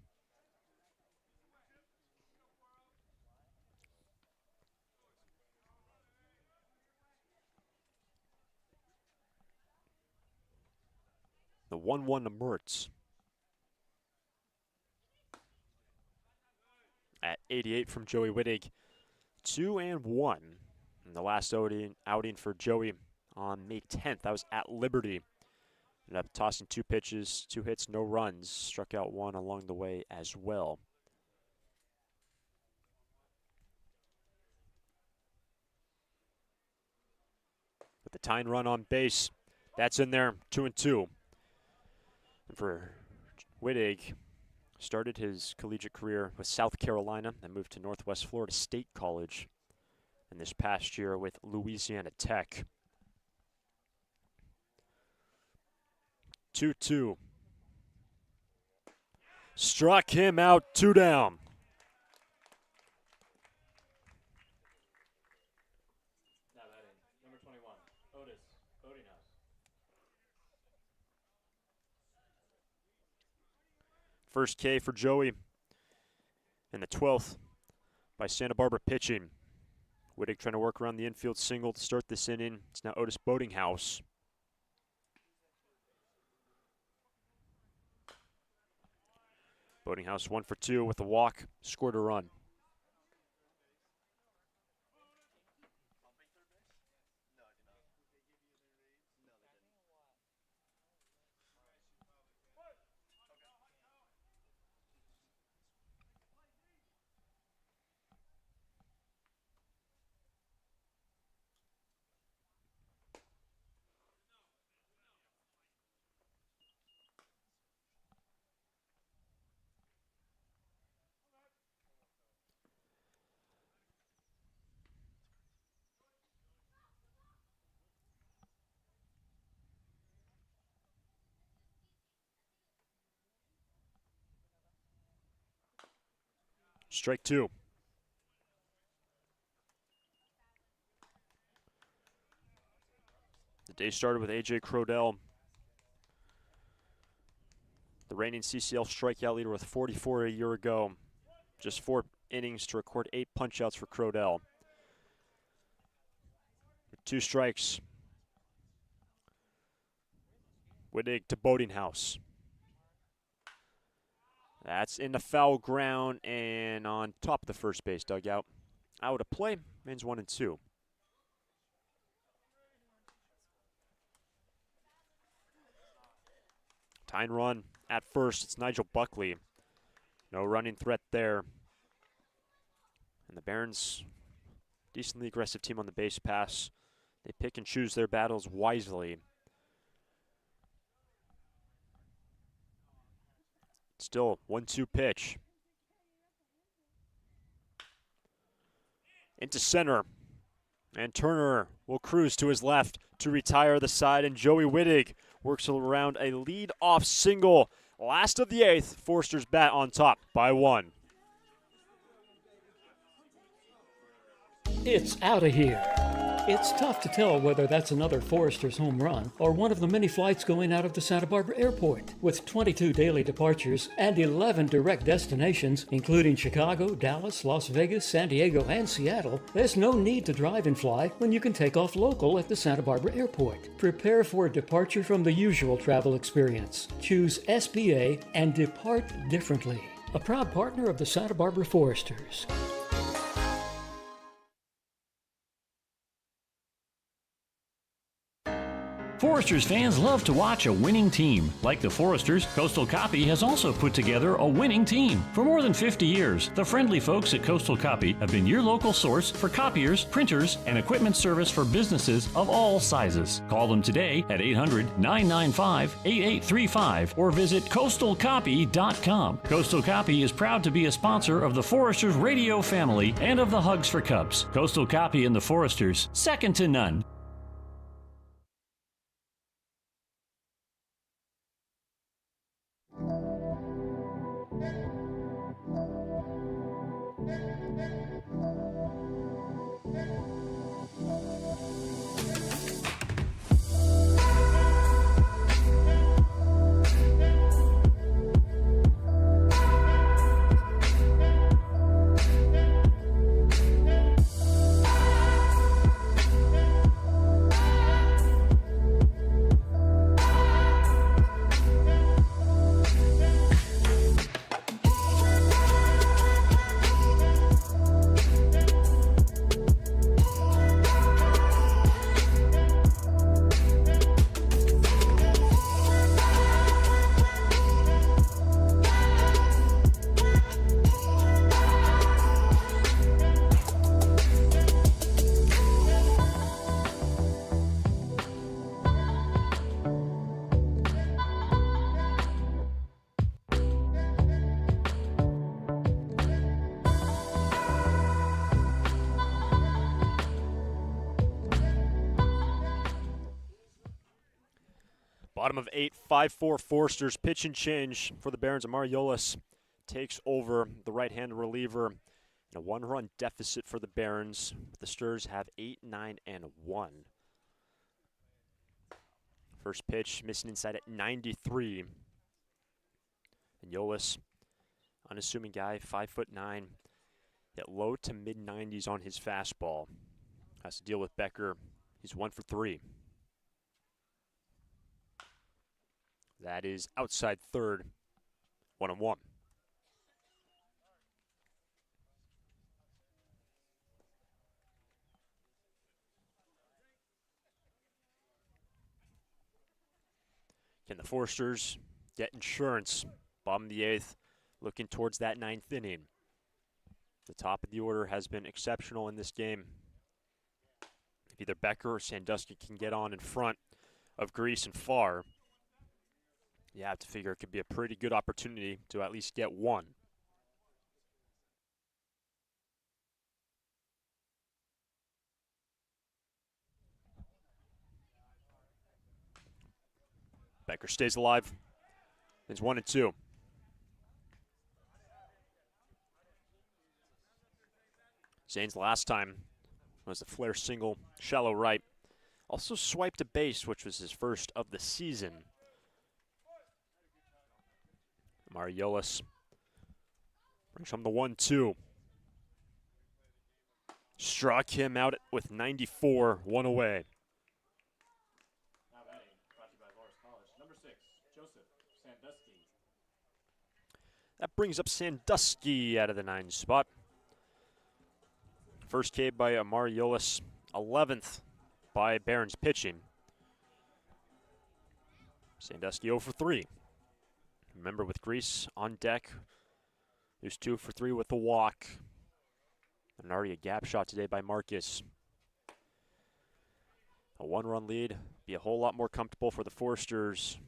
A: The 1-1 to Mertz. At 88 from Joey Wittig. 2-1 in the last outing for Joey on May 10th. That was at Liberty. Ended up tossing 2 pitches, 2 hits, no runs. Struck out 1 along the way as well. With the tying run on base, that's in there, 2-2. And for Wittig, started his collegiate career with South Carolina and moved to Northwest Florida State College. And this past year with Louisiana Tech. 2-2. Struck him out, 2 down. Number 21, Otis Boatinghouse. First K for Joey. And the 12th by Santa Barbara pitching. Wittig trying to work around the infield single to start this inning. It's now Otis Boatinghouse. Boatinghouse 1 for 2 with a walk, scored a run. Strike 2. The day started with A.J. Crodell, the reigning CCL strikeout leader with 44 a year ago. Just 4 innings to record 8 punch-outs for Crodell. 2 strikes. Wittig to Boatinghouse. That's in the foul ground and on top of the first base dugout. Out of play, means 1-2. Tying run at first, it's Nigel Buckley. No running threat there. And the Barons, decently aggressive team on the base pass. They pick and choose their battles wisely. Still 1-2 pitch. Into center. And Turner will cruise to his left to retire the side. And Joey Wittig works around a lead-off single. Last of the 8th. Forster's bat on top by 1.
E: It's out of here. It's tough to tell whether that's another Foresters home run or one of the many flights going out of the Santa Barbara Airport. With 22 daily departures and 11 direct destinations, including Chicago, Dallas, Las Vegas, San Diego, and Seattle, there's no need to drive and fly when you can take off local at the Santa Barbara Airport. Prepare for a departure from the usual travel experience. Choose SBA and depart differently. A proud partner of the Santa Barbara Foresters.
D: Foresters fans love to watch a winning team. Like the Foresters, Coastal Copy has also put together a winning team. For more than 50 years, the friendly folks at Coastal Copy have been your local source for copiers, printers, and equipment service for businesses of all sizes. Call them today at 800-995-8835 or visit coastalcopy.com. Coastal Copy is proud to be a sponsor of the Foresters radio family and of the Hugs for Cubs. Coastal Copy and the Foresters, second to none.
A: Bottom of 8, 5-4 Foresters. Pitch and change for the Barons. Amari Yolis takes over the right-handed reliever. And a one-run deficit for the Barons. The Stars have 8, 9, and 1. First pitch missing inside at 93. And Yolis, unassuming guy, 5'9", at low to mid-90s on his fastball. Has to deal with Becker. He's 1 for 3. That is outside third, 1-1. Can the Foresters get insurance? Bottom of the 8th, looking towards that 9th inning. The top of the order has been exceptional in this game. If either Becker or Sandusky can get on in front of Grease and Farr, you have to figure it could be a pretty good opportunity to at least get one. Becker stays alive. It's 1-2. Zane's last time was a flare single, shallow right. Also swiped a base, which was his first of the season. Mariolis brings home the 1-2. Struck him out with 94, 1 away. That brings up Sandusky out of the 9 spot. First K by Mariolis, 11th by Barons pitching. Sandusky 0 for 3. Remember, with Grease on deck, there's 2 for 3 with the walk. And already a gap shot today by Marcus. A 1-run lead, be a whole lot more comfortable for the Forsters.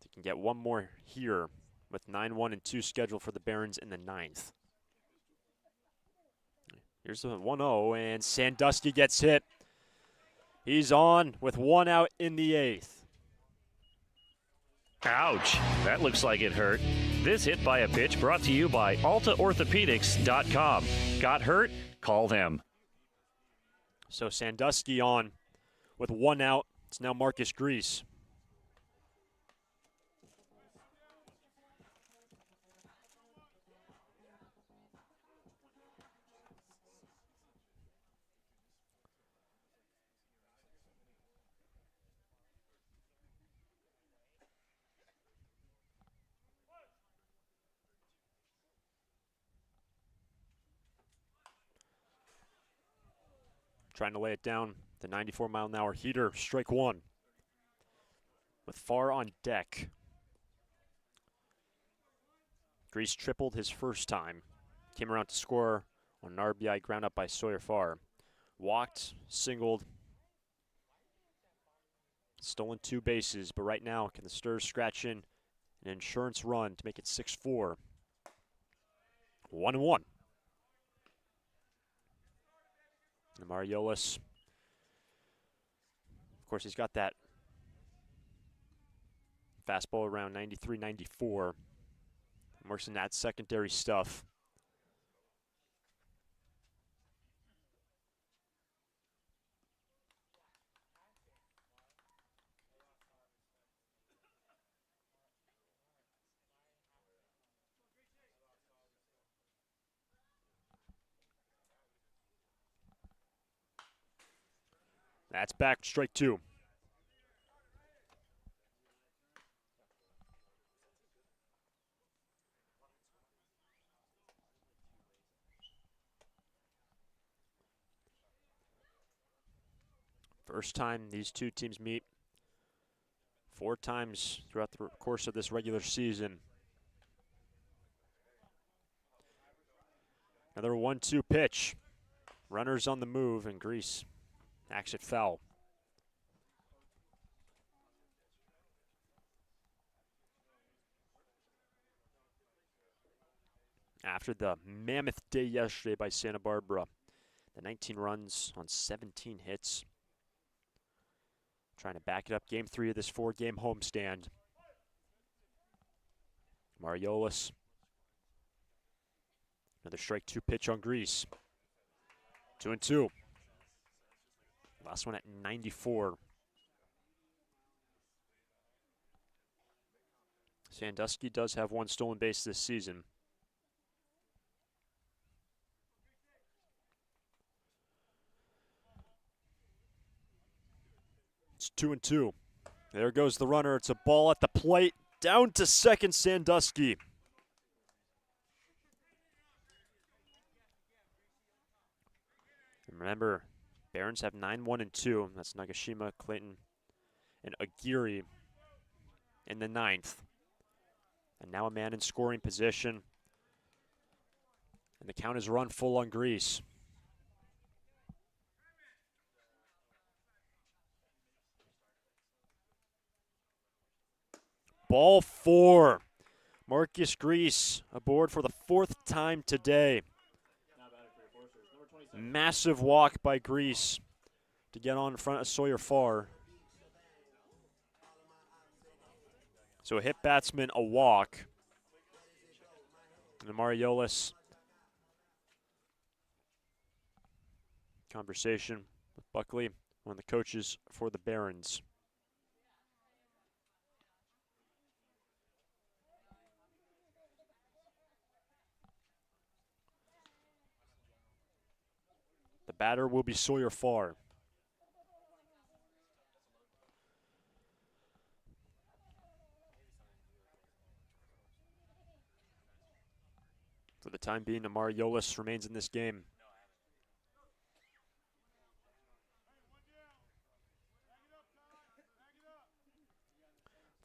A: They can get one more here with 9-1 and 2 scheduled for the Barons in the 9th. Here's the 1-0, and Sandusky gets hit. He's on with 1 out in the 8th.
D: Ouch, that looks like it hurt. This Hit by a Pitch brought to you by AltaOrthopedics.com. Got hurt? Call them.
A: So Sandusky on with 1 out. It's now Marcus Grease. Trying to lay it down. The 94-mile-an-hour heater, strike 1. With Farr on deck. Grease tripled his first time. Came around to score on an RBI ground up by Sawyer Farr. Walked, singled. Stolen 2 bases, but right now, can the Sturs scratch in an insurance run to make it 6-4? 1-1. And Mariolis, of course, he's got that fastball around 93, 94. Works in that secondary stuff. That's back, strike 2. First time these two teams meet. 4 times throughout the course of this regular season. Another 1-2 pitch. Runners on the move, and Grease knocks it foul. After the mammoth day yesterday by Santa Barbara, the 19 runs on 17 hits. Trying to back it up, game 3 of this 4-game homestand. Mariolis. Another strike 2 pitch on Grease. 2-2. Last one at 94. Sandusky does have 1 stolen base this season. It's 2-2. There goes the runner. It's a ball at the plate. Down to second, Sandusky. And remember, Barons have 9-1 and 2. That's Nagashima, Clayton, and Aguirre in the 9th. And now a man in scoring position. And the count is run full on Grease. Ball 4. Marcus Grease aboard for the 4th time today. Massive walk by Grease to get on in front of Sawyer Farr. So a hit batsman, a walk. And Mariolis. Conversation with Buckley, one of the coaches for the Barons. The batter will be Sawyer Farr. For the time being, Mariolis remains in this game.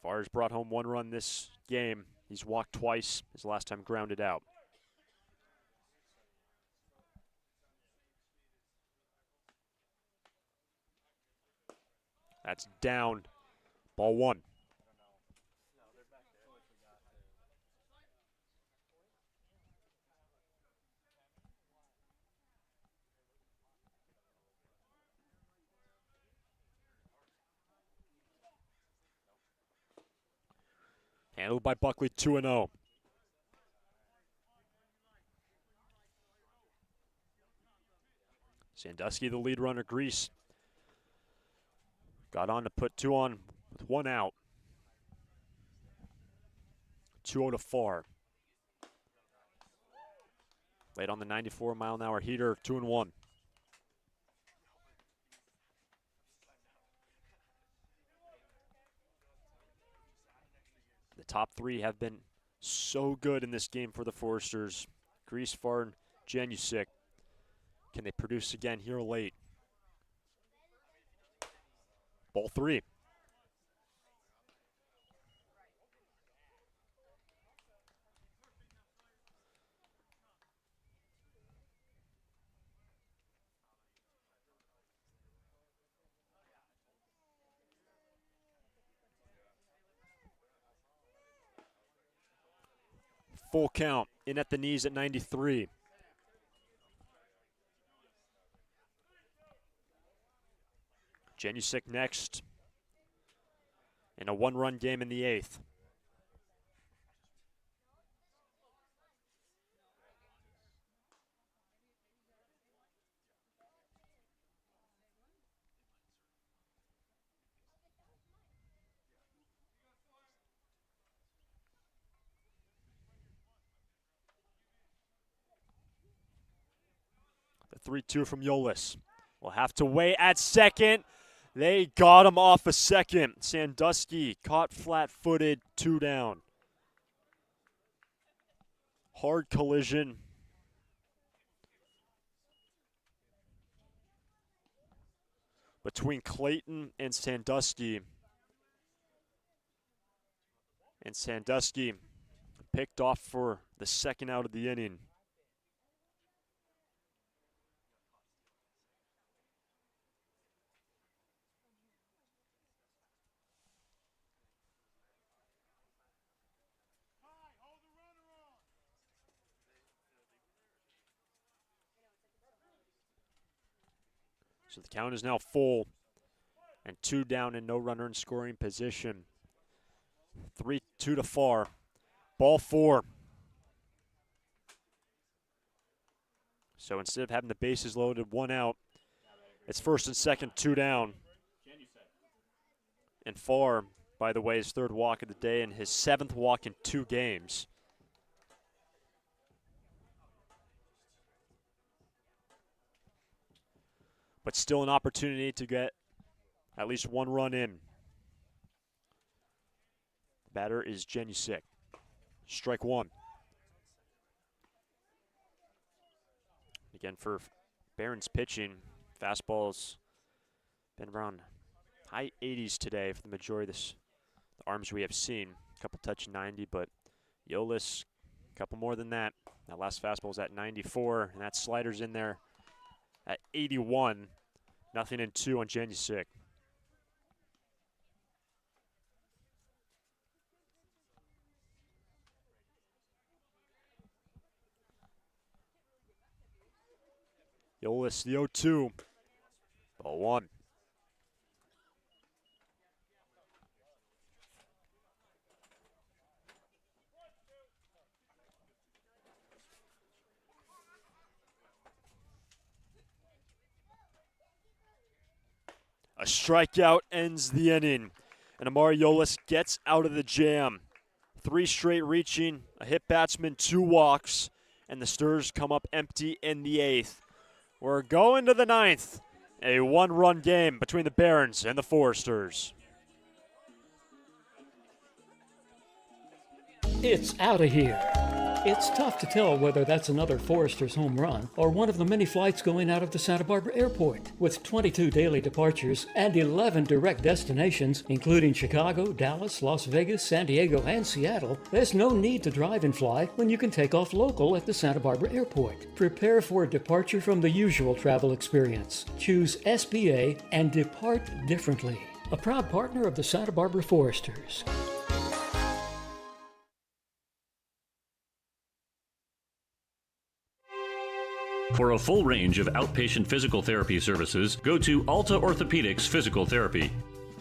A: Farr's brought home 1 run this game. He's walked twice, his last time grounded out. That's down. Ball 1. Handled by Buckley, 2-0. Sandusky, the lead runner. Grease got on to put 2 on with 1 out. 2-0 to Farr. Late on the 94-mile-an-hour heater, 2-1. The top 3 have been so good in this game for the Foresters. Grease, Farr, and Janusik. Can they produce again here late? Ball 3. Full count. In at the knees at 93. Janusik next in a 1-run game in the 8th. The 3-2 from Yolis. We'll have to wait at second. They got him off a second. Sandusky caught flat-footed, 2 down. Hard collision. Between Clayton and Sandusky. And Sandusky picked off for the second out of the inning. So the count is now full and 2 down and no runner in scoring position. 3-2 to Farr. Ball 4. So instead of having the bases loaded, 1 out, it's first and second, 2 down. And Farr, by the way, his 3rd walk of the day and his 7th walk in 2 games. But still an opportunity to get at least 1 run in. The batter is Janusik. Strike 1. Again, for Barron's pitching, fastballs been around high 80s today for the majority of the arms we have seen. A couple touch 90, but Yolis, a couple more than that. That last fastball was at 94, and that slider's in there at 81. 0-2 on Janusik. Yolis, the 0-2. Ball 1. A strikeout ends the inning, and Amari Yolis gets out of the jam. 3 straight reaching, a hit batsman, 2 walks, and the Stars come up empty in the 8th. We're going to the 9th, a 1-run game between the Barons and the Foresters.
E: It's out of here. It's tough to tell whether that's another Foresters home run or one of the many flights going out of the Santa Barbara Airport. With 22 daily departures and 11 direct destinations, including Chicago, Dallas, Las Vegas, San Diego, and Seattle, there's no need to drive and fly when you can take off local at the Santa Barbara Airport. Prepare for a departure from the usual travel experience. Choose SBA and depart differently. a proud partner of the Santa Barbara Foresters.
D: For a full range of outpatient physical therapy services, go to Alta Orthopedics Physical Therapy.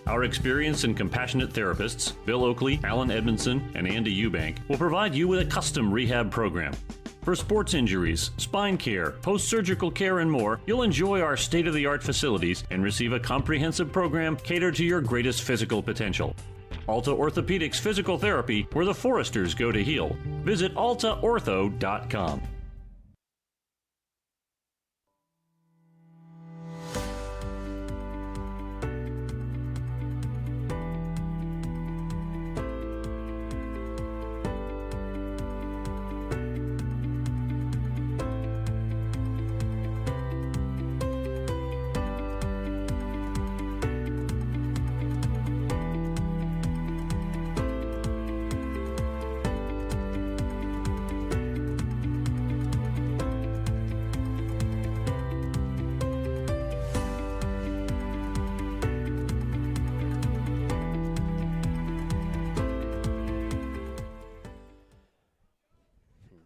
D: Our experienced and compassionate therapists, Bill Oakley, Alan Edmondson, and Andy Eubank, will provide you with a custom rehab program. For sports injuries, spine care, post-surgical care, and more, you'll enjoy our state-of-the-art facilities and receive a comprehensive program catered to your greatest physical potential. Alta Orthopedics Physical Therapy, where the Foresters go to heal. Visit altaortho.com.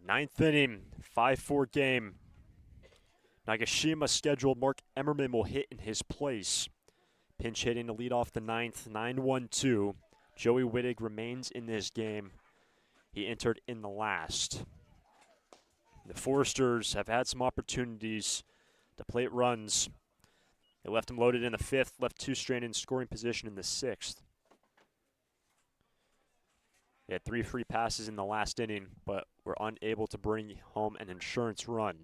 A: Ninth inning, 5-4 game. Nagashima scheduled Mark Emmerman will hit in his place. Pinch hitting to lead off the ninth, 9-1-2. Joey Wittig remains in this game. He entered in the last. The Foresters have had some opportunities to plate runs. They left him loaded in the fifth, left two straight in scoring position in the sixth. They had 3 free passes in the last inning, but were unable to bring home an insurance run.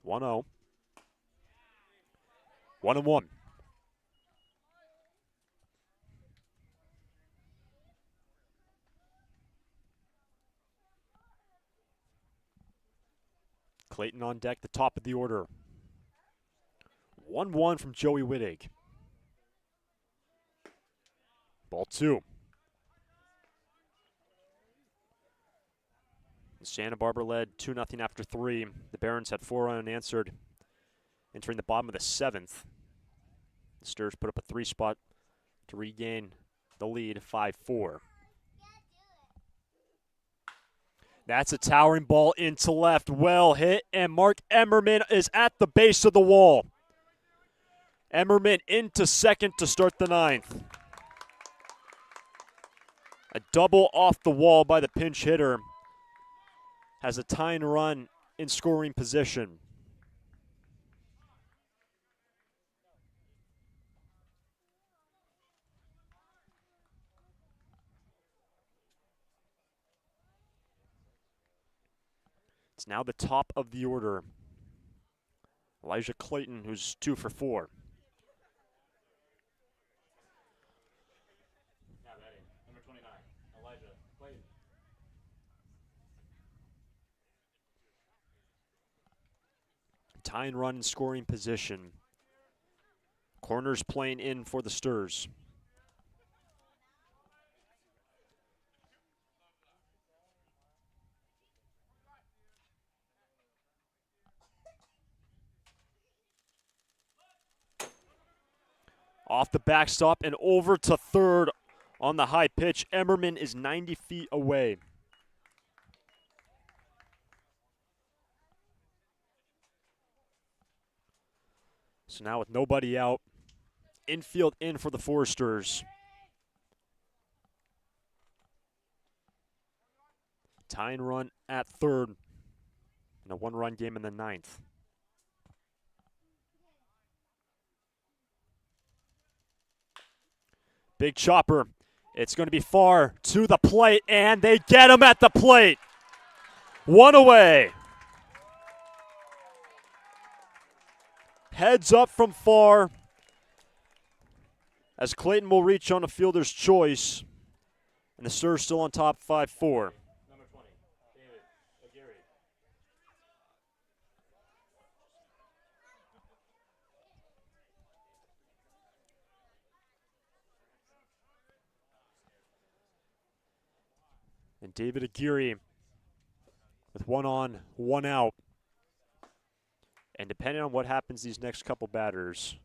A: 1-0. 1-1. Clayton on deck, the top of the order. 1-1 from Joey Wittig. Ball 2. Santa Barbara led 2-0 after 3. The Barons had 4 unanswered. Entering the bottom of the 7th. The Stars put up a 3-spot to regain the lead, 5-4. That's a towering ball into left. Well hit, and Mark Emmerman is at the base of the wall. Emmerman into second to start the 9th. A double off the wall by the pinch hitter has a tying run in scoring position. It's now the top of the order. Elijah Clayton, who's 2 for 4. Number 29, Elijah Clayton. Tying run in scoring position. Corners playing in for the Stars. Off the backstop and over to third on the high pitch. Emmerman is 90 feet away. So now with nobody out, infield in for the Foresters. Tying run at third in a 1-run game in the 9th. Big chopper. It's going to be far to the plate, and they get him at the plate. 1 away. Heads up from far as Clayton will reach on a fielder's choice. And the Stars still on top, 5-4. Number 20, David Aguirre. And David Aguirre with 1 on, 1 out. And depending on what happens these next couple batters,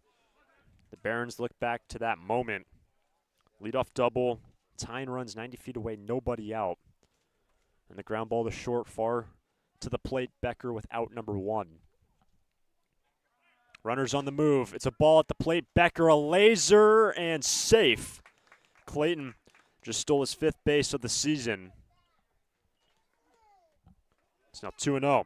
A: the Barons look back to that moment Leadoff double. Tyne runs 90 feet away, nobody out. And the ground ball to short, far to the plate. Becker with out number 1. Runners on the move. It's a ball at the plate. Becker, a laser, and safe. Clayton just stole his 5th base of the season. It's now 2-0.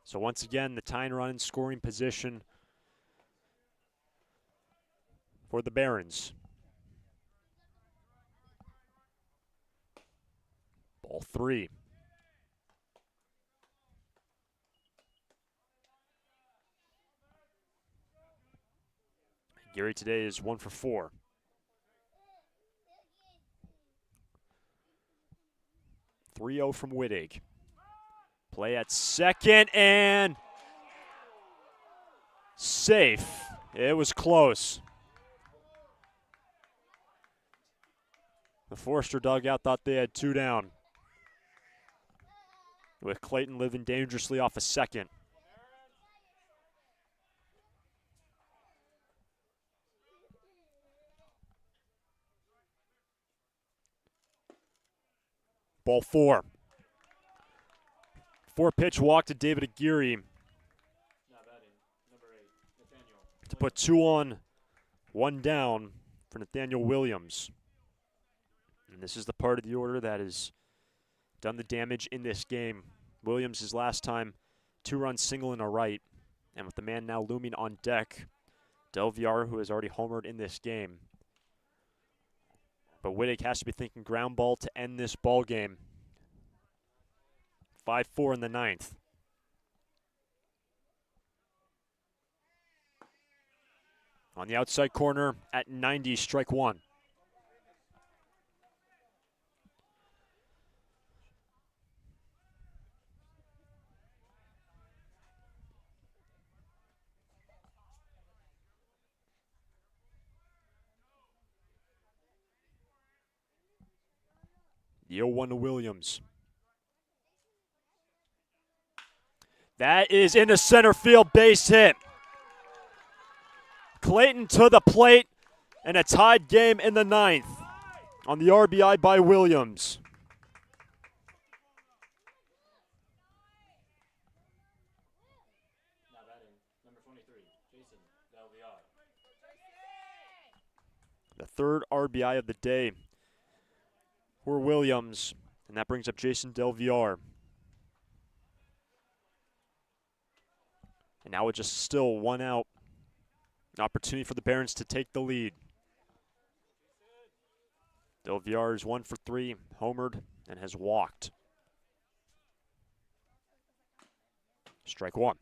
A: So once again, the Tyne run in scoring position for the Barons. Ball 3. Gary today is 1 for 4. .3-0 from Wittig. Play at second and safe. It was close. The Forster dugout thought they had 2 down, with Clayton living dangerously off a second. Ball 4. 4-pitch walk to David Aguirre to put 2 on, 1 down for Nathaniel Williams. And this is the part of the order that has done the damage in this game. Williams, his last time, 2-run single and a right. And with the man now looming on deck, Del Villar, who has already homered in this game. But Wittig has to be thinking ground ball to end this ball game. 5-4 in the 9th. On the outside corner at 90, strike 1. The 0-1 to Williams. That is into center field, base hit. Clayton to the plate, and a tied game in the 9th on the RBI by Williams.
D: Now batting, number 23, Jason Del Villar.
A: The 3rd RBI of the day for Williams, and that brings up Jason Del Villar. And now it's just still 1 out. An opportunity for the Barons to take the lead. Del Villar is 1 for 3, homered, and has walked. Strike 1.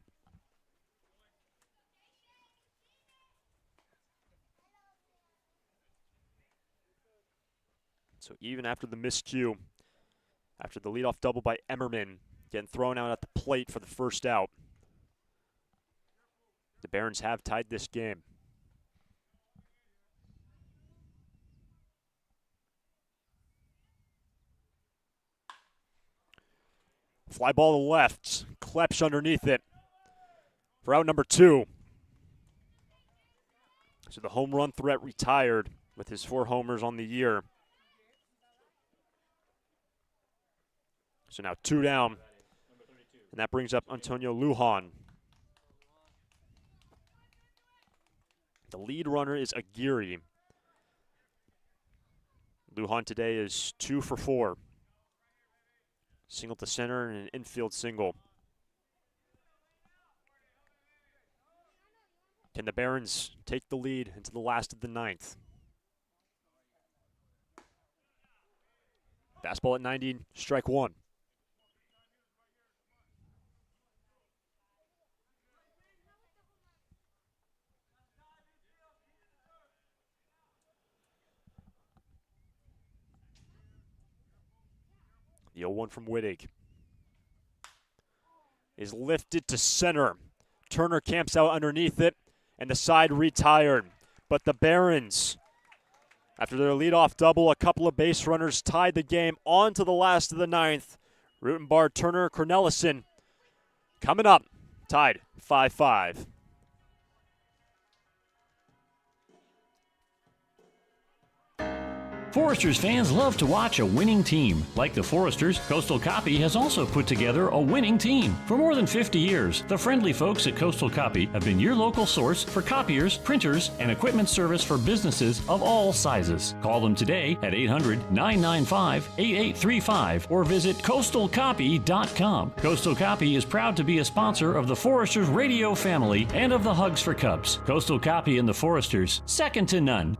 A: So even after the miscue, after the leadoff double by Emmerman, getting thrown out at the plate for the first out, the Barons have tied this game. Fly ball to left. Klepsch underneath it for out number 2. So the home run threat retired with his 4 homers on the year. So now 2 down. And that brings up Antonio Lujan. The lead runner is Aguirre. Lujan today is 2 for 4. Single to center and an infield single. Can the Barons take the lead into the last of the 9th? Fastball at 90, strike 1. The 0-1 from Wittig is lifted to center. Turner camps out underneath it, and the side retired. But the Barons, after their leadoff double, a couple of base runners tied the game on to the last of the 9th. Rutenbar, Turner, Cornelison coming up Tied 5-5.
D: Foresters fans love to watch a winning team. Like the Foresters, Coastal Copy has also put together a winning team. For more than 50 years, the friendly folks at Coastal Copy have been your local source for copiers, printers, and equipment service for businesses of all sizes. Call them today at 800-995-8835 or visit coastalcopy.com. Coastal Copy is proud to be a sponsor of the Foresters radio family and of the Hugs for Cubs. Coastal Copy and the Foresters, second to none.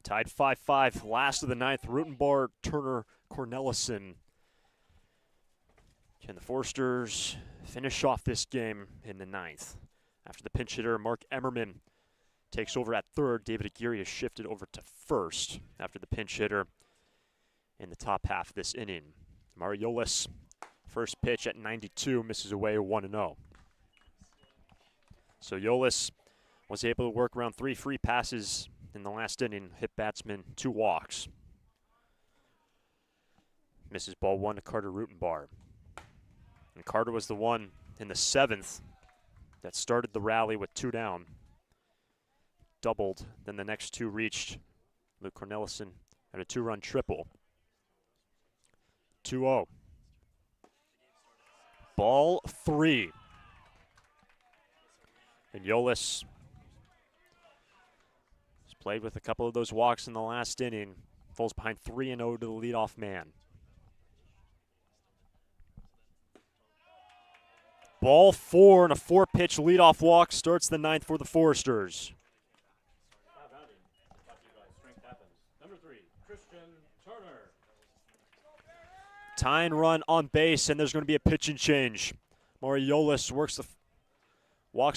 A: Tied 5-5, last of the ninth. Rutenbar, Turner, Cornelison. Can the Foresters finish off this game in the ninth? After the pinch hitter, Mark Emmerman takes over at third. David Aguirre is shifted over to first after the pinch hitter in the top half of this inning. Mariolis, first pitch at 92, misses away 1-0. So Yolis was able to work around 3 free passes in the last inning, hit batsman 2 walks. Misses ball 1 to Carter Rutenbar. And Carter was the one in the 7th that started the rally with 2 down. Doubled, then the next 2 reached. Luke Cornelison had a 2-run triple. 2-0. Ball 3. And Yolis played with a couple of those walks in the last inning. Falls behind 3-0 to the leadoff man. Ball 4 and a 4-pitch leadoff walk starts the ninth for the Foresters.
D: Number 3, Christian Turner.
A: Tying run on base, and there's going to be a pitching change. Mariolis walks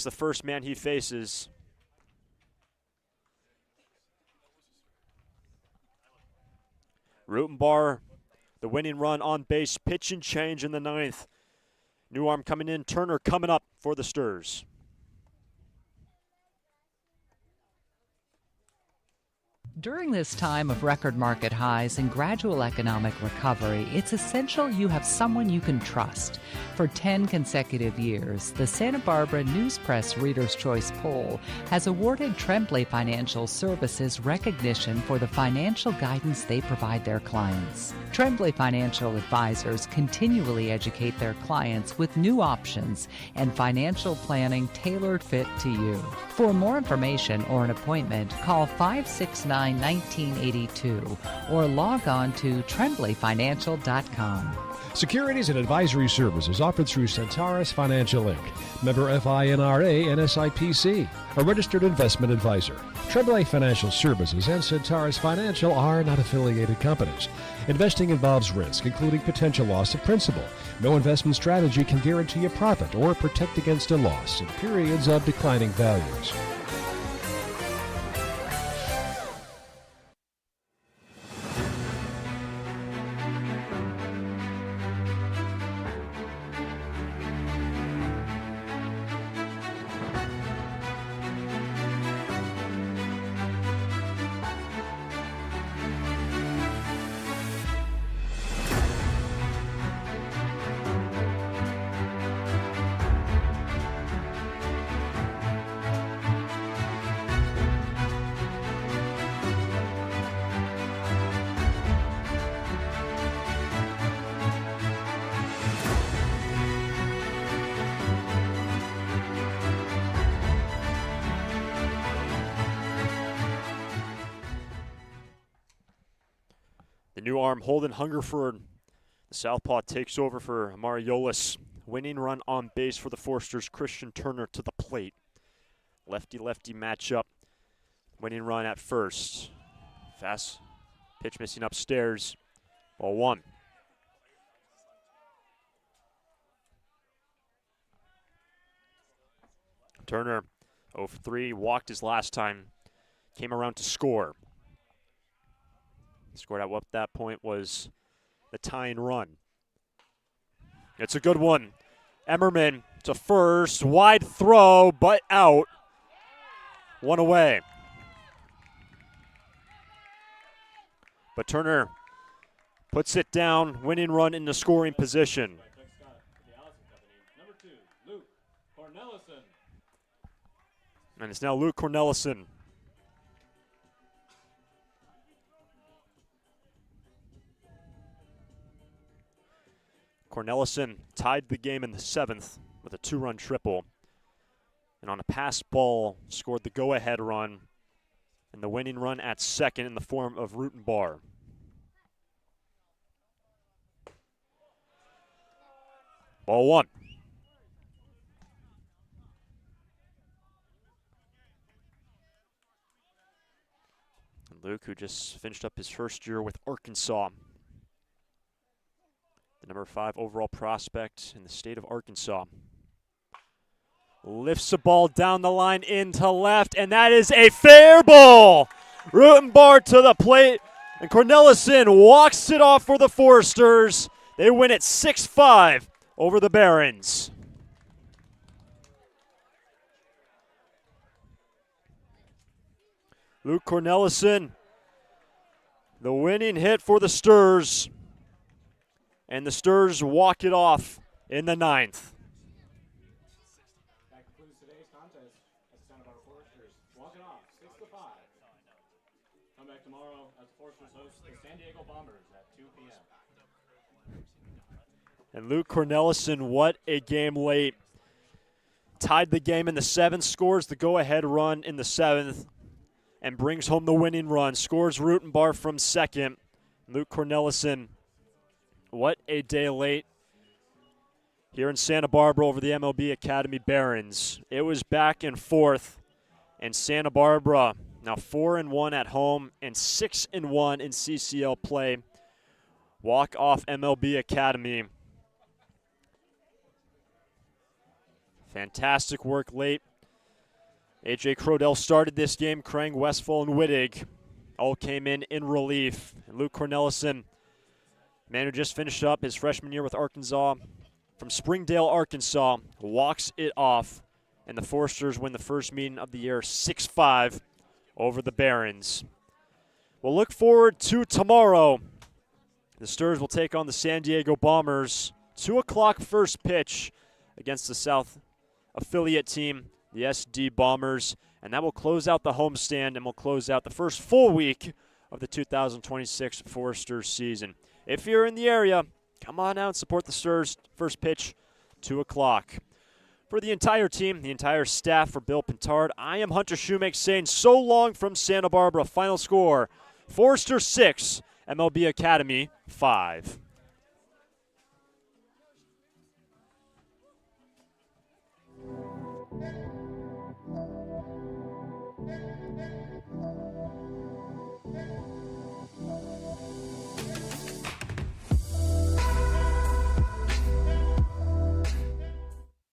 A: the first man he faces. Rutenbar, the winning run on base, pitch and change in the ninth. New arm coming in, Turner coming up for the Sturs.
F: During this time of record market highs and gradual economic recovery, it's essential you have someone you can trust. For 10 consecutive years, the Santa Barbara News Press Reader's Choice Poll has awarded Tremblay Financial Services recognition for the financial guidance they provide their clients. Tremblay Financial Advisors continually educate their clients with new options and financial planning tailored fit to you. For more information or an appointment, call 569 Design 1982 or log on to trembleyfinancial.com.
G: Securities and advisory services offered through Centaurus Financial Inc., member FINRA and SIPC, a registered investment advisor. Tremblay Financial Services and Centaurus Financial are not affiliated companies. Investing involves risk, including potential loss of principal. No investment strategy can guarantee a profit or protect against a loss in periods of declining values.
A: The new arm, Holden Hungerford. The southpaw takes over for Mariolis. Winning run on base for the Forsters. Christian Turner to the plate. Lefty-lefty matchup. Winning run at first. Fast pitch missing upstairs. Ball one. Turner 0 for 3. Walked his last time. Came around to score. Scored at what that point was the tying run. It's a good one. Emmerman to first. Wide throw, but out. One away. But Turner puts it down. Winning run in the scoring position. And it's now Luke Cornelison. Cornelison tied the game in the 7th with a 2-run triple. And on a pass ball, scored the go-ahead run and the winning run at second in the form of Rutenbar. Ball one. And Luke, who just finished up his first year with Arkansas. The number 5 overall prospect in the state of Arkansas. Lifts the ball down the line into left, and that is a fair ball. Rutenbar to the plate, and Cornelison walks it off for the Forsters. They win it 6-5 over the Barons. Luke Cornelison, the winning hit for the Sturs. And the Sturs walk it off in the 9th.
I: That concludes today's contest as the Santa Barbara Foresters walk it off 6-5. Come back tomorrow as the Foresters host the San Diego Bombers at 2 p.m.
A: And Luke Cornelison, what a game late. Tied the game in the 7th, scores the go-ahead run in the 7th, and brings home the winning run. Scores Rutenbar from second. Luke Cornelison, what a day late here in Santa Barbara over the MLB Academy Barons. It was back and forth, and Santa Barbara now 4-1 at home and 6-1 in CCL play. Walk off MLB Academy. Fantastic work late. A.J. Crodell started this game. Krang, Westfall, and Wittig all came in relief. And Luke Cornelison, man who just finished up his freshman year with Arkansas from Springdale, Arkansas, walks it off. And the Foresters win the first meeting of the year 6-5 over the Barons. We'll look forward to tomorrow. The Sturs will take on the San Diego Bombers. 2 o'clock first pitch against the South affiliate team, the SD Bombers. And that will close out the homestand and will close out the first full week of the 2026 Foresters season. If you're in the area, come on out and support the Sturs. First pitch, 2 o'clock. For the entire team, the entire staff, for Bill Pintard, I am Hunter Shoemake saying so long from Santa Barbara. Final score, Foresters 6, MLB Academy 5.